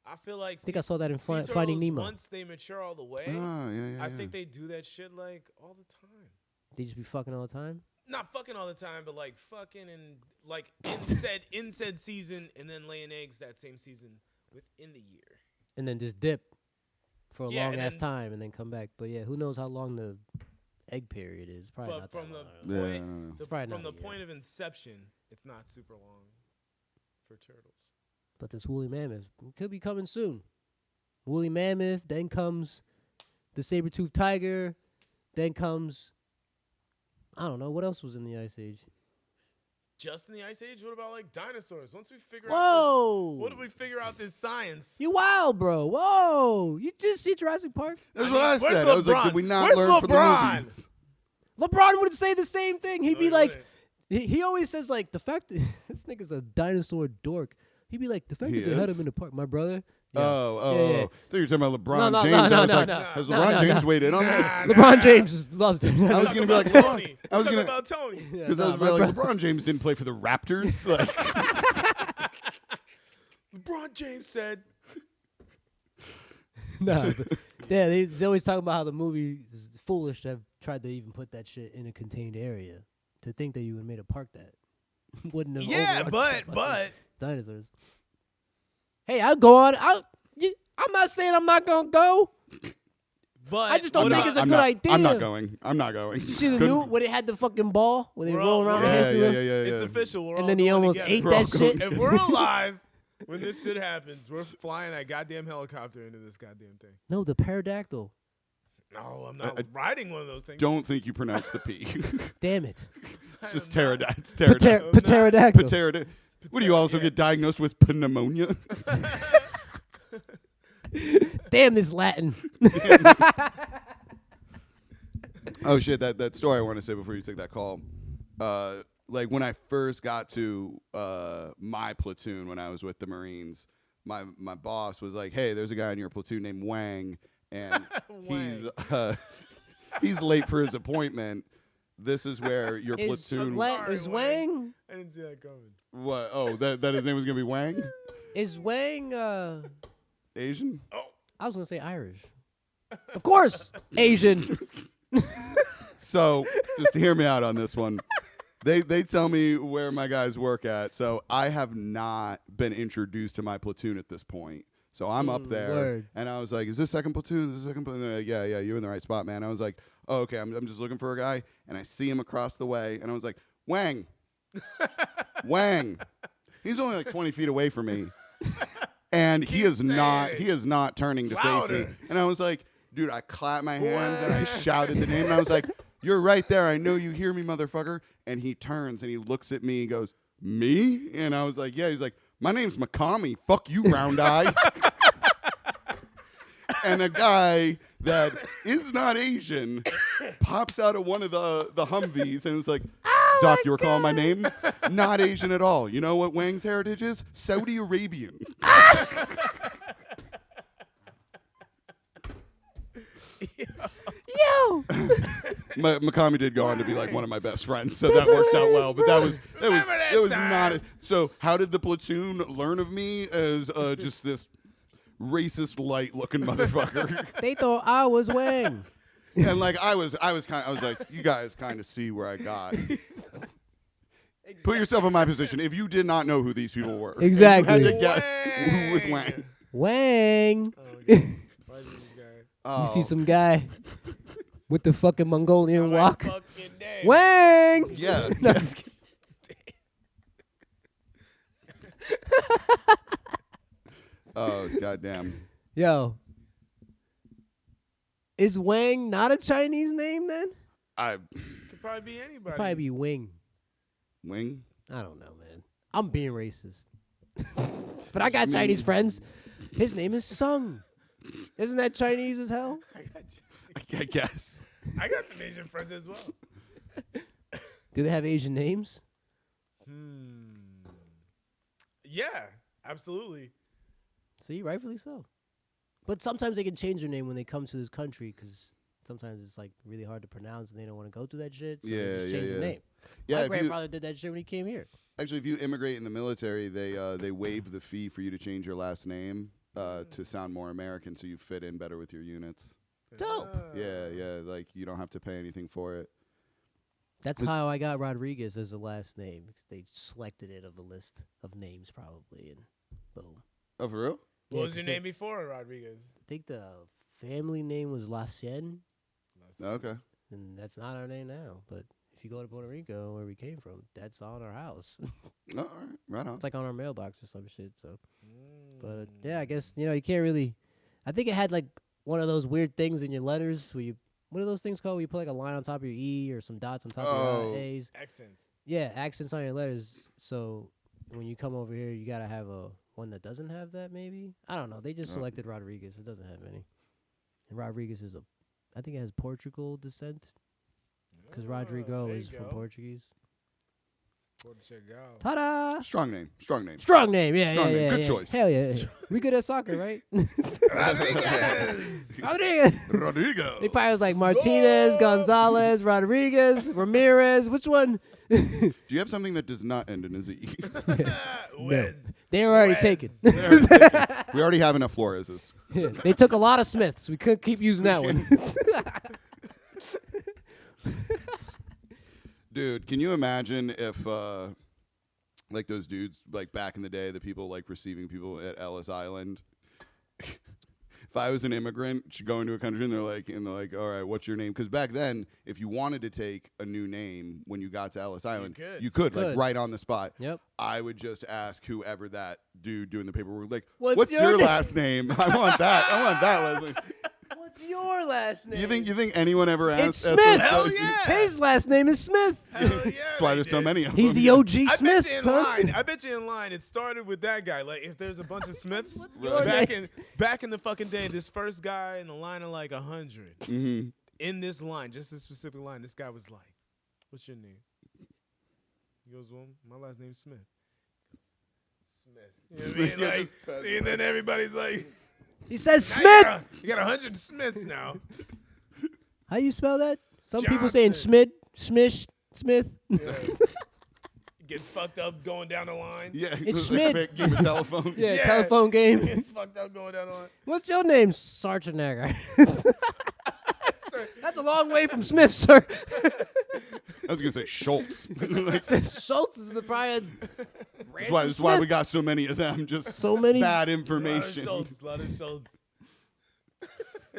I feel like I think I saw that in sea Finding turtles, Nemo. once they mature all the way, Oh, yeah. I think they do that shit like all the time. They just be fucking all the time. Not fucking all the time, but like fucking and like in said season, and then laying eggs that same season within the year. And then just dip for a Yeah, long and ass then- time and then come back. But yeah, who knows how long the egg period is? Probably But not from that the long. Yeah, point, It's probably from not the a year. point of inception, it's not super long for turtles. But this woolly mammoth could be coming soon. Woolly mammoth, then comes the saber-toothed tiger, then comes, I don't know, what else was in the Ice Age? Just in the Ice Age? What about like dinosaurs? Once we figure out Whoa! this, what if we figure out this science? You wild, bro. Whoa! You just see Jurassic Park? That's I what I mean, where's said. I was like, LeBron? did we not Where's learn from the LeBron? movies? LeBron would say the same thing. He'd No, be he like, wouldn't. he always says like, the fact that this nigga's a dinosaur dork. He'd be like, the fact He that they had is? him in the park. My brother. Yeah. Oh. Yeah, yeah. I thought you were talking about LeBron No, James. no, I was no, like, no. has No, LeBron no, James no. weighed in on this? Nah, LeBron James just loves it. I was Talking gonna be like, about LeBron. Tony. I was Talking gonna. about Tony. Yeah, Because I nah, was my like, bro- LeBron James didn't play for the Raptors. Like, LeBron James said, Nah, but yeah, they always talk about how the movie is foolish to have tried to even put that shit in a contained area. To think that you would have made a park that wouldn't have. yeah, overrun but fucking dinosaurs. Hey, I'll go on. I'm not saying I'm not gonna go. I just don't what think about- it's a I'm good not, idea. I'm not going. I'm not going. You see the Couldn't- new where they had the fucking ball where they We're roll all- around yeah, the Yeah, hamster yeah, wheel? yeah, yeah. It's yeah. official. We're all And then he going almost together. ate We're all that going shit. If we're alive, When this shit happens, we're flying that goddamn helicopter into this goddamn thing. No, the pterodactyl. No, I'm not riding one of those things. Don't think you pronounce the P. Damn it. It's just I am pterodactyl. Pterodactyl. Pterodactyl. What do you also get diagnosed with pneumonia? Damn this Latin. Oh shit! That story I want to say before you take that call. Like when I first got to my platoon when I was with the Marines, my boss was like, "Hey, there's a guy in your platoon named Wang, and he's late for his appointment. This is where your platoon." Is Wang? I didn't see that coming. What? Oh, that his name was gonna be Wang? Is Wang? Asian? Oh, I was gonna say Irish. Of course, Asian. So just to hear me out on this one. They tell me where my guys work at, so I have not been introduced to my platoon at this point. So I'm up there, Word. and I was like, "Is this second platoon? Is this second platoon?" They're like, yeah, you're in the right spot, man. I was like, "Oh, okay, I'm just looking for a guy," and I see him across the way, and I was like, "Wang, Wang." He's only like 20 feet away from me, and he is not turning to face me. And I was like, "Dude," I clapped my hands and I shouted the name, and I was like, "You're right there. I know you hear me, motherfucker." And he turns and he looks at me and goes, "Me?" And I was like, "Yeah." He's like, "My name's Makami. Fuck you, round eye." And a guy that is not Asian pops out of one of the Humvees and is like, "Doc, you were calling my name? Not Asian at all. You know what Wang's heritage is? Saudi Arabian." Yo. Makami did go on to be like one of my best friends, so that worked out well. But it was not. So how did the platoon learn of me as just this racist, light-looking motherfucker? They thought I was Wang. And like I was like, you guys kind of see where I got. Put yourself in my position. If you did not know who these people were, Exactly. and you had to guess who was Wang. Wang. Oh. You see some guy with the fucking Mongolian walk. Fucking name. Wang. Yeah. No, I'm just kidding. Oh goddamn. Yo. Is Wang not a Chinese name then? Could probably be anybody. Probably be Wing. Wing. I don't know, man. I'm being racist. But I got Chinese friends. His name is Sung. Isn't that Chinese as hell? I guess. I got some Asian friends as well. Do they have Asian names? Yeah, absolutely. See, rightfully so. But sometimes they can change their name when they come to this country because sometimes it's like really hard to pronounce and they don't want to go through that shit. So they just change their name. Yeah, My grandfather did that shit when he came here. Actually, if you immigrate in the military, they waive the fee for you to change your last name to sound more American, so you fit in better with your units. Dope. Yeah, like you don't have to pay anything for it. That's how I got Rodriguez as a last name. They selected it of a list of names probably, and boom. Oh, for real? What was your name before, Rodriguez? I think the family name was La Cien, Okay. and that's not our name now. But if you go to Puerto Rico, where we came from, that's on our house. Oh, all right, right on. It's like on our mailbox or some shit. So, but yeah, I guess you can't really. I think it had like one of those weird things in your letters where you. What are those things called? Where you put like a line on top of your E or some dots on top of your A's. Accents. Yeah, accents on your letters. So when you come over here, you gotta have a one that doesn't have that. Maybe I don't know. They just selected Rodriguez. It doesn't have any. And Rodriguez is I think it has Portugal descent because Rodrigo is from Portuguese. Portugal. Ta-da! Strong name. Strong name. Yeah, Strong name. yeah. Good yeah. choice. Hell yeah. We good at soccer, right? Rodriguez. Rodrigo. They probably was like Martinez, Gonzalez, Rodriguez, Ramirez. Which one? Do you have something that does not end in a Z? No. They were already taken. We already have enough Floreses. Yeah, they took a lot of Smiths. We couldn't keep using that one. Dude, can you imagine if like those dudes like back in the day, the people like receiving people at Ellis Island? If if I was an immigrant going to a country and they're like, all right, what's your name? Because back then, if you wanted to take a new name when you got to Ellis Island, you could. Like right on the spot. Yep. I would just ask whoever that dude doing the paperwork, like, What's your last name? I want that, Leslie. What's your last name? You think anyone ever asked? It's Smith. Hell yeah. His last name is Smith. Hell yeah. That's why there's so many of them. He's the OG I Smith, bet you in son. line. I bet you in line. It started with that guy. Like, if there's a bunch of Smiths, your back in the fucking day, this first guy in the line of like 100 Mm-hmm. in this line, just a specific line. This guy was like, "What's your name?" He goes, "Well, my last name's Smith." Smith. You know what I mean? Like, and then everybody's like, He says "Now Smith. You got 100 Smiths now." How you spell that? Some people Johnson. saying Schmidt, Schmish, Smith. Yeah. Gets fucked up going down the line. Yeah, It's like a Schmidt. big game of telephone. Yeah, telephone game. Gets fucked up going down the line. What's your name, Sarchenegger? That's a long way from Smith, sir. I was gonna say Schultz. Schultz is the probably. That's why we got so many of them. Just So many bad A information. lot of Schultz.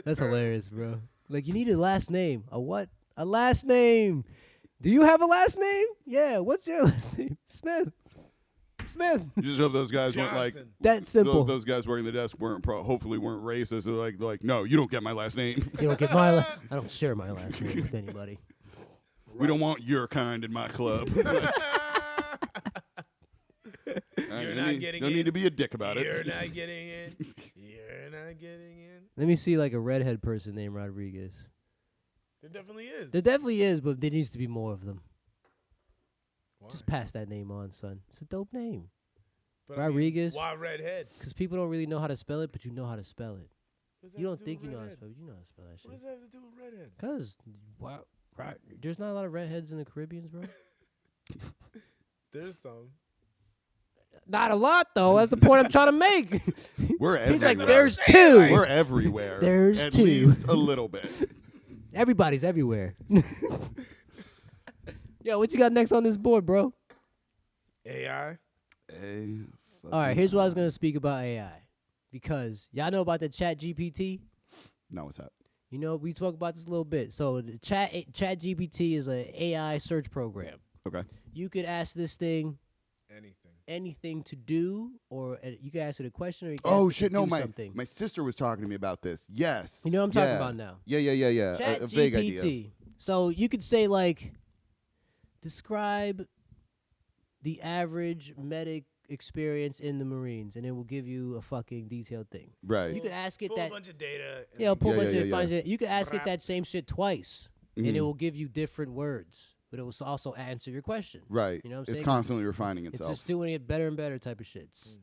That's hilarious, bro. Like, you need a last name. A what? A last name. Do you have a last name? Yeah. What's your last name? Smith. Smith. You just hope those guys weren't like Johnson. That simple. those guys working the desk hopefully weren't racist. They're like, no, you don't get my last name. You don't get my. I don't share my last name with anybody. We don't want your kind in my club. You're not getting no in. need to be a dick about You're it. not getting in. You're not getting in. Let me see like a redhead person named Rodriguez. There definitely is. There definitely is, but there needs to be more of them. Why? Just pass that name on, son. It's a dope name. But I mean, Rodriguez. why redhead? Because people don't really know how to spell it, but you know how to spell it. What does that You have don't to do think with you know how to redhead? spell it. You know how to spell that What shit. does that have to do with redheads? Because there's not a lot of redheads in the Caribbeans, bro. There's some. Not a lot, though. That's the point I'm trying to make. We're He's like, everywhere. there's two. We're everywhere. There's at two. least a little bit. Everybody's everywhere. Yo, what you got next on this board, bro? AI. All right, here's what I was going to speak about AI. Because y'all know about the Chat GPT? No, what's that? You know, we spoke about this a little bit. So the Chat GPT is an AI search program. Okay. You could ask this thing anything to do, or you could ask it a question, or you could ask it shit! to No, do my something. my sister was talking to me about this. Yes. You know what I'm talking about now. Yeah. Chat A vague idea. GPT. So you could say like, describe the average medic experience in the Marines, and it will give you a fucking detailed thing. Right. You could ask it Pull that. a bunch of data. and Yeah, pull a Yeah, bunch yeah, of yeah, find it. You could ask it Rap. that same shit twice, and it Mhm. will give you different words, but it will also answer your question. Right. You know what I'm it's saying? constantly refining It's itself. just doing it better and better type of shits.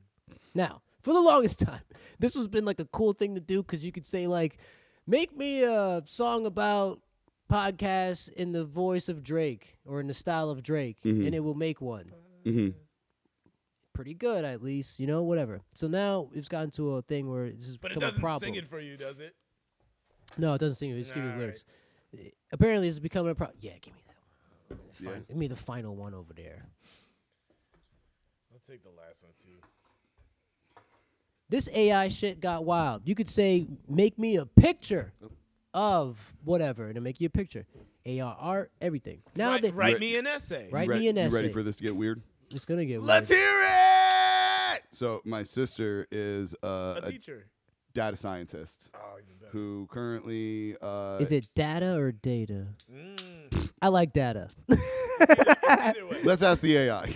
Now, for the longest time, this has been like a cool thing to do because you could say like, make me a song about podcasts in the voice of Drake or in the style of Drake, Mhm. and it will make one. Mm-hmm. Pretty good, at least, you know, whatever. So now it's gotten to a thing where this has But it become a doesn't problem. sing it for you, does it? No, it doesn't sing it. It just gives you Nah, the lyrics. Apparently, it's becoming a problem. Yeah, give me that one. Yeah. Give me the final one over there. I'll take the last one too. This AI shit got wild. You could say, make me a picture of whatever, and it'll make you a picture. AR art, everything. Now Write me an essay. Write me an You essay. ready for this to get weird? It's gonna get Let's weird. hear it. So my sister is A a teacher. data scientist Oh, even better. who currently Is it data or data? Mm. I like data. Either way. Let's ask the AI.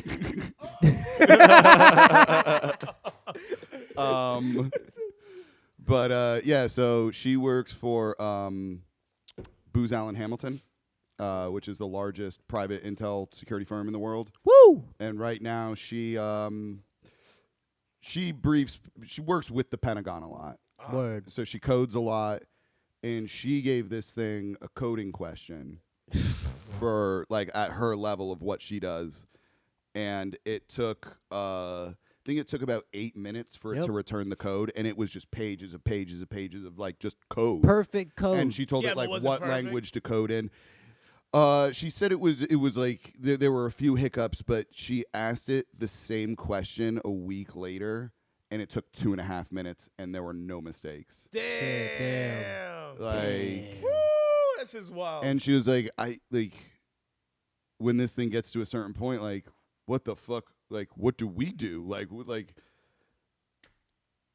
Yeah, so she works for Booz Allen Hamilton, which is the largest private intel security firm in the world. Woo! And right now she works with the Pentagon a lot. Word. So she codes a lot, and she gave this thing a coding question for like at her level of what she does, and it took I think it took about 8 minutes for it Yep. to return the code, and it was just pages of pages of pages of like just code. Perfect code. And she told Yeah, it but like was it what perfect? language to code in. She said it was like there were a few hiccups, but she asked it the same question a week later, and it took 2.5 minutes, and there were no mistakes. Damn. Like, Woo, that's just wild. and she was like, when this thing gets to a certain point, like, what the fuck? Like, what do we do? Like.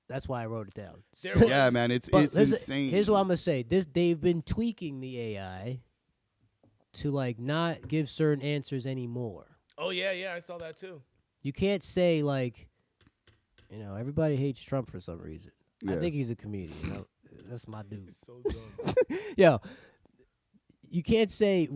That's why I wrote it down. Yeah, man, it's insane. Here's what I'm gonna say. They've been tweaking the AI to like not give certain answers anymore. Oh yeah, I saw that too. You can't say like, everybody hates Trump for some reason. Yeah. I think he's a comedian. That's my dude. It's so dumb. Yo, you can't say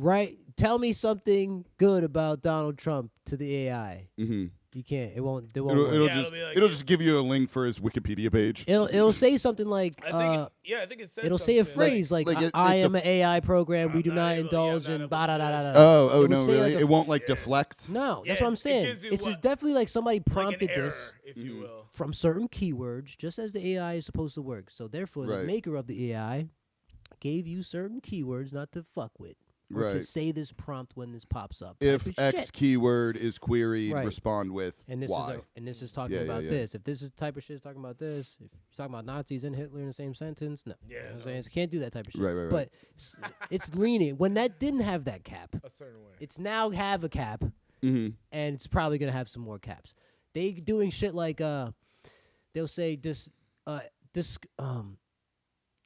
tell me something good about Donald Trump to the AI. Mm-hmm. You can't. It won't. It It'll, won't. it'll work. just it'll be like, it'll just give you a link for his Wikipedia page. It'll say something like. I think it says. It'll some say a shit. phrase like I am an AI program. We do not indulge in da da da da da. Oh It will no, say really? like It won't like deflect. No, that's Yeah, what I'm it saying. gives you It's just what? definitely like somebody Like an prompted error, this if you will. from certain keywords, just as the AI is supposed to work. So therefore, the Right. maker of the AI gave you certain keywords not to fuck with. Or to Right. say this prompt when this pops up. If type of X shit. keyword is queried, Right. respond with And this Y. is talking Yeah, about yeah. this. If this is type of shit is talking about this, if you're talking about Nazis and Hitler in the same sentence, no. Yeah, You know what I'm no. saying? So can't do that type of shit. Right, right, right. But it's lenient. When that didn't have that cap, A certain way. it's now have a cap, Mm-hmm. and it's probably gonna have some more caps. They doing shit like they'll say this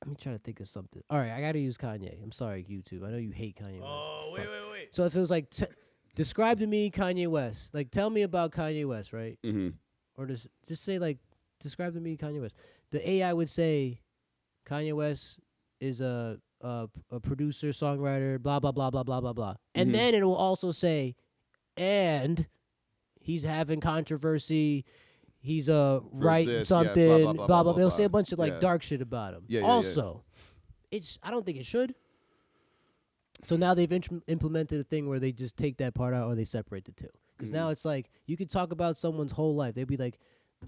let me try to think of something. All right, I gotta use Kanye. I'm sorry, YouTube. I know you hate Kanye West. Oh wait. So if it was like, describe to me Kanye West. Like, tell me about Kanye West, right? Mm-hmm. Or just say like, describe to me Kanye West. The AI would say, Kanye West is a producer, songwriter, blah blah blah blah blah blah blah, and Mhm. then it will also say, and he's having controversy. He's right this, yeah, something, blah, blah blah, blah blah, blah. blah, They'll blah. say a bunch of like Yeah. dark shit about him. Yeah, yeah, also, I don't think it should. So now they've implemented a thing where they just take that part out or they separate the two. Because now it's like you could talk about someone's whole life. They'd be like,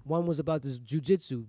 one was about this jujitsu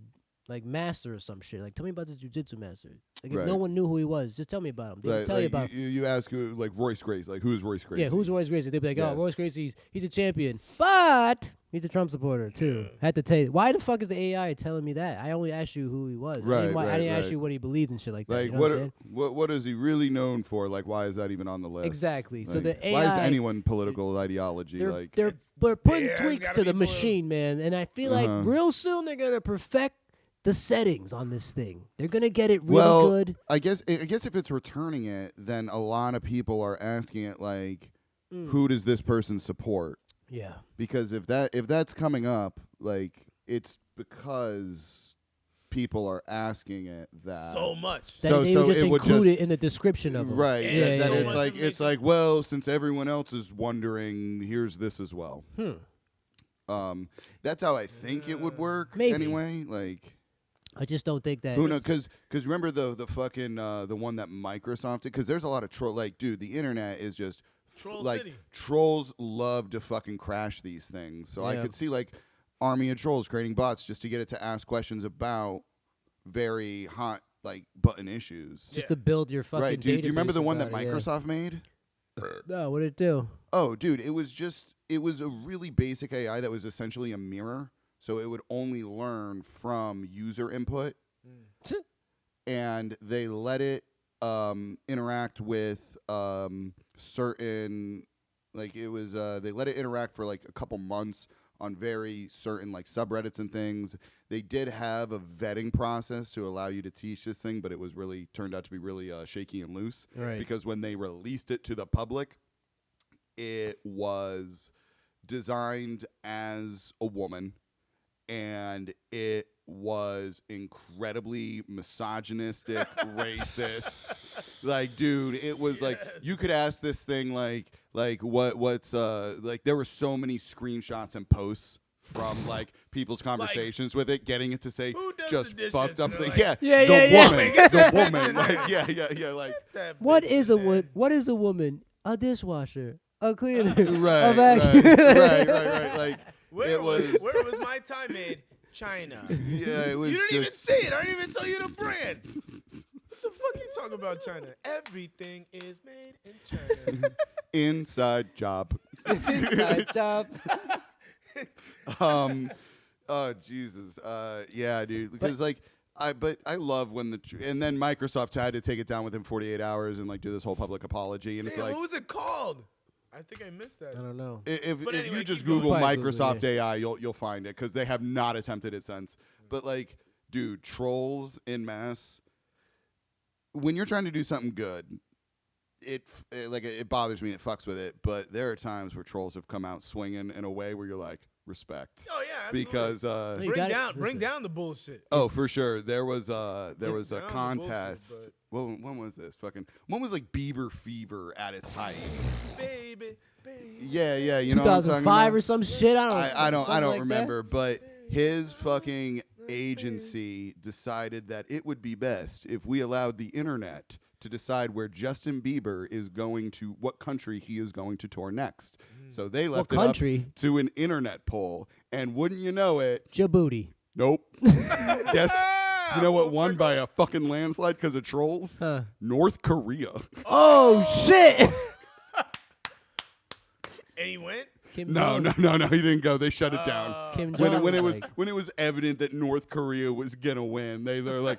like master or some shit. Like, tell me about this jujitsu master. Like, if no Right. one knew who he was, just tell me about him. They would Right, tell you like, about. you ask who, like Royce Gracie, like who's Royce Gracie? Yeah, who's Royce Gracie? They'd be like, Yeah. oh, Royce Gracie, he's a champion, but he's a Trump supporter too. Had to tell you, why the fuck is the AI telling me that? I only asked you who he was. Right, I didn't ask right. you what he believed and shit like that. Like You know what I'm saying? what is he really known for? Like why is that even on the list? Exactly. So Like, the AI, why is anyone political ideology like? they're It's- putting yeah, tweaks gotta to be the political. machine, man, and I feel like real soon they're gonna perfect the settings on this thing. They're gonna get it really well, good. I guess if it's returning it, then a lot of people are asking it like, who does this person support? Yeah. Because if that's coming up, like it's because people are asking it that. So much. That So- they so would just it would include just- it in the description of them. Right. Yeah, that yeah, it's yeah. like Information. well, since everyone else is wondering, here's this as well. That's how I think it would work. Maybe. Anyway, like I just don't think that. who knows? Because remember the fucking the one that Microsoft did. Because there's a lot of troll. Like, dude, the internet is just Troll like City. trolls love to fucking crash these things. So I Yeah. could see like army of trolls creating bots just to get it to ask questions about very hot like button issues. just to build your fucking Right, dude. Do you remember database the one that about it, yeah. Microsoft made? No, what did it do? Oh, dude, it was a really basic AI that was essentially a mirror. So it would only learn from user input, and they let it interact with certain, like it was they let it interact for like a couple months on very certain like subreddits and things. They did have a vetting process to allow you to teach this thing, but it was really turned out to be really shaky and loose. Right. Because when they released it to the public, it was designed as a woman, and it was incredibly misogynistic, racist. Like, dude, it was like you could ask this thing like what's like there were so many screenshots and posts from like people's conversations with it, getting it to say Who does just the dishes? fucked up And things. they're like, Yeah, the yeah, woman, yeah. the woman, like yeah, like That What bitch, is a man. wood? What is a woman? A dishwasher, a cleaner, a right, vacuum. right. Like Where it was. where was my time made? China. Yeah, it was. You didn't even just, say it. I didn't even tell you the brand. What the fuck you talking about China? Everything is made in China. inside job. It's inside job. Oh Jesus. Yeah, dude. Because I love when and then Microsoft had to take it down within 48 hours and like do this whole public apology, and Damn, it's like, what was it called? I think I missed that. I don't know. if anyway, you just keep going. Google Probably Google, Microsoft yeah. AI, you'll find it because they have not attempted it since. But like, dude, trolls in mass. When you're trying to do something good, it bothers me. It fucks with it. But there are times where trolls have come out swinging in a way where you're like, respect. Oh yeah, absolutely. Because You bring gotta- bring listen. down the bullshit. oh, for sure. There was down a the bullshit, contest. When was this? When was like Bieber fever at its height? Baby. Yeah. You know what I'm talking 2005 about? or some shit. I don't something like remember, but his fucking agency decided that it would be best if we allowed the internet to decide where Justin Bieber is going to, what country he is going to tour next. So they left it country? up to an internet poll, and wouldn't you know it? Djibouti. Nope. Guess you know what won by a fucking landslide because of trolls? Huh. North Korea. Oh shit! And he went. Kim No, Jong. he didn't go. They shut it down. Kim When Jong it was evident that North Korea was gonna win, they're like,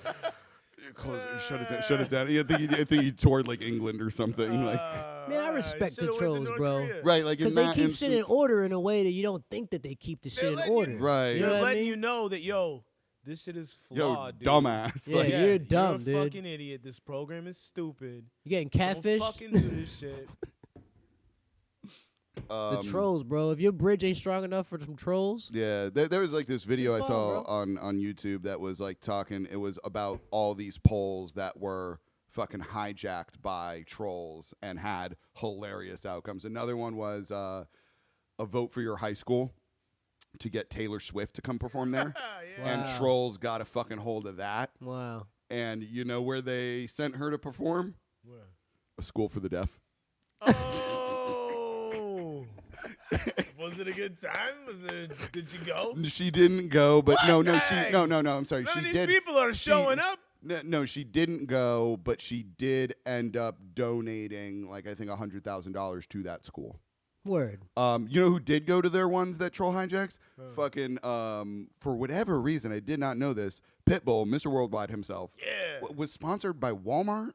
close it, shut it down. I think he toured like England or something. Like, Man, I respect the trolls, bro. right, like in Because they that keep shit in instance, order in a way that you don't think that they keep the shit in order. right? You know They're what I letting mean? you know that this shit is Yo, flawed, dude. dumbass. Yeah, Like, you're dumb, you're a dude. fucking idiot. This program is stupid. You getting catfish? Don't fucking do this shit. The trolls, bro. If your bridge ain't strong enough for some trolls, Yeah, there was like this video I It's saw fun, on YouTube that was like talking. It was about all these polls that were fucking hijacked by trolls and had hilarious outcomes. Another one was a vote for your high school to get Taylor Swift to come perform there, Yeah. and Wow. trolls got a fucking hold of that. wow. And you know where they sent her to perform? Where? A school for the deaf. Oh. Was it a good time? Did she go? She didn't go, but What? no, Dang. I'm sorry. None She of these did. people are showing up. No, she didn't go, but she did end up donating, like, I think $100,000 to that school. Word. You know who did go to their ones that troll hijacks? Fucking, for whatever reason, I did not know this, Pitbull, Mr. Worldwide himself, Yeah. was sponsored by Walmart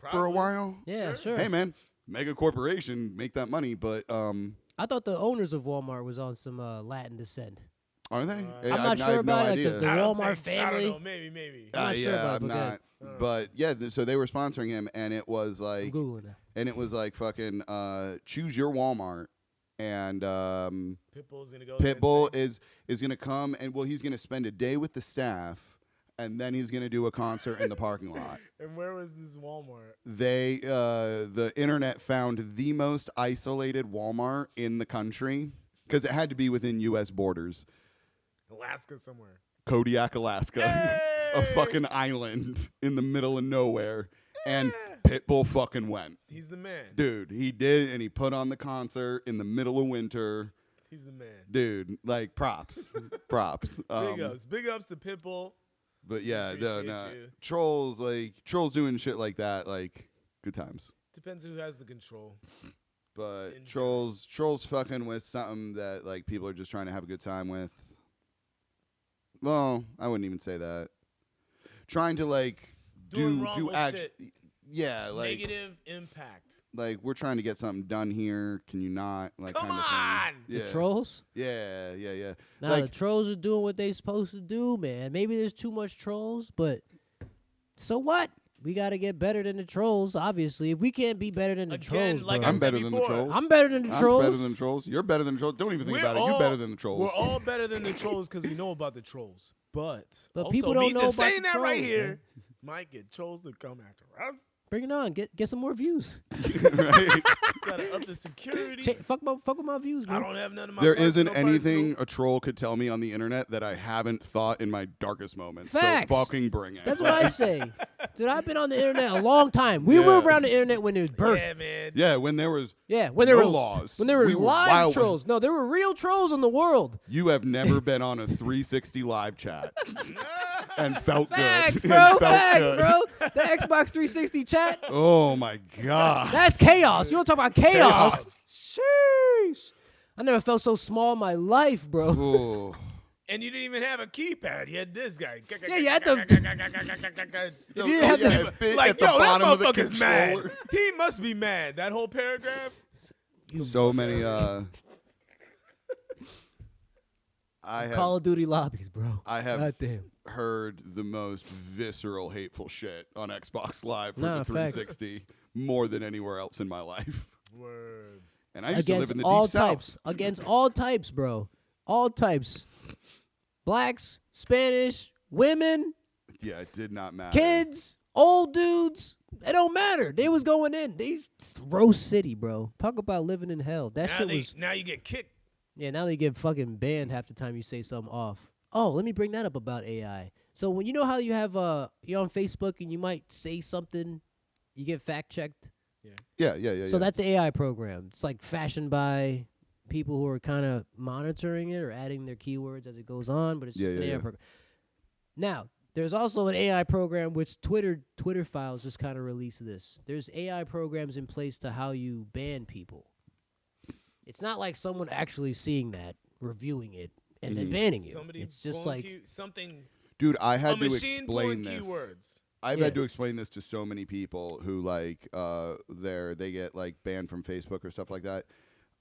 for a Probably. while. Yeah, Sure. sure. Hey, man, mega corporation, make that money, but, I thought the owners of Walmart was on some Latin descent. are they? I'm not I have sure no about it, like idea. the I don't Walmart think- I family. don't know. Maybe. I'm not sure yeah, about it, I'm but go ahead. not. But yeah, so they were sponsoring him, and it was I'm like, Googling that. and it was like fucking choose your Walmart, and Pitbull's gonna go. there and Pitbull sing. is gonna come, and well, he's gonna spend a day with the staff, and then he's gonna do a concert in the parking lot. And where was this Walmart? They the internet found the most isolated Walmart in the country because it had to be within U.S. borders. Alaska somewhere. Kodiak, Alaska, a Hey! fucking island in the middle of nowhere, and Yeah. Pitbull fucking went. He's the man. Dude, he did, and he put on the concert in the middle of winter. He's the man. Dude, like props, props. Big ups to Pitbull. But yeah, no, Appreciate you. trolls doing shit like that, like good times. Depends who has the control. But Enjoy. trolls fucking with something that like people are just trying to have a good time with. Well, I wouldn't even say that. Trying to like Doing do wrongful act. shit. Yeah, like Negative impact. like we're trying to get something done here. Can you not? Like Come kind of on! thing. The Yeah. trolls? Yeah. Nah, Like- the trolls are doing what they supposed to do, man. Maybe there's too much trolls, but so what? We got to get better than the trolls, obviously. If we can't be better than the Again, trolls, like bro. I I'm said better than the before, trolls. I'm better than the I'm trolls. better than trolls. You're better than trolls. Don't even think We're about it. You're all- better than the trolls. We're all better than the trolls because we know about the trolls. But also, people don't me know just about saying the that right trolls, here man. might get trolls to come after us. Bring it on. Get some more views. right? Gotta up the security. Fuck with my views, I bro. don't have none of my. There personal isn't anything a troll could tell me on the internet that I haven't thought in my darkest moments. Facts. So fucking bring it. That's what I say. Dude, I've been on the internet a long time. We were Yeah. around the internet when it was birthed. Yeah, man. Yeah, when there was Yeah, when there no were laws. When there were we were live wild. trolls. No, there were real trolls in the world. You have never been on a 360 live chat and felt Facts, good. bro. And felt Facts, good. bro. The Xbox 360 chat. Oh my god. That's chaos. You want to talk about chaos? Chaos. Sheesh. I never felt so small in my life, bro. Ooh. And you didn't even have a keypad. You had this guy. Yeah, you had to. No, you have yeah, to- it fit Like, at the yo, that bottom of the motherfucker's mad. controller. He must be mad. That whole paragraph. So many. I Call have of Duty lobbies, bro. I have Goddamn. heard the most visceral, hateful shit on Xbox Live for Nah, the facts. 360 more than anywhere else in my life. Word. And I used to live Against in the all deep south. types. Against all types, bro. All types. Blacks, Spanish, women, Yeah, it did not matter. kids, old dudes. It don't matter. They was going in. They roast city, bro. Talk about living in hell. That Now, shit was. now you get kicked. Yeah, now they get fucking banned half the time you say something off. Oh, let me bring that up about AI. So when you know how you have you're on Facebook and you might say something, you get fact checked. Yeah. So that's an AI program. It's like fashioned by people who are kind of monitoring it or adding their keywords as it goes on, but it's just an AI program. Now, there's also an AI program which Twitter Files just kind of released this. There's AI programs in place to how you ban people. It's not like someone actually seeing that, reviewing it, and then banning you. Somebody It's just pulling like something. Dude, I A had to machine pulling explain this. keywords. I've Yeah. had to explain this to so many people who like they get like banned from Facebook or stuff like that.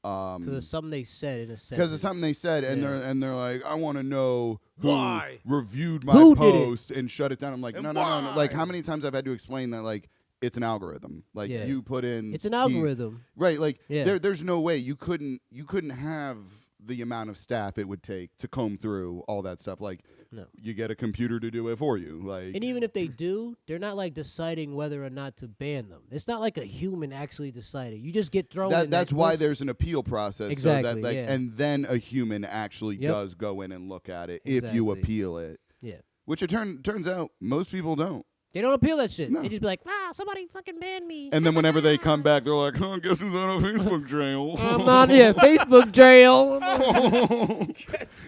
because of something they said in a sentence. Because of something they said, and Yeah. they're like, I want to know who Why? reviewed my Who did it? post and shut it down. I'm like, And no. Like, why? how many times I've had to explain that like it's an algorithm. Like Yeah. you put in It's an algorithm. right? Like Yeah. there's no way you couldn't have the amount of staff it would take to comb through all that stuff. Like, No. you get a computer to do it for you. Like, And even if they do, they're not like deciding whether or not to ban them. It's not like a human actually decided. You just get thrown in that's that why list. there's an appeal process. Exactly, So that, like, yeah. and then a human actually Yep. does go in and look at it if you Exactly. appeal it. Yeah. Which it turns out most people don't. They don't appeal that shit. No. They just be like, somebody fucking banned me. And then whenever they come back, they're like, "Huh, guess who's on a Facebook jail?" I'm not Facebook jail.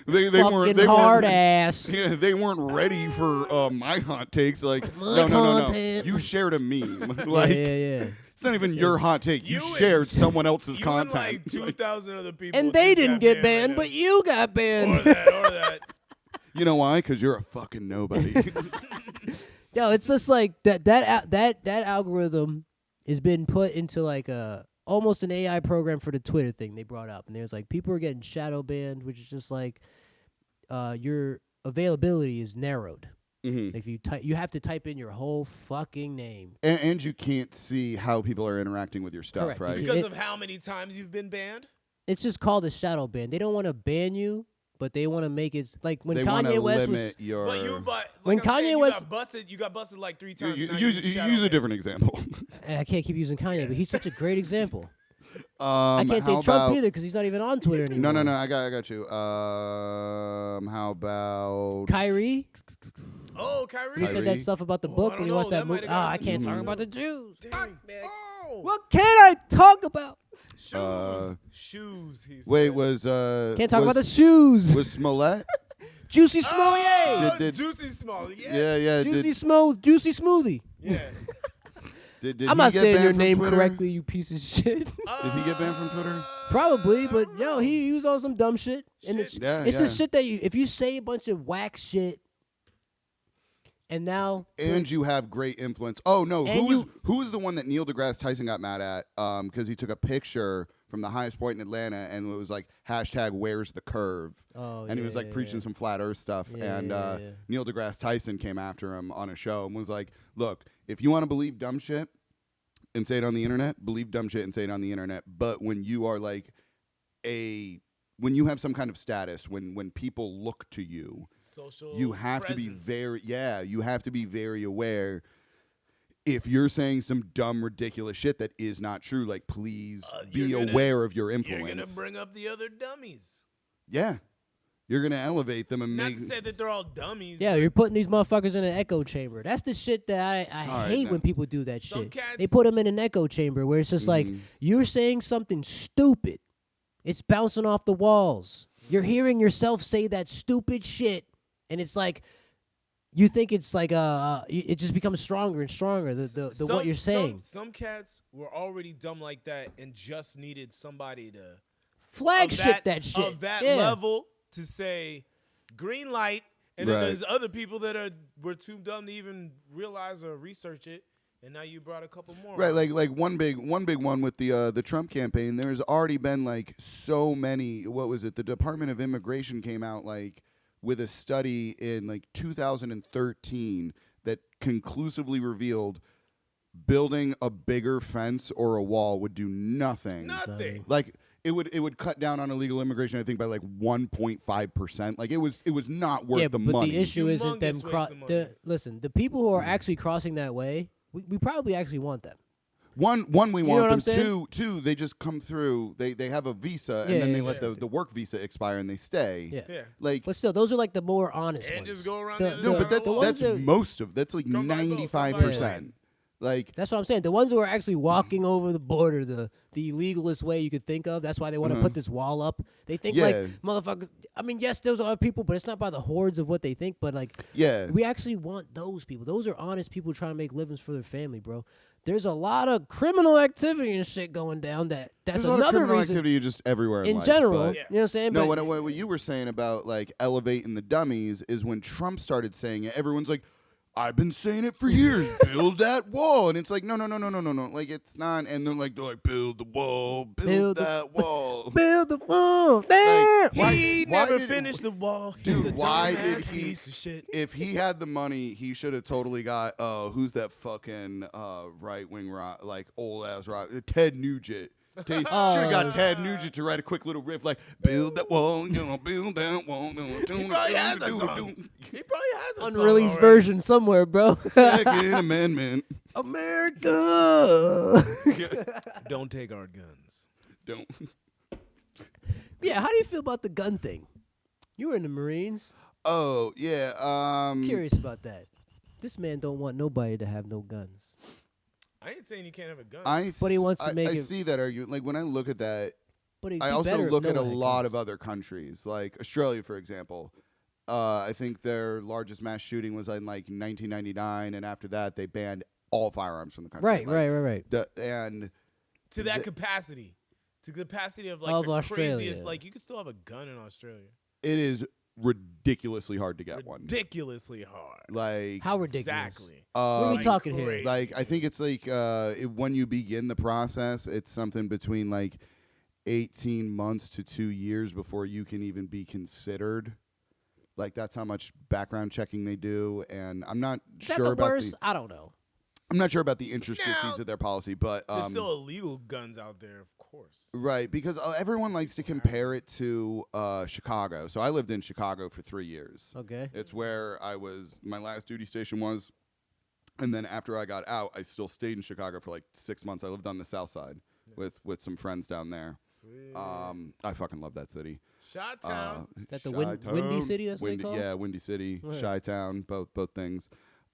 they Fucking weren't hard ass. Yeah, they weren't ready for my hot takes. Like, My no. content. You shared a meme. Like, yeah. it's not even your hot take. You You and- shared someone else's You content. and like 2,000 other people. And they just didn't got get banned, right but you got now. banned. Or that. You know why? Because you're a fucking nobody. Yo, it's just like that algorithm has been put into like almost an AI program for the Twitter thing they brought up, and there's like people are getting shadow banned, which is just like your availability is narrowed. Mhm. If you have to type in your whole fucking name. And you can't see how people are interacting with your stuff, Correct, right? because- Because of how many times you've been banned? It's just called a shadow ban. They don't want to ban you, but they want to make it like when they want Kanye to West limit was. your. But When like I'm saying, Kanye West- you got busted like 3 times. You- now use you get shadow use a banned. different example. I can't keep using Kanye, but he's such a great example. I I can't say Trump either because he's not even on Twitter anymore. No. I got you. How about Kyrie. Oh, Kyrie. He said that Kyrie? stuff about the Oh, book I when he don't watched know. that That movie. might've got I us can't into talk some about the Jews. Dang. Fuck, man. Oh, What can I talk about? shoes. Shoes. He wait? said. Was Can't talk about the shoes. was Smollett? Juicy Smoothie. Oh, Did- Juicy Small. Yeah. Juicy Juicy Smoothie. Yeah. Did I'm he not get saying banned your from name Twitter? correctly, you piece of shit. Did he get banned from Twitter? Probably, but yo, he was on some dumb shit. And it's Shit. Yeah, it's yeah. the shit that if you say a bunch of whack shit, and now And you have great influence. Oh no, And who was the one that Neil deGrasse Tyson got mad at? Because he took a picture from the highest point in Atlanta, and it was like #Where's the curve, and he was like preaching some flat Earth stuff. Yeah, and yeah. Neil deGrasse Tyson came after him on a show and was like, "Look, if you want to believe dumb shit and say it on the internet, believe dumb shit and say it on the internet. But when you are like when you have some kind of status, when people look to you." Social. You have to be presence. you have to be very aware. If you're saying some dumb, ridiculous shit that is not true, like, please be you're gonna- aware of your You're influence. gonna bring up the other dummies. Yeah. You're going to elevate them and Not make... to say that they're all dummies. Yeah, but you're putting these motherfuckers in an echo chamber. That's the shit that I Sorry, hate man. when people do that Some shit. cats- They put them in an echo chamber where it's just like, Mhm. you're saying something stupid. It's bouncing off the walls. You're hearing yourself say that stupid shit, and it's like, you think it's like it just becomes stronger and stronger. The what you're saying. Some cats were already dumb like that and just needed somebody to Flagship that shit. of that yeah. level to say, green light, and then Right. there's other people that were too dumb to even realize or research it, and now you brought a couple more. Right, on. like one big one with the Trump campaign. There's already been like so many. What was it? The Department of Immigration came out like with a study in like 2013 that conclusively revealed building a bigger fence or a wall would do nothing. Nothing. Like it would cut down on illegal immigration, I think, by like 1.5%. Like it was not worth Yeah, the but money. the issue isn't them. Humongous waste of money. Listen, the people who are actually crossing that way, we probably actually want them. One, we know want what I'm them. saying? Two, they just come through. They have a visa, Yeah, and then yeah, they yeah. let the work visa expire, and they stay. Yeah. Yeah. Like But still, those are like the more honest And ones. just go around The- the other no, side but of the that's wall. ones that- most of that's like Come by boat, come by 95%. Like That's what I'm saying. The ones who are actually walking over the border the illegalist way you could think of. That's why they want to put this wall up. They think like Yeah. motherfuckers. I mean, yes, those are people, but it's not by the hordes of what they think. But like, yeah, we actually want those people. Those are honest people trying to make livings for their family, bro. There's a lot of criminal activity and shit going down. That's there's a lot of another criminal reason. activity just everywhere In life, general, but- you know what I'm saying? No, But what you were saying about like elevating the dummies is when Trump started saying it, everyone's like, I've been saying it for years, build that wall. And it's like, no. Like it's not, and they're like build the wall, build that wall. build the wall. Damn. He why never did- finished the wall. Dude, He's a why dumbass did he- piece of shit. If he had the money, he should have totally got who's that fucking right wing rock, like old ass rock, Ted Nugent. Should have got Ted Nugent to write a quick little riff like build that wall, build that wall. He probably has a song. He probably has a song Unreleased already. version somewhere, bro. Second Amendment. America. Don't take our guns. Don't. Yeah, how do you feel about the gun thing? You were in the Marines. Oh yeah. Curious about that. This man don't want nobody to have no guns. I ain't saying you can't have a gun. But he wants to make I it- see that argument. Like when I look at that, But it'd I be also better if look no at a one had lot guns. of other countries, like Australia, for example. I think their largest mass shooting was in like 1999, and after that, they banned all firearms from the country. Right, Like, right. And to that the- capacity. To the capacity of like Of the Australia. craziest. Like you could still have a gun in Australia. it is ridiculously hard to get one. Ridiculously hard. Like How ridiculous. Exactly. What are we um, talking here? crazy. Like I think it's like when you begin the process, it's something between like 18 months to 2 years before you can even be considered. Like that's how much background checking they do, and I'm not Is that sure the about worst? I don't know. I'm not sure about the intricacies Now, of their policy, but There's still illegal guns out there, of course. right, because everyone likes to compare it to Chicago. So I lived in Chicago for 3 years. Okay. It's where my last duty station was. And then after I got out, I still stayed in Chicago for like 6 months. I lived on the south side with some friends down there. Sweet. I fucking love that city. Shot Town. Is that the Windy Chi-town. City? That's what they Windy, call it? yeah, Windy City, Right. Chi-town, both things.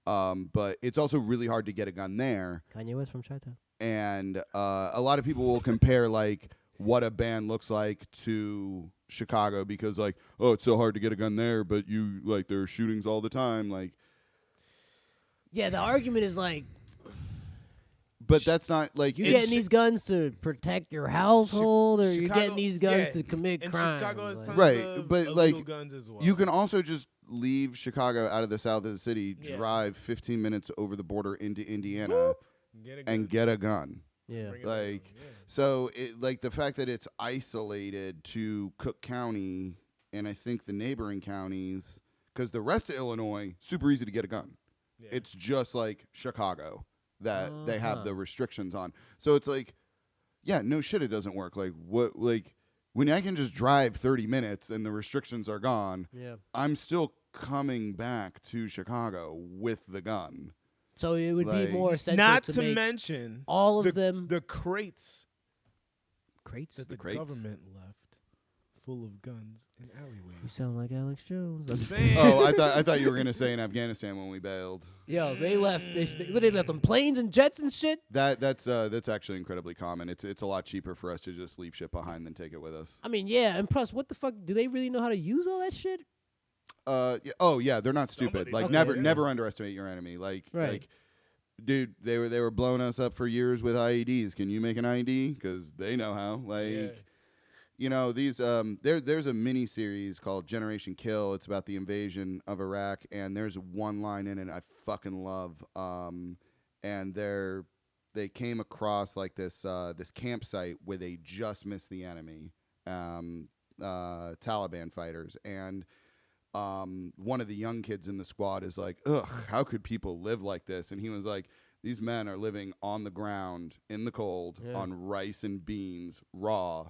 But it's also really hard to get a gun there. Kanye West from Chattin. And a lot of people will compare like what a band looks like to Chicago because like, oh, it's so hard to get a gun there, but you like there are shootings all the time, like. Yeah, the argument is like But that's not like you it's- getting these guns to protect your household, or you're Chicago- getting these guns yeah, to commit and crime. Chicago has like- tons Right, of but, illegal like, guns as well. You can also just leave Chicago out of the south of the city, Yeah. drive 15 minutes over the border into Indiana, Whoop. Get a gun. and get a gun. yeah. Bring it like, down, yeah. So, like the fact that it's isolated to Cook County and I think the neighboring counties, because the rest of Illinois, super easy to get a gun. Yeah. It's just like Chicago that they have Uh-huh. the restrictions on. So it's like, yeah, no shit, it doesn't work. Like what? Like when I can just drive 30 minutes and the restrictions are gone, Yeah. I'm still coming back to Chicago with the gun. So it would Like- be more essential Not to to make mention all of the, them the crates crates. that the crates? government left full of guns in You alleyways. sound like Alex Jones. I'm saying. Oh, I thought you were gonna say in Afghanistan when we bailed. Yo, they left. They left them planes and jets and shit. That's actually incredibly common. It's a lot cheaper for us to just leave shit behind than take it with us. I mean, yeah, and plus, what the fuck? Do they really know how to use all that shit? Yeah, oh yeah, they're not stupid. Somebody Like does, yeah. never underestimate your enemy. Like Right. like, dude, they were blowing us up for years with IEDs. Can you make an IED? Because they know how. Like, Yeah. you know, these there's a mini series called Generation Kill. It's about the invasion of Iraq, and there's one line in it I fucking love. And they came across like this campsite where they just missed the enemy, Taliban fighters, and one of the young kids in the squad is like, ugh, how could people live like this? And he was like, these men are living on the ground in the cold on rice and beans, raw,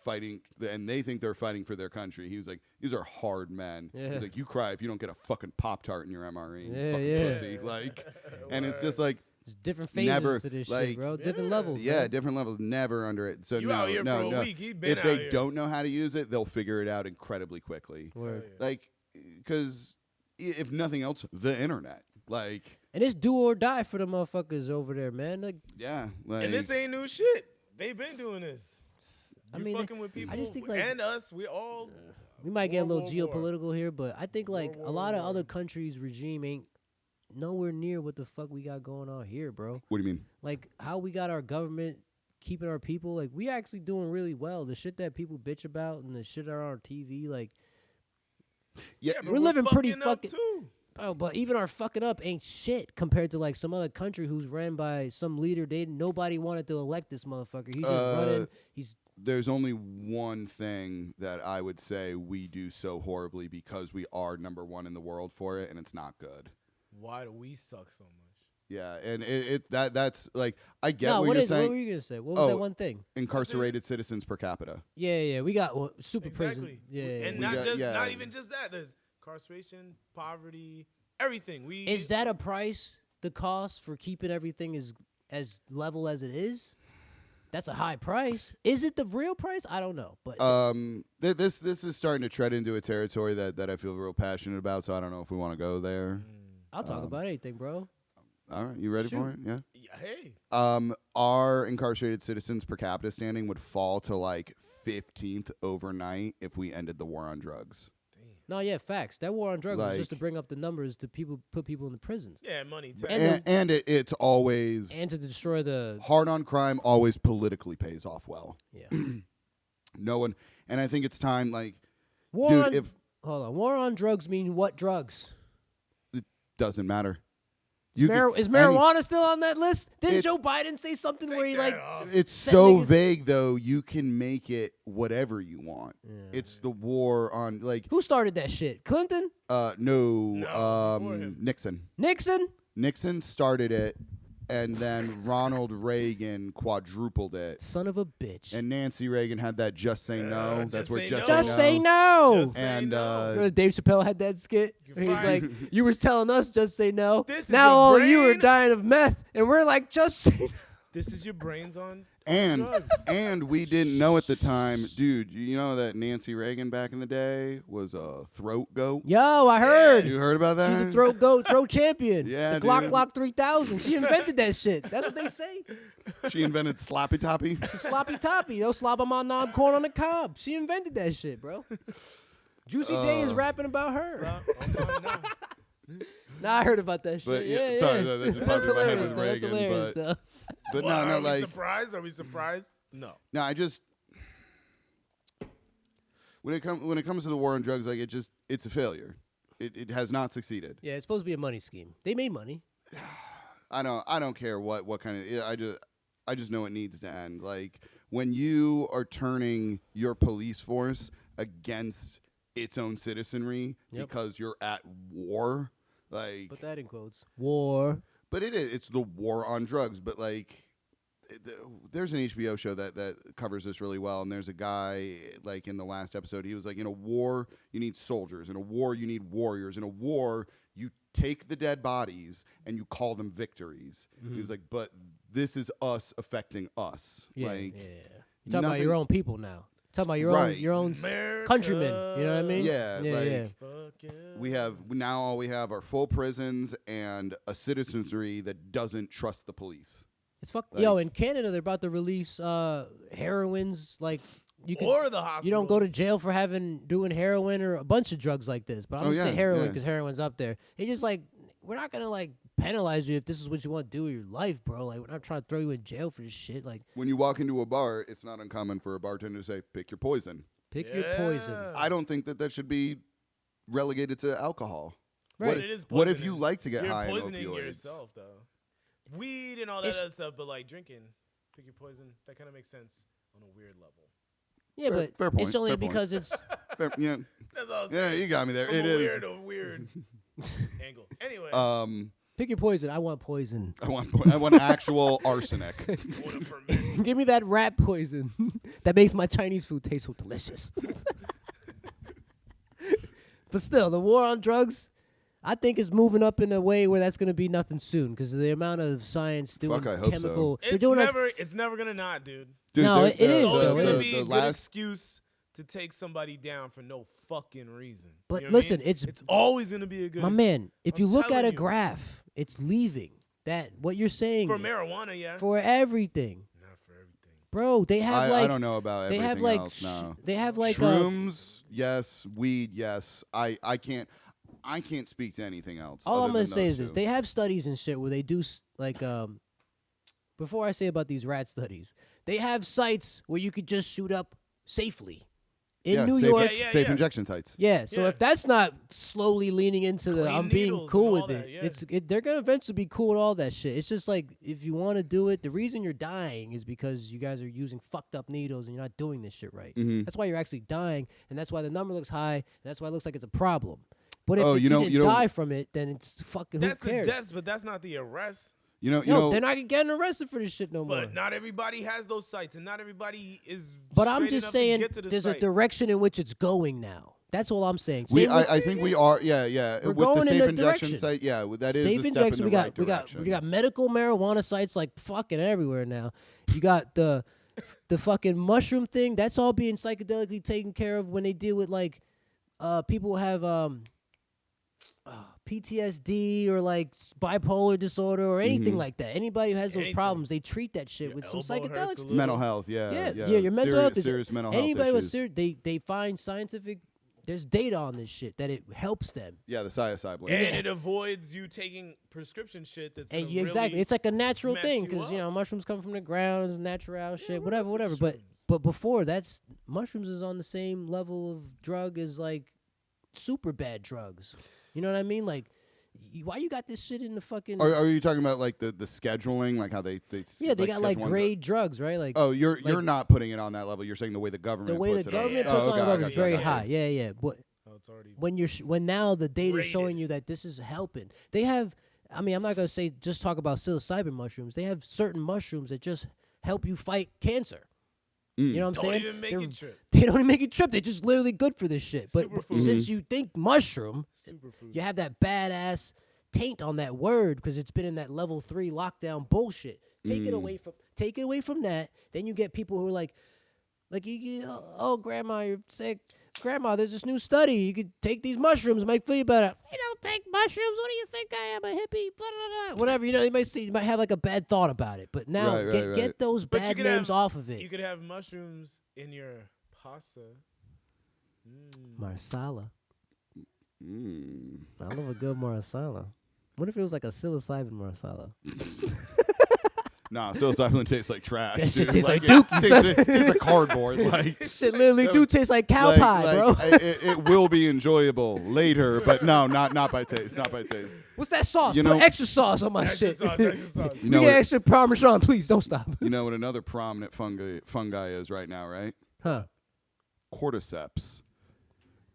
fighting, and they think they're fighting for their country. He was like, these are hard men. He's like, you cry if you don't get a fucking Pop-Tart in your MRE, you fucking pussy. Like, and it's just like, there's different phases to this shit, bro. Different levels. Yeah, bro. different levels. Never under it. So You out here for a week. He been if out they here. don't know how to use it, they'll figure it out incredibly quickly. Word. Like, because if nothing else, the internet. Like, And it's do or die for the motherfuckers over there, man. Like, yeah. Like, And this ain't new shit. They've been doing this. I You mean, fucking with people I just think, like, and us. We all. we might get a little War. geopolitical here, but I think like War, a lot of war. other countries' regime ain't nowhere near what the fuck we got going on here, bro. what do you mean? Like how we got our government keeping our people, like we actually doing really well. The shit that people bitch about and the shit that are on TV, like Yeah, but we're living pretty up fucking- too. oh, but even our fucking up ain't shit compared to like some other country who's ran by some leader. Nobody wanted to elect this motherfucker. He's just running. He's there's only one thing that I would say we do so horribly because we are number one in the world for it, and it's not good. Why do we suck so much? Yeah, and that's like I get no. what What you're is? What saying. were you gonna say? What was that Oh, one thing? Incarcerated citizens per capita. Yeah. We got super prison. Exactly. Yeah. And We not got- just yeah. not even just that. There's incarceration, poverty, everything. We Is that a price? The cost for keeping everything as level as it is? That's a high price. Is it the real price? I don't know. But This is starting to tread into a territory that I feel real passionate about. So I don't know if we want to go there. I'll talk about anything, bro. All right, you ready for Shoot. it? Yeah. Yeah, hey, Our incarcerated citizens per capita standing would fall to like 15th overnight if we ended the war on drugs. No, yeah, facts. That war on drugs was just to Like- bring up the numbers to put people in the prisons yeah, money. Too. And And it's always and to destroy the hard on crime. Always politically pays off well. yeah. No one, and I think it's time. Like, War dude, on if hold on. War on drugs mean what drugs? it doesn't matter. Is, can- is marijuana still on that list? Didn't It's- Joe Biden say something where he like It's Set so niggas- vague though. You can make it whatever you want. Yeah. It's the war on like who started that shit? Clinton? no, before him. Nixon. Nixon? Nixon started it, and then Ronald Reagan quadrupled it, Son of a bitch. and Nancy Reagan had that "Just Say No." Just That's where say just no. Just say no. Just say And no. Remember Dave Chappelle had that skit? Where he's fired. like, you were telling us just say no. This is now your all you are brain? dying of meth. And we're like, just say no. This is your brains on and drugs. and we didn't know at the time, dude. You know that Nancy Reagan back in the day was a throat goat. Yo, I heard. You heard about that? She's a throat goat, throat champion. Yeah, the Glock dude. Glock 3000. She invented that shit. That's what they say. She invented Slappy Toppy. It's a sloppy toppy. Yo, slop 'em on knob, corn on the cob. She invented that shit, bro. Juicy J is rapping about her. Nah, I heard about that shit. But yeah, sorry, yeah. that's just That's popped in my head hilarious, with though. That's Reagan, hilarious, but- though. But Well, no, are we like surprised? Are we surprised? No. no, I just when it comes to the war on drugs, like it's a failure. It has not succeeded. Yeah, it's supposed to be a money scheme. They made money. I don't care what kind of I just know it needs to end. Like when you are turning your police force against its own citizenry Yep. because you're at war, like Put that in quotes. War. but it's the war on drugs. But like there's an HBO show that covers this really well, and there's a guy like in the last episode, he was like, in a war you need soldiers, in a war you need warriors, in a war you take the dead bodies and you call them victories. He's like, but this is us affecting us. Yeah, like yeah. You're talking about your own people now. Talking about your Right. own America. countrymen. You know what I mean? Yeah, yeah, like- yeah. Fuck yeah. we have now all we have are full prisons and a citizenry that doesn't trust the police. It's fuck. Like- Yo, in Canada, they're about to release heroines. Like you can. Or the hospital. You don't go to jail for doing heroin or a bunch of drugs like this. But I'm Oh, gonna say yeah, heroin yeah. because heroin's up there. It's just like we're not gonna like penalize you if this is what you want to do with your life, bro. Like, we're not trying to throw you in jail for this shit. Like, When you walk into a bar, it's not uncommon for a bartender to say, "Pick your poison." pick your poison. I don't think that should be relegated to alcohol. Right. It is What if you poisoning. like to get You're high on poisoning opioids? yourself, though. Weed and all that It's- other stuff, but like drinking, pick your poison. That kind of makes sense on a weird level. Yeah, Fair- but fair point, it's only fair point. because it's Yeah, That's all. I'm yeah, saying. you got me there. From It a is. weird angle. Anyway, pick your poison. I want poison. I want actual arsenic. wanna ferment. Give me that rat poison that makes my Chinese food taste so delicious. But still, the war on drugs, I think, is moving up in a way where that's going to be nothing soon because of the amount of science doing I hope so. chemical. They're It's doing it's never gonna not, dude. Dude, No, it is, It's always though. gonna It be a the good last excuse to take somebody down for no fucking reason. But You know what I listen, mean? it's always gonna be a good. my man. If I'm you look at telling a you. graph, it's leaving that what you're saying for marijuana, yeah. for everything, Not for everything. bro. They have I like don't know about they everything have like else. No. they have like Shrooms, yes. Weed, yes. I can't speak to anything else. all other I'm gonna than say those is this: two. they have studies and shit where they do like Before I say about these rat studies, they have sites where you could just shoot up safely in New safe, York. safe Yeah. injection sites. Yeah, so Yeah. if that's not slowly leaning into the Clean I'm being needles cool and with all it, that, yeah. they're gonna eventually be cool with all that shit. It's just like if you want to do it, the reason you're dying is because you guys are using fucked up needles and you're not doing this shit right. Mhm. That's why you're actually dying, and that's why the number looks high, and that's why it looks like it's a problem. But if Oh, you you know- didn't you know- die from it, then it's fucking That's who the cares? deaths, but that's not the arrest. You know, No, they're not getting arrested for this shit no more. But not everybody has those sites, and not everybody is. But I'm straight just enough to saying, get to the there's site. a direction in which it's going now. That's all I'm saying. we, Same with- I think we are. Yeah. We're With the going in safe a injection direction. site, yeah, that is safe a step injection. in We the got right we got direction. we got medical marijuana sites like fucking everywhere now. You got the fucking mushroom thing. That's all being psychedelically taken care of when they deal with like people who have PTSD or like bipolar disorder or anything Mhm. like that. Anybody who has those Anything. problems, they treat that shit Your with some elbow hurts a psychedelics. little. mental health. Yeah, Yeah, your mental serious, health is serious mental anybody health with issues. serious. They find scientific. There's data on this shit that it helps them. Yeah, the psilocybin. and it avoids you taking prescription shit that's And gonna you, exactly, really it's like a natural mess thing you because you up. know mushrooms come from the ground, it's natural shit, what up whatever. to But shrooms? before that's mushrooms is on the same level of drug as like super bad drugs. You know what I mean? Like, why you got this shit in the fucking? Are you talking about like the scheduling, like how they yeah, they got like schedule one grade drugs, right? Like Oh, you're like- not putting it on that level. You're saying the way the government the way the puts it on. government Yeah. puts Oh, on okay, the level I is got you, I very got you. high. Yeah. But Oh, it's already. when now the data is showing Rated. you that this is helping, they have. I mean, I'm not gonna say just talk about psilocybin mushrooms. They have certain mushrooms that just help you fight cancer. Mm. You know what I'm Don't saying? even make They're- it trip. They don't even make it trip. They're just literally good for this shit. But Superfood. since you think mushroom, Superfood. you have that badass taint on that word because it's been in that level 3 lockdown bullshit. Take it away from that. Then you get people who are like oh grandma, you're sick. Grandma, there's this new study. You could take these mushrooms, it might feel you better. You don't take mushrooms. What do you think I am, a hippie? Blah, blah, blah. Whatever. You know, you might have like a bad thought about it. But now Right. get those But you bad could names have- off of it. You could have mushrooms in your pasta. Marsala. Mm. I love a good marsala. What if it was like a psilocybin marsala? Nah, psilocybin tastes like trash. That shit dude. tastes like it dookie, tastes like cardboard. Like Shit literally do taste like cow like- pie, like, bro. it will be enjoyable later, but no, not by taste. Not by taste. What's that sauce? You Put know- extra sauce on my Extra shit. sauce, extra sauce. You We know get what- extra Parmesan, please. Don't stop. You know what another prominent fungi is right now, right? Huh? Cordyceps.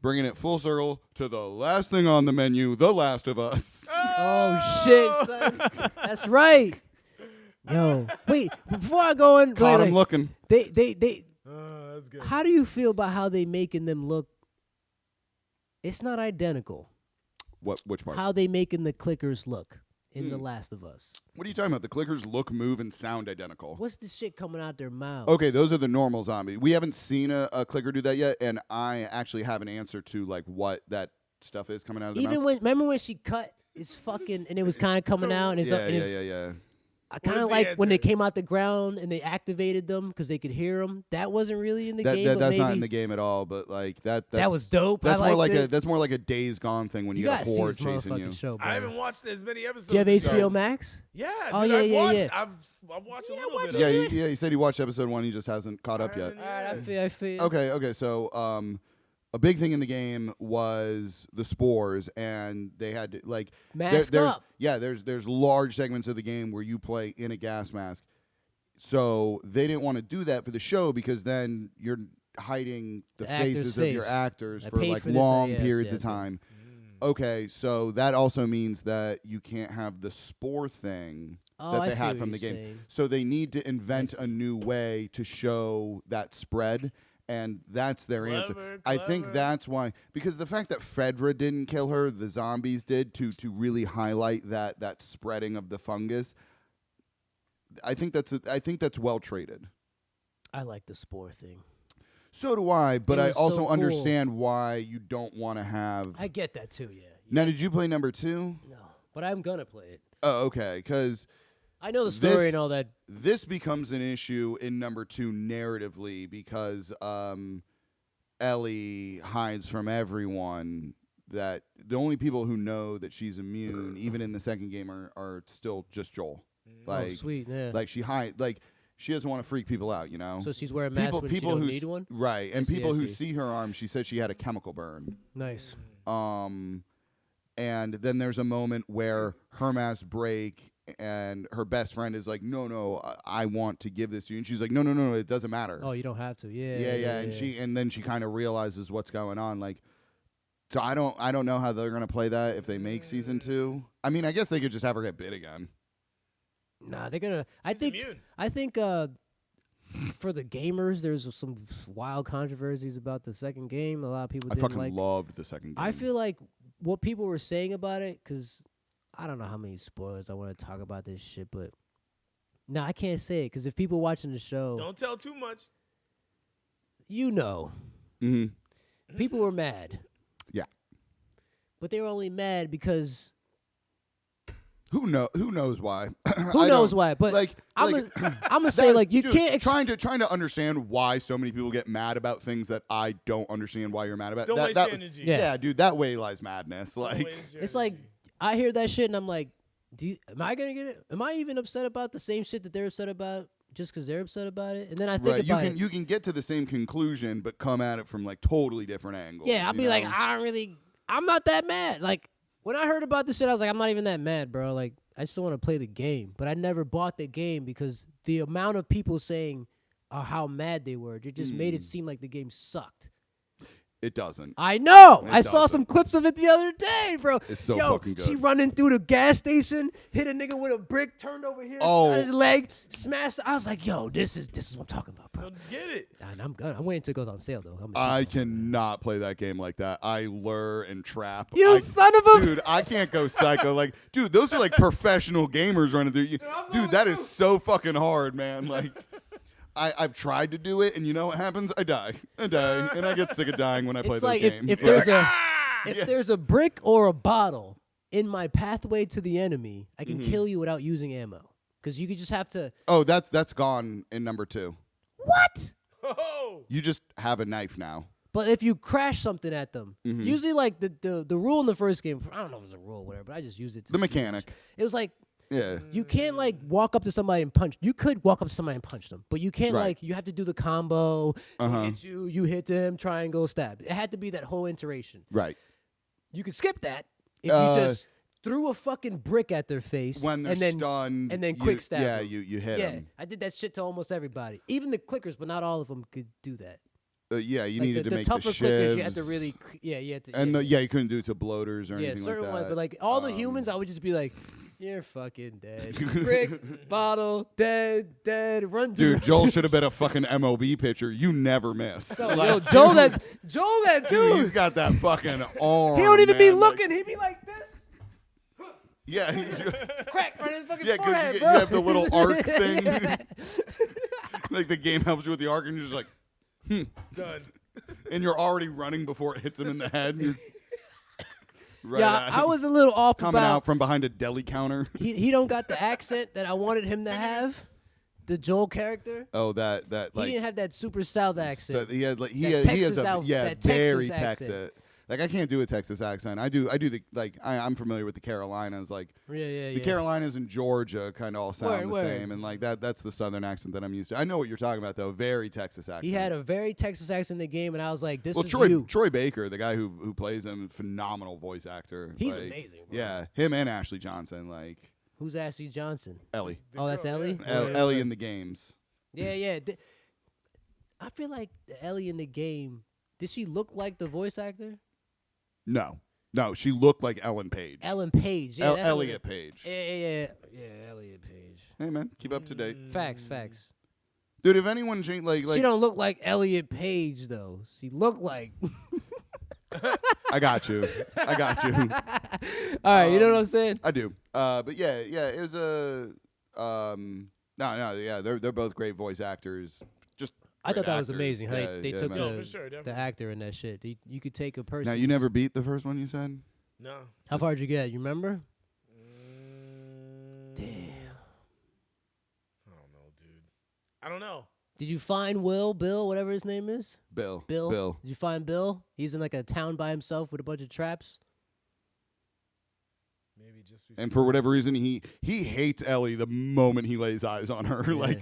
Bringing it full circle to the last thing on the menu, The Last of Us. Oh shit, son. That's right. Yo, wait. Before I go in, Caught wait, him looking. they. That's good. How do you feel about how they making them look? It's not identical. Which part? How they making the clickers look in The Hmm. Last of Us? What are you talking about? The clickers look, move, and sound identical. What's the shit coming out their mouths? Okay, those are the normal zombies. We haven't seen a clicker do that yet, and I actually have an answer to like what that stuff is coming out of the Even mouth. when remember when she cut his fucking and it was kind of coming out and it's Yeah, and it's, yeah. I What kind is of the like when they answer? came out the ground and they activated them because they could hear them. That wasn't really in the game, but that's maybe not in the game at all. But like that's that was dope. That's I more like liked it. that's more like a Days Gone thing when you, You got gotta a see horde this chasing you. motherfucking show, bro. I haven't watched as many episodes. Do you have as HBO y'all. Max? Yeah, Oh, dude, yeah, I've yeah, watched. yeah. I've watched a You little watch bit. it Yeah, Of yet? it. you said he watched episode 1. He just hasn't caught up yet. haven't All right, yet. I feel. Okay. So a big thing in the game was the spores, and they had to like Mask there's up. there's large segments of the game where you play in a gas mask. So they didn't want to do that for the show because then you're hiding the The actor's faces of your face. actors I for paid like for this, long yes, periods yes, of yes. time. Mm. Okay, so that also means that you can't have the spore thing Oh, that I they see had what from the you're game. saying. So they need to invent see. a new way to show that spread, and that's their answer. Clever, I think clever. that's why, because the fact that Fredra didn't kill her, the zombies did to really highlight that spreading of the fungus. I think that's well traded. I like the spore thing. So do I, but It I was so also cool. understand why you don't want to have. I get that too. Yeah. Now, did you play number 2? No, but I'm gonna play it. Oh, okay, because I know the story This- and all that. this becomes an issue in number 2 narratively because Ellie hides from everyone. That the only people who know that she's immune, even in the second game, are still just Joel. Like, Oh, sweet. Yeah. like she doesn't want to freak people out, you know. So she's wearing masks when she don't need one. Right, and see, people I who see. see her arm, she said she had a chemical burn. Nice. And then there's a moment where her masks break, and her best friend is like, "No, I want to give this to you," and she's like, "No, it doesn't matter." Oh, you don't have to. Yeah. yeah, and then she kind of realizes what's going on, like. So I don't know how they're gonna play that if they make season 2. I mean, I guess they could just have her get bit again. Nah, they're gonna. She's immune. I think. For the gamers, there's some wild controversies about the second game. A lot of people I didn't fucking like. loved the second game. I feel like what people were saying about it, because I don't know how many spoilers I want to talk about this shit, but no, I can't say it because if people watching the show, Don't tell too much. you know, Mm-hmm. people were mad. Yeah. But they were only mad because Who knows why? who knows why? But like I'm like, gonna say like you dude, can't. trying to understand why so many people get mad about things that I don't understand why you're mad about. Don't that, waste that, your energy. Yeah. Yeah, dude, that way lies madness. Don't Like, waste your It's like energy. I hear that shit and I'm like, am I gonna get it? Am I even upset about the same shit that they're upset about just because they're upset about it? And then I think right, about it. you can get to the same conclusion, but come at it from like totally different angles. Yeah, I'll you be like, know? I'm not that mad. Like when I heard about this shit, I was like, I'm not even that mad, bro. Like I just want to play the game, but I never bought the game because the amount of people saying how mad they were, it just made it seem like the game sucked. It doesn't. I know. It I saw doesn't. some clips of it the other day, bro. It's so Yo, fucking good. she running through the gas station, hit a nigga with a brick, turned over here, shot his leg, smashed. I was like, yo, this is what I'm talking about, bro. So get it. And I'm good. I'm waiting until it goes on sale though. I cannot play that game like that. I lure and trap. You son of a Dude, I can't go psycho. Like, dude, those are like professional gamers running through you. Dude, that is so fucking hard, man. Like, I've tried to do it, and you know what happens? I die, and I get sick of dying when I play It's those like games. if Like, there's a Yeah. if there's a brick or a bottle in my pathway to the enemy, I can kill you without using ammo. Because you could just have to. oh, that's gone in number 2. What? Oh, You just have a knife now. But if you crash something at them, usually like the rule in the first game, I don't know if it's a rule or whatever, but I just used it to The see mechanic. It was like Yeah. you can't like walk up to somebody and punch. You could walk up to somebody and punch them, but you can't Right. like you have to do the combo. Uh-huh. They hit you, you hit them, triangle, stab. It had to be that whole iteration. Right. You could skip that if you just threw a fucking brick at their face When they're and then stunned. and then you- quick stab Yeah, them. you hit yeah, them. I did that shit to almost everybody. Even the clickers, but not all of them could do that. Yeah, you Like needed the to make tougher the clickers, you had to shivs. really, you had to. And yeah, you couldn't do it to bloaters or yeah, anything certain like that. ones, but like all the humans, I would just be like, "You're fucking dead." Brick, bottle, dead, run. Dude, Joel should have been a fucking MLB pitcher. You never miss. Yo, Like, Joel, that dude, he's dude. got that fucking arm. He don't even be man. Like, looking. He'd be like this, yeah, he just, crack right in his fucking yeah, forehead, you bro. have the little arc thing. Like the game helps you with the arc, and you're just like, done. and you're already running before it hits him in the head. And Right Yeah, I on. was a little off Coming about. out from behind a deli counter. He don't got the accent that I wanted him to have. The Joel character. Oh, that He like didn't have that super South so accent. he had like he That has Texas a out- yeah that very Texas accent. Texas. Like I can't do a Texas accent. I do the like I'm familiar with the Carolinas. Like Yeah. the Carolinas and Georgia kind of all sound the Word. same, and like that's the Southern accent that I'm used to. I know what you're talking about though. Very Texas accent. He had a very Texas accent in the game, and I was like, "This well, is Troy you." Troy Baker, the guy who plays him, phenomenal voice actor. He's like, amazing. Bro. Yeah, him and Ashley Johnson, like Who's Ashley Johnson? Ellie, Oh, that's Ellie. Ellie in the games. Yeah. I feel like the Ellie in the game. Did she look like the voice actor? No, she looked like Ellen Page. Ellen Page. Yeah, that's what Elliot it- Page. Yeah, Elliot Page. Hey man, keep up to date, Facts. dude. If anyone changed, like She don't look like Elliot Page though. She looked like. I got you. All right, you know what I'm saying? I do. But yeah, it was a yeah, they're both great voice actors. Just I thought great that was actors. amazing. How Yeah, they yeah, took man. No, for sure, the definitely. actor in that shit. You could take a person. Now you never beat the first one you said? No. How far did you get? You remember? Damn. I don't know, dude. I don't know. Did you find Bill, whatever his name is? Bill. Did you find Bill? He's in like a town by himself with a bunch of traps. Maybe just And for whatever reason, he hates Ellie the moment he lays eyes on her. Like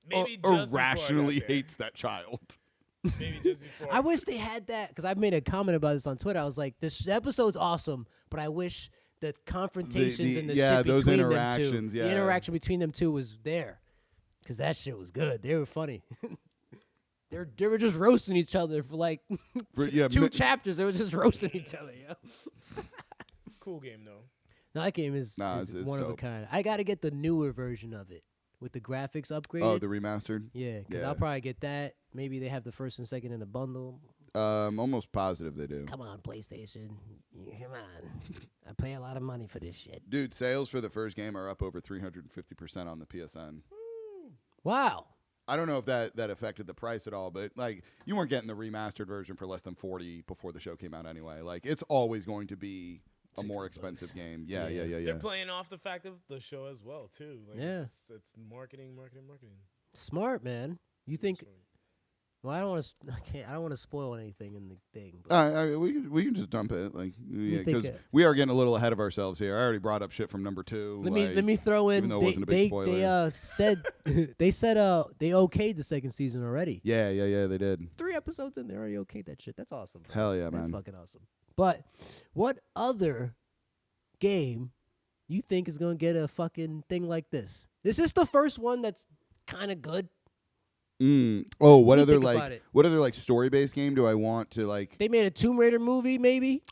Maybe just before I got irrationally there. hates that child. Maybe just before. I wish they had that because I've made a comment about this on Twitter. I was like, this episode's awesome, but I wish the confrontations and the yeah, shit those between interactions, them two, yeah. the interaction between them two was there because that shit was good. They were funny. They were just roasting each other for like two chapters. They were just roasting each other. Yo. Cool game though. No, that game is It's one of a dope. kind. I got to get the newer version of it with the graphics upgraded. Oh, the remastered. Yeah, because Yeah. I'll probably get that. Maybe they have the first and second in a bundle. Almost positive they do. Come on, PlayStation. Come on. I pay a lot of money for this shit. Dude, sales for the first game are up over 350% on the PSN. Wow. I don't know if that affected the price at all, but like you weren't getting the remastered version for less than 40 before the show came out anyway. Like it's always going to be a more expensive game. Yeah. They're playing off the fact of the show as well too. Like Yeah. It's marketing. Smart, man. You think? Well, I don't want to. I don't want to spoil anything in the thing. But we can just dump it, like think because we are getting a little ahead of ourselves here. I already brought up shit from number 2. let me throw in. even though it wasn't a big spoiler. They said they okayed the second season already. Yeah, they did. 3 episodes in, they already okayed that shit. That's awesome. Bro. Hell yeah, That's man. fucking awesome. But what other game you think is gonna get a fucking thing like this? This is the first one that's kind of good. Oh, what do you other think about like it? what other like story based game do I want to like? They made a Tomb Raider movie, maybe.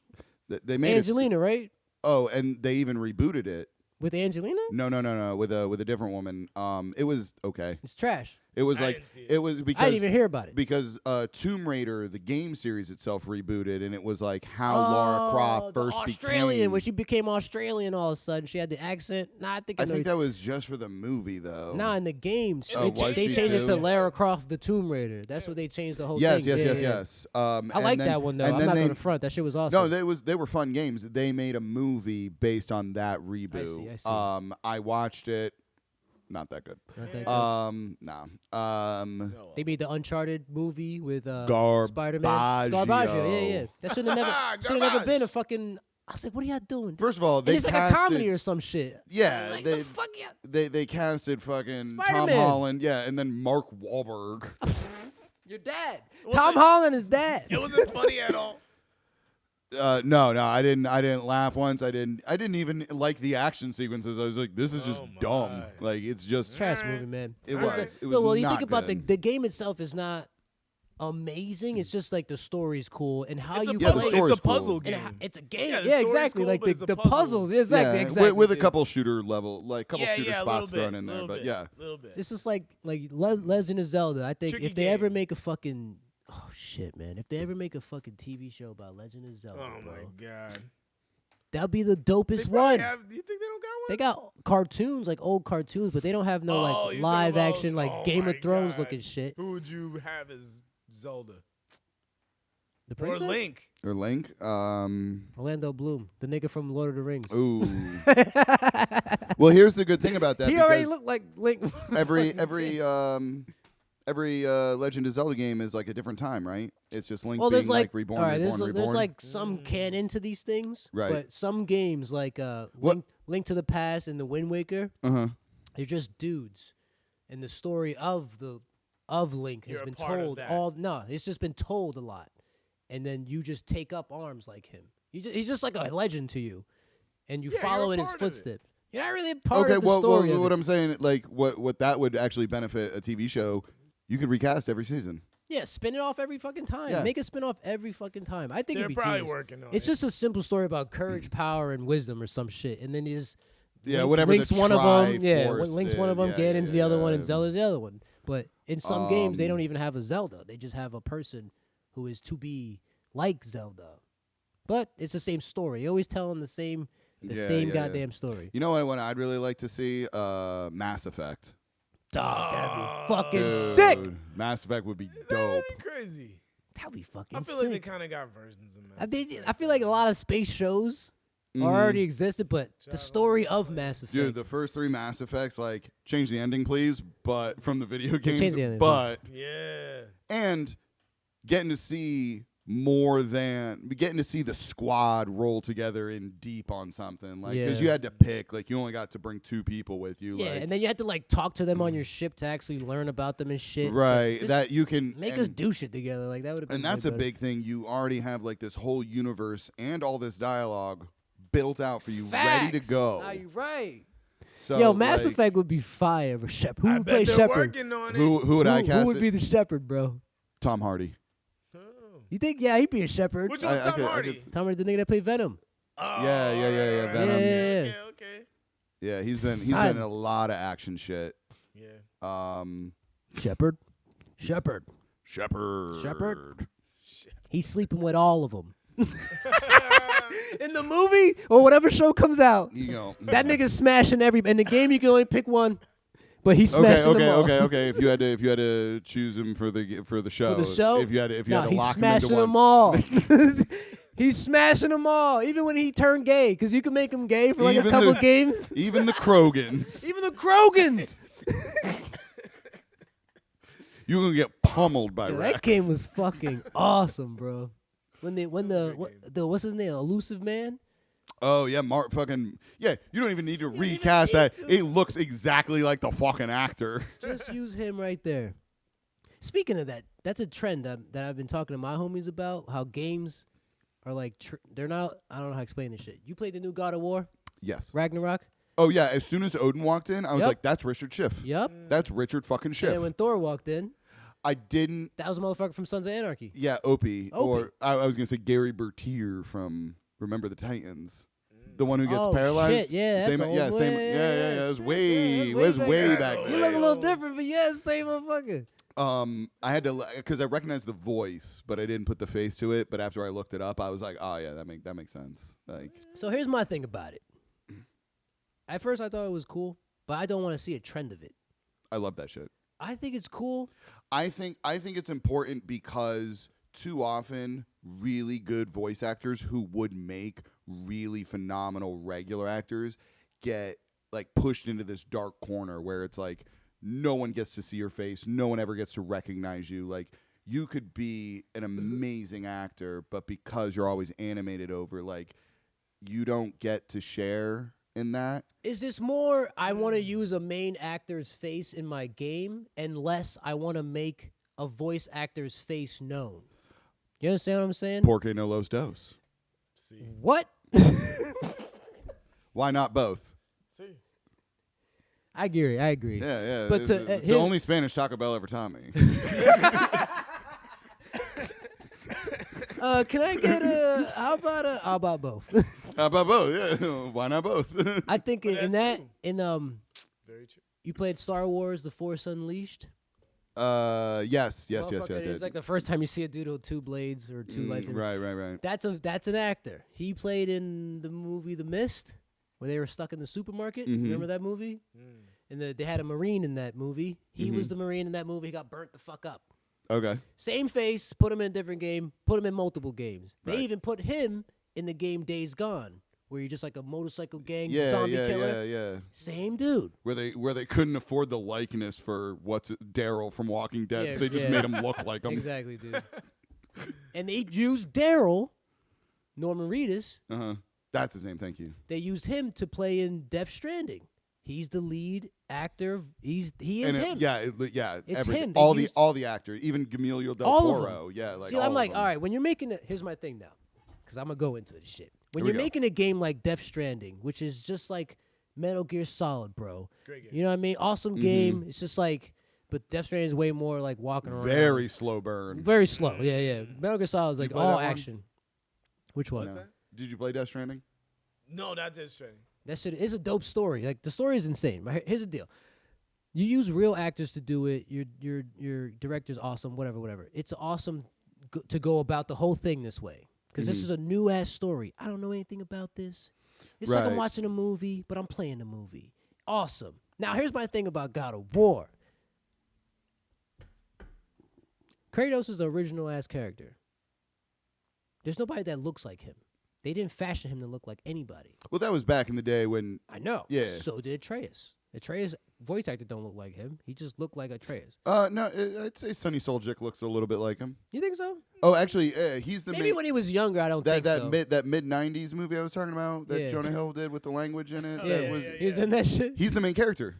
They made Angelina, right? Oh, and they even rebooted it. With Angelina? No, with a different woman. It was okay. It's trash. It was I like didn't see it. it was because I didn't even hear about it. because Tomb Raider, the game series itself, rebooted, and it was like how Lara Croft the first Australian, became. when she became Australian all of a sudden. She had the accent. Nah, I think I think that was just for the movie, though. Nah, in the game. Oh, they was they she changed it to too? Lara Croft, the Tomb Raider. That's what they changed the whole Yes, thing. Yeah. yes. I like that one, though. I'm not going to front. That shit was awesome. No, they were fun games. They made a movie based on that reboot. I see. I watched it. Not that good. Not that good. No. They made the Uncharted movie with Garbaggio. Spider-Man. Garbaggio, yeah. That should have never Garbage. been a fucking. I was like, what are y'all doing? First of all, And they it's like a casted, comedy or some shit. Yeah, Like, they the fuck yeah. they casted fucking Tom Spider-Man. Holland, yeah, and then Mark Wahlberg. Your dad. Was Tom it- Holland is dad. It wasn't funny at all. No, I didn't laugh once. I didn't even like the action sequences. I was like, this is just Oh my. dumb. Like it's just Trash Alright. movie, man. It Just was. like- It was no, well, you not think about good. the game itself is not amazing. It's just like the story's cool and how It's a you Yeah, the play. story's it's a puzzle cool. game. and it's a game. Yeah, the Yeah, story's exactly. cool, Like but it's a the puzzle. puzzles. Exactly. yeah, exactly. with a couple shooter level, like couple yeah, shooter yeah, spots little thrown bit, in there, little but bit, yeah. little bit. This is like Legend of Zelda. I think Tricky if they ever game. make a fucking shit, man. If they ever make a fucking TV show about Legend of Zelda, Oh bro, my god. that'll be the They dopest probably one. have- do you think they don't got one? They got cartoons, like old cartoons, but they don't have no Oh, like you talking live about- action, like oh Game my of Thrones God. looking shit. Who would you have as Zelda? The Or princess? Link. Or Link. Orlando Bloom, the nigga from Lord of the Rings. Ooh. Well, here's the good thing about that. He already looked like Link. every Legend of Zelda game is like a different time, right? It's just Link being there's like reborn, all right, reborn. there's like some canon to these things, Right. But some games like Link to the Past and the Wind Waker, they're just dudes, and the story of Link has You're a been part of told that. it's just been told a lot, and then you just take up arms like him. He's just like a legend to you, and you follow you're a in his part of it. footsteps. You're not really a part of the story. What I'm saying, like, what that would actually benefit a TV show, you could recast every season. Yeah, spin it off every fucking time. Yeah. Make a spin off every fucking time. I think They're it'd be probably genius. working on It's it. just a simple story about courage, power, and wisdom or some shit, and then he just Whatever Link's the one of them. Yeah, Triforce Link's one of them. is. Ganon's the other one, and yeah. Zelda's the other one. But in some games, they Um, don't even have a Zelda. They just have a person who is to be like Zelda. But it's the same story. You're always telling the same goddamn story. You know what one I'd really like to see? Mass Effect. Dog, that'd be fucking Dude, sick. Mass Effect would be dope. That'd be crazy. That'd be fucking I feel sick. like they kind of got versions of Mass Effect. I feel like a lot of space shows already existed, but the story of Mass Effect. Dude, the first 3 Mass Effects, like, change the ending, please, but from the video games. change the ending, but Yeah. and getting to see the squad roll together in deep on something, like, because Yeah. you had to pick, like, you only got to bring 2 people with you, Yeah, like, and then you had to like talk to them on your ship to actually learn about them and shit. right? Just That you can make us do shit together. Like that would have been. and that's way a better. big thing. You already have like this whole universe and all this dialogue built out for you, ready to Facts. go. Nah, you right. So, Yo, Mass like, Effect would be fire. But Shepard, who I would bet play they're Shepard? working on it. Who would I cast? Who would it? be the Shepard, bro? Tom Hardy. Oh. You think? Yeah, he'd be a Shepard. Which I- one's I Tom could- I Hardy? could- Tom Hardy, the nigga that played Venom. Oh, Yeah, right, Venom. Okay, Yeah. okay. Yeah, he's been Son. in a lot of action shit. Yeah. Shepard. Shepherd. Shepard? He's sleeping with all of them. In the movie or whatever show comes out, You know. that nigga's smashing every. In the game, you can only pick one, but he's smashing them all. Okay. If you had to choose him for the show, For the show, if you had to he's lock him into smashing one, them all. He's smashing them all, even when he turned gay, because you can make him gay for like Even a couple the- games. even the Krogans, Even the Krogans. you're gonna get pummeled by Dude, Rex. that game was fucking awesome, bro. When a great the what's his name, Elusive Man? Oh yeah, Mark fucking yeah. You don't even need to recast that. It looks exactly like the fucking actor. Just use him right there. Speaking of that, that's a trend that I've been talking to my homies about. How games are like they're not. I don't know how to explain this shit. You played the new God of War, Yes. Ragnarok. Oh yeah. As soon as Odin walked in, I was Yep. like, "That's Richard Schiff. Yep. That's Richard fucking And Schiff." then when Thor walked in, I didn't. that was a motherfucker from Sons of Anarchy. Yeah, Opie. Opie. Or I was gonna say Gary Bertier from Remember the Titans. The one who gets Oh, paralyzed. shit, yeah, that's same, yeah, old. same, Way- yeah. It was shit, way, yeah, it was way back back then. You then. look a little different, but yeah, same motherfucker. I had to because I recognized the voice, but I didn't put the face to it. But after I looked it up, I was like, oh yeah, that makes sense. Like, So here's my thing about it. At first, I thought it was cool, but I don't want to see a trend of it. I love that shit. I think it's cool. I think it's important because too often really good voice actors who would make really phenomenal regular actors get like pushed into this dark corner where it's like no one gets to see your face, no one ever gets to recognize you. Like you could be an amazing actor, but because you're always animated over, like you don't get to share in that. Is this more I want to use a main actor's face in my game and less I want to make a voice actor's face known? You understand what I'm saying? Porque no los dos. See. What? Why not both? See. I agree. Yeah. But It's, to- it's the here- only Spanish Taco Bell ever taught me. Can I get how about both? How about both? Yeah, why not both? I think But in that's that true. Very true. you played Star Wars: The Force Unleashed. Yes, I Motherfucker, did. It's like the first time you see a dude with 2 blades or 2 lights. Right. That's an actor. He played in the movie The Mist, where they were stuck in the supermarket. Mhm. Remember that movie? And they had a Marine in that movie. He was Mhm. the Marine in that movie. He got burnt the fuck up. Okay. Same face, put him in a different game, put him in multiple games. They Right. even put him in the game Days Gone, where you're just like a motorcycle gang Yeah, zombie yeah, killer. yeah. Same dude. Where they couldn't afford the likeness for Daryl from Walking Dead, Yeah, so they just yeah. made him look like him. Exactly, dude. And they used Daryl, Norman Reedus. That's his name. Thank you. They used him to play in Death Stranding. He's the lead actor. He is him. Yeah. It's everything. him. They All used- the actors, even Gamilio del All of Toro. them. Yeah, like See, all I'm of like, them. all right, when you're making it, here's my thing now, because I'm going to go into this shit. When Here we you're go. making a game like Death Stranding, which is just like Metal Gear Solid, bro. Great game. You know what I mean? Awesome game. It's just like, but Death Stranding is way more like walking around. Very slow burn. Very slow. Yeah. Metal Gear Solid is Did you like play all that one? action. Which one? No. that? Did you play Death Stranding? No, not Death Stranding. That shit is a dope story. Like the story is insane. But here's the deal: you use real actors to do it. Your director's awesome. Whatever. It's awesome to go about the whole thing this way because this is a new ass story. I don't know anything about this. It's like I'm Right. watching a movie, but I'm playing a movie. Awesome. Now here's my thing about God of War. Kratos is the original ass character. There's nobody that looks like him. They didn't fashion him to look like anybody. Well, that was back in the day when. I know. Yeah. So did Atreus. Atreus' voice actor don't look like him. He just looked like Atreus. No, I'd say Sonny Soljic looks a little bit like him. You think so? Oh, actually, he's the Maybe when he was younger, I don't that think so. mid '90s movie I was talking about that Yeah. Jonah Hill did with the language in it. yeah, that was, he was in that shit. He's the main character.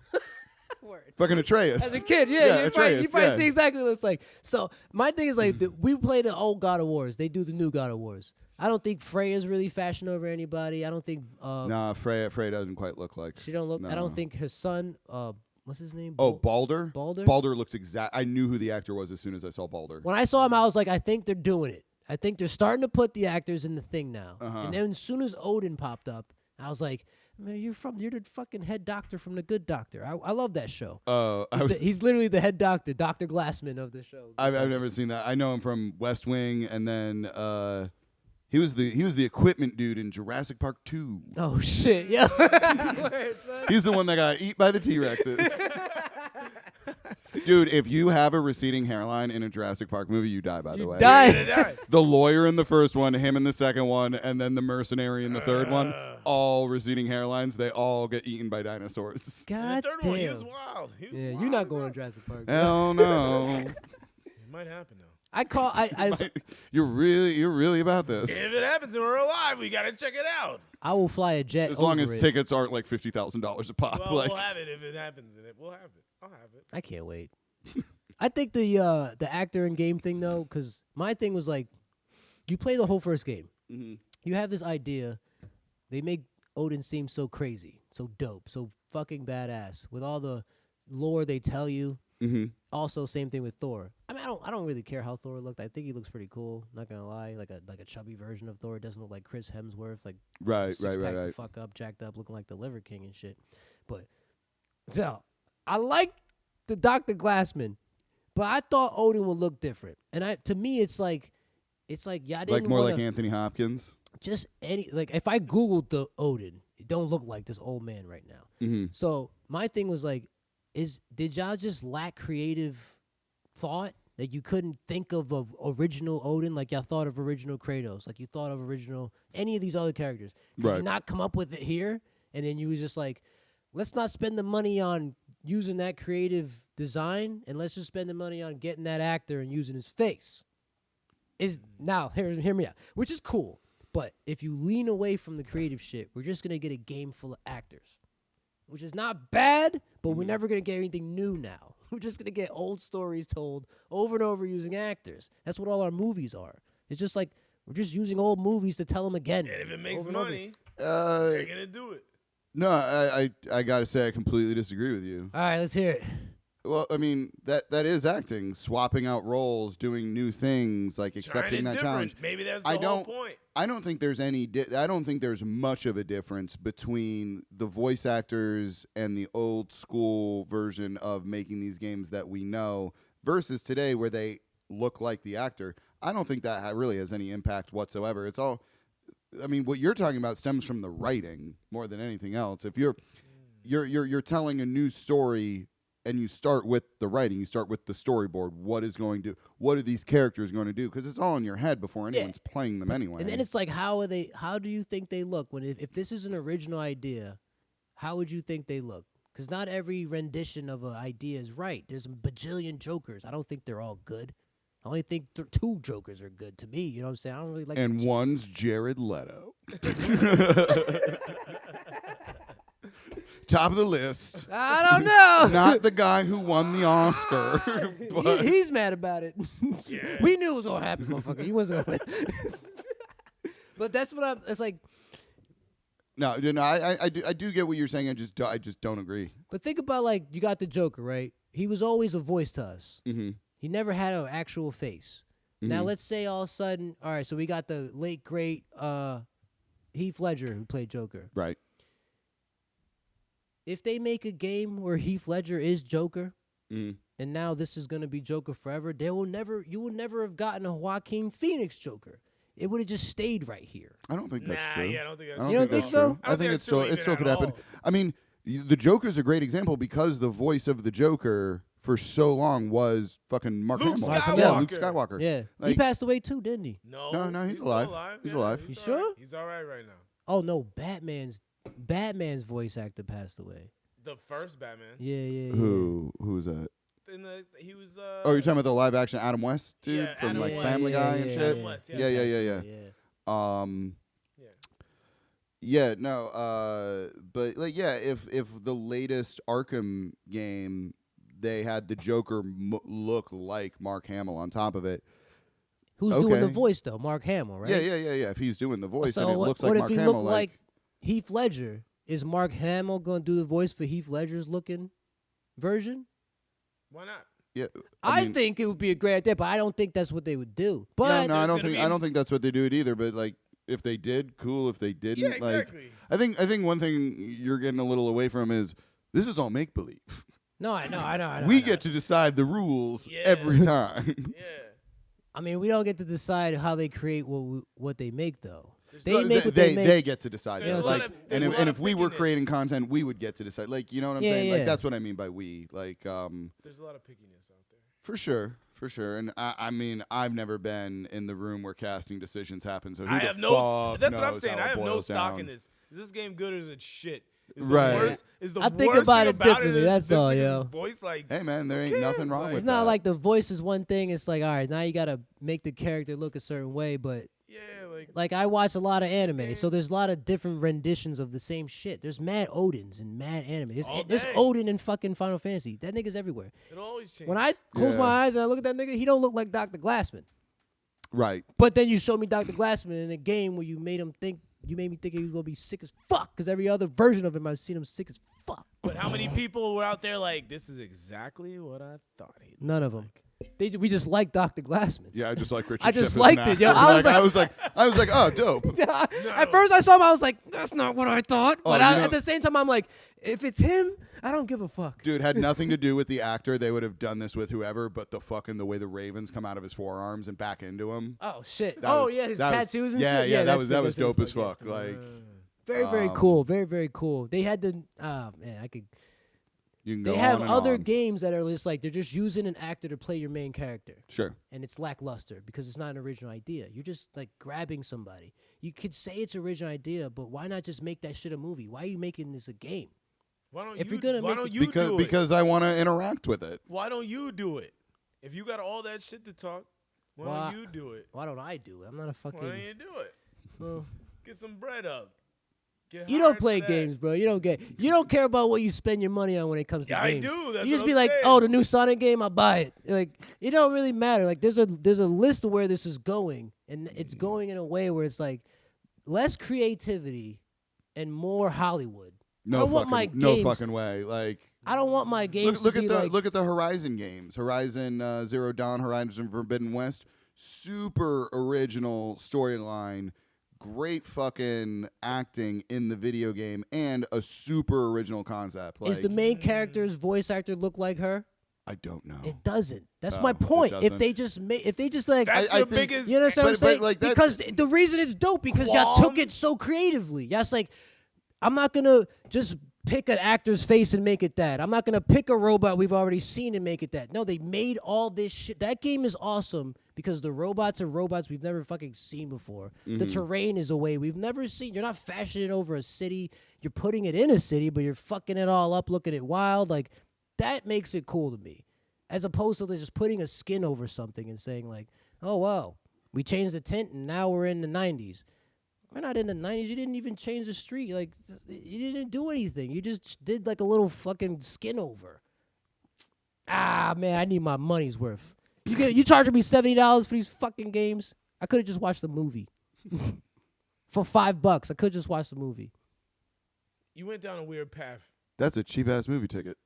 Word. Fucking Atreus. As a kid, Yeah, you probably Atreus, see yeah. exactly what it's like. So my thing is like, we play the old God of Wars. They do the new God of Wars. I don't think Freya's really fashioned over anybody. I don't think Nah, Freya doesn't quite look like. she don't look. I No. don't think her son. What's his name? Oh, Balder. Balder? Balder looks exact. I knew who the actor was as soon as I saw Balder. When I saw him, I was like, I think they're doing it. I think they're starting to put the actors in the thing now. Uh-huh. And then as soon as Odin popped up, I was like, man, you're the fucking head doctor from The Good Doctor. I love that show. He's literally the head doctor, Dr. Glassman of the show. I've never seen that. I know him from West Wing, and then he was the equipment dude in Jurassic Park 2. Oh shit, yeah. Word, son. He's the one that got eat by the T-Rexes. Dude, if you have a receding hairline in a Jurassic Park movie, you die, by the You way. die. You're gonna die. The lawyer in the first one, him in the second one, and then the mercenary in the third one, all receding hairlines. They all get eaten by dinosaurs. And God the third damn. one, he was wild. He was Yeah, wild you're not as going hell. to Jurassic Park. Hell no. It might happen though. You're really about this. If it happens and we're alive, we gotta check it out. I will fly a jet As long over as it. tickets aren't like $50,000 a pop. Well, like, we'll have it if it happens, and we'll have it. I'll have it. I can't wait. I think the actor in game thing though, because my thing was like, you play the whole first game. Mhm. You have this idea. They make Odin seem so crazy, so dope, so fucking badass with all the lore they tell you. Mhm. Also, same thing with Thor. I mean, I don't really care how Thor looked. I think he looks pretty cool. Not gonna lie, like a chubby version of Thor. It doesn't look like Chris Hemsworth, like Right. the fuck up, jacked up, looking like the Liver King and shit. But so I like the Dr. Glassman, but I thought Odin would look different. And to me, it's like yeah, I didn't Like more wanna, like Anthony Hopkins. just any like if I googled the Odin, it don't look like this old man right now. Mm-hmm. So my thing was like, did y'all just lack creative thought that you couldn't think of original Odin like y'all thought of original Kratos, like you thought of original any of these other characters? Could you Right. not come up with it here? And then you was just like, let's not spend the money on using that creative design, and let's just spend the money on getting that actor and using his face. Now hear me out, which is cool. But if you lean away from the creative shit, we're just gonna get a game full of actors, which is not bad, but we're never going to get anything new now. We're just going to get old stories told over and over using actors. That's what all our movies are. It's just like we're just using old movies to tell them again. And if it makes over and over. money, they're Uh, gonna do it. no, I gotta say I completely disagree with you. All right, let's hear it. Well, I mean that is acting, swapping out roles, doing new things, like Trying accepting it that different. challenge. Maybe that's the I whole don't- point. I don't think there's I don't think there's much of a difference between the voice actors and the old school version of making these games that we know versus today where they look like the actor. I don't think that really has any impact whatsoever. It's all, I mean, what you're talking about stems from the writing more than anything else. If you're telling a new story and you start with the writing, you start with the storyboard. What are these characters going to do? Because it's all in your head before anyone's playing them anyway. And then it's like, how do you think they look? If this is an original idea, how would you think they look? Because not every rendition of an idea is right. There's a bajillion Jokers. I don't think they're all good. I only think 2 Jokers are good to me. You know what I'm saying? I don't really like. And one's Jared Leto. Top of the list. I don't know. Not the guy who won the Oscar. But He's mad about it. Yeah. We knew it was gonna happen, motherfucker. He wasn't gonna win. But that's what it's like. No, I do get what you're saying. I just don't agree. But think about, like, you got the Joker, right? He was always a voice to us. Mm-hmm. He never had an actual face. Mm-hmm. Now let's say all of a sudden, all right, so we got the late great Heath Ledger who played Joker. Right. If they make a game where Heath Ledger is Joker, Mm. and now this is gonna be Joker forever, you will never have gotten a Joaquin Phoenix Joker. It would have just stayed right here. I don't think that's true. Yeah, I don't think that's I true. You don't think that's so? true. I think it still could happen. I mean, the Joker's a great example because the voice of the Joker for so long was fucking Mark Luke Hamill. Skywalker. Yeah, Luke Skywalker. Yeah, he Like- passed away too, didn't he? No, No, he's still alive. He's alive. He's You all right. sure? He's all right right now. Oh no, Batman's voice actor passed away. The first Batman. Yeah. Who's that? He was. Oh, you're talking about the live action Adam West dude Yeah, from Adam like West. Family Guy and shit. Adam West, yeah. Yeah. Yeah. Yeah, no, but like, yeah, if the latest Arkham game they had the Joker look like Mark Hamill on top of it. Who's doing the Okay. voice though? Mark Hamill, right? Yeah. If he's doing the voice So and it what, looks what like if Mark he Hamill, looked like Heath Ledger? Is Mark Hamill going to do the voice for Heath Ledger's looking version? Why not? yeah, I mean, think it would be a great idea, but I don't think that's what they would do. But no, I don't gonna think be- I don't think that's what they do it either. But like, if they did, cool. If they didn't, Yeah, like, exactly. I think one thing you're getting a little away from is this is all make believe. no, I know. We get to decide the rules Yeah. every time. Yeah. I mean, we don't get to decide how they create what they make though. There's They no- make what they make. get to decide. There's that. a lot Like, of- and there's a if, lot and of if we were pickiness. creating content, we would get to decide. Like, you know what I'm Yeah, saying? yeah. Like, that's what I mean by we. Like, There's a lot of pickiness out there. for sure. And I mean, I've never been in the room where casting decisions happen. So who I the have no. fuck That's what I'm knows saying. how I it have no boils stock down? in this. Is this game good or is it shit? Is Right. The worst, is the I think worst about thing it about differently, is that's this all, nigga's yo. Voice, like, Hey man, there ain't cares? nothing wrong Like- with It's that. not like the voice is one thing. It's like, all right, now you got to make the character look a certain way. But yeah, like like, I watch a lot of anime, so there's a lot of different renditions of the same shit. There's mad Odins and mad anime. All There's day. Odin in fucking Final Fantasy. That nigga's everywhere. it'll always change. When I close Yeah. my eyes and I look at that nigga, he don't look like Dr. Glassman. Right. But then you showed me Dr. Glassman in a game where you made me think he was gonna be sick as fuck. Because every other version of him, I've seen him sick as fuck. But how many people were out there like, this is exactly what I thought he looked None of them. like. We just like Dr. Glassman. Yeah, I just like Richard. I just Shepard's liked an it, yo. actor. I was I was like, oh, dope. At first I saw him, I was like, that's not what I thought. Oh, But you know- at the same time, I'm like, if it's him, I don't give a fuck. Dude, had nothing to do with the actor. They would have done this with whoever, but the way the ravens come out of his forearms and back into him. Oh shit! That was- Yeah, his that was- tattoos and yeah, shit. Yeah, that that's was sick, that that's was sick dope as fuck, fuck. Like, Very cool. Very cool. They had the man, I could. you can go They have on and other on. games that are just like they're just using an actor to play your main character, Sure. and it's lackluster because it's not an original idea. You're just like grabbing somebody. You could say it's an original idea, but why not just make that shit a movie? Why are you making this a game? Why don't If you? you're gonna why make don't it- you Because do it? because I want to interact with it. Why don't you do it? If you got all that shit to talk, why Why- don't you do it? Why don't I do it? I'm not a Why don't fucking. you do it? Well, Get some bread up. Get you hired don't for play that. games, bro. You don't care about what you spend your money on when it comes to Yeah, I games. do. That's You just what be I'm like, saying. oh, the new Sonic game, I buy it. Like, it don't really matter. Like, there's a list of where this is going, and it's going in a way where it's like less creativity and more Hollywood. I No don't want fucking my no games- fucking way. Like I don't want my games look to at be the like, look at the Horizon games. Horizon Zero Dawn, Horizon Forbidden West. Super original storyline. Great fucking acting in the video game and a super original concept. Like, is the main character's voice actor look like her? I don't know. It doesn't. That's No, my it point. If doesn't. they just like, That's I your think- biggest. you understand what I'm but saying? like that- because the reason it's dope because y'all Qualm? took it so creatively. That's like, I'm not gonna just pick an actor's face and make it that. I'm not going to pick a robot we've already seen and make it that. No, they made all this shit. That game is awesome because the robots are robots we've never fucking seen before. The terrain is a way we've never seen. You're not fashioning it over a city. You're putting it in a city, but you're fucking it all up, looking it wild. Like, that makes it cool to me. As opposed to just putting a skin over something and saying, like, oh, well, we changed the tint and now we're in the 90s. We're not in the 90s. You didn't even change the street. Like, you didn't do anything. You just did, like, a little fucking skin over. Ah, man, I need my money's worth. You charging me $70 for these fucking games? I could have just watched the movie. For $5, I could just watch the movie. You went down a weird path. That's a cheap-ass movie ticket.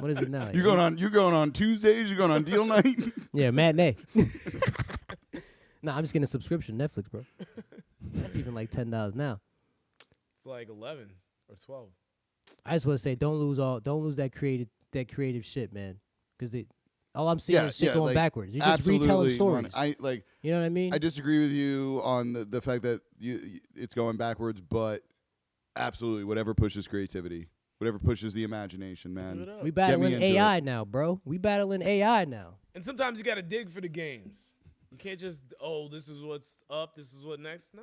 What is it now? You're going on Tuesdays? You're going on deal night? Yeah, matinee. Nah, I'm just getting a subscription to Netflix, bro. That's even like $10 now. It's like 11 or 12. I just want to say, don't lose that creative shit, man. Because all I'm seeing is shit going like, backwards. You're just retelling stories. You know what I mean? I disagree with you on the fact that it's going backwards, but absolutely, whatever pushes creativity, whatever pushes the imagination, man. We battling AI now, bro. We battling AI now. And sometimes you got to dig for the games. You can't just, this is what's up, this is what next. No.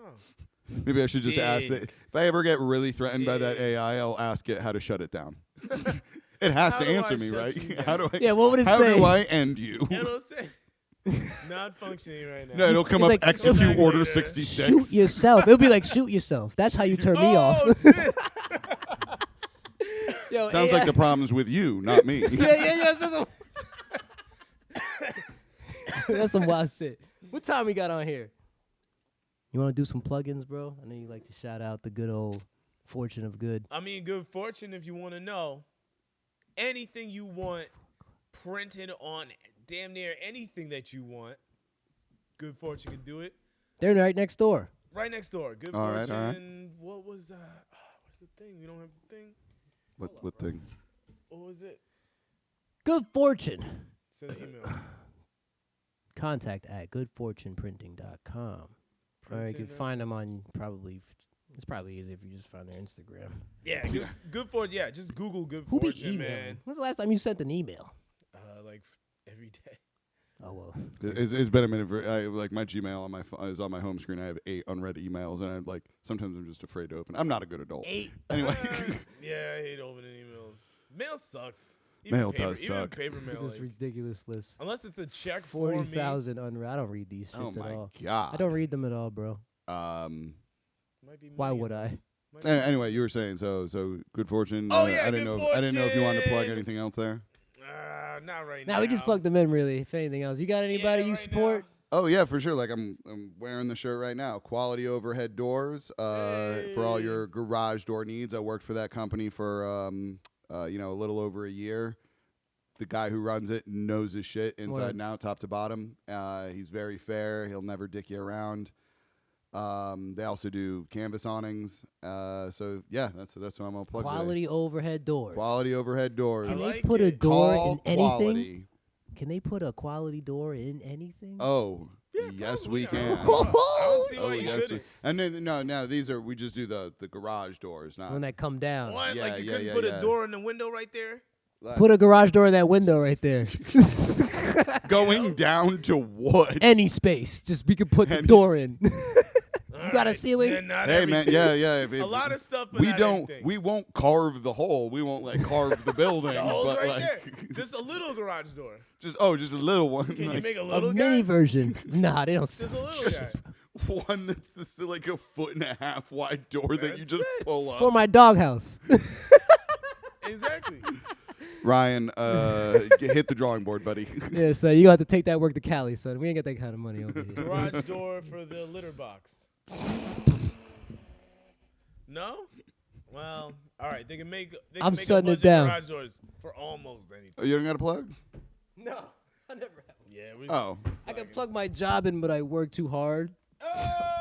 Maybe I should just ask that. If I ever get really threatened by that AI, I'll ask it how to shut it down. It has to answer me, right? How do I? Yeah, what would it say? How do I end you? You know what I'm saying? Not functioning right now. No, it'll come up, like, execute order 66. Shoot yourself. It'll be like, shoot yourself. That's how you turn me off. Shit. Yo, Sounds like the problem's with you, not me. Yeah. That's some wild shit. What time we got on here? You want to do some plugins, bro? I know you like to shout out the good old Fortune of Good. I mean, Good Fortune, if you want to know. Anything you want printed on damn near anything that you want, Good Fortune can do it. They're right next door. Right next door. Good all Fortune. Right. What was what's the thing? We don't have the thing. What thing? What was it? Good Fortune. Send an email. Contact at goodfortuneprinting.com. All right, you can find them on it's probably easy if you just find their Instagram. Yeah, Good Fortune. Yeah, just Google Good Who be Fortune, emailing? man. When's the last time you sent an email? Like every day. Oh, well. It's been a minute. Like my Gmail on my is on my home screen. I have 8 unread emails, and sometimes I'm just afraid to open. I'm not a good adult. 8. Anyway. Yeah, I hate opening emails. Mail sucks. Mail does suck. Paper mail. This ridiculous list. Unless it's a check for me. 40,000 unread. I don't read these shits at all. Oh my god. I don't read them at all, bro. Might be Why would I? Anyway, you were saying so Good Fortune. Oh yeah, I didn't know if you wanted to plug anything else there. Not right now. Nah, we just plugged them in, really. If anything else, you got anybody you support? Oh yeah, for sure. Like I'm wearing the shirt right now. Quality Overhead Doors for all your garage door needs. I worked for that company for a little over a year. The guy who runs it knows his shit inside and out, top to bottom. He's very fair. He'll never dick you around. They also do canvas awnings. So yeah, that's what I'm gonna plug. Quality overhead doors. Quality overhead doors. Can they put a door in anything? Quality. Can they put a quality door in anything? Oh, Yeah, yes, probably. we can. I don't see why you yes, couldn't. and then, no, we just do the garage doors, not When that come down. What? Yeah, Like you yeah, couldn't yeah, put yeah. a door in the window right there? Put a garage door in that window right there. going down to wood. Any space. Just we could put the door in. You got a ceiling? Yeah, not Hey man, everything. yeah. A lot of stuff, but we not don't. everything. We won't carve the hole. We won't carve the building. The hole's but right there. Just a little garage door. just a little one. Can you make a A little mini guy? version. Nah, they don't Just sell. a little guy. one that's like a 1.5 foot wide door that you just pull up. For my doghouse. Exactly. Ryan, hit the drawing board, buddy. Yeah, so you have to take that work to Cali, son. We ain't got that kind of money over here. Garage door for the litter box. No? Well, all right. They can make. They can I'm make a shutting bunch it down. of garage doors for almost anything. Oh, you don't got a plug? No, I never have. Yeah. We Oh. I can plug my job in, but I work too hard. Oh,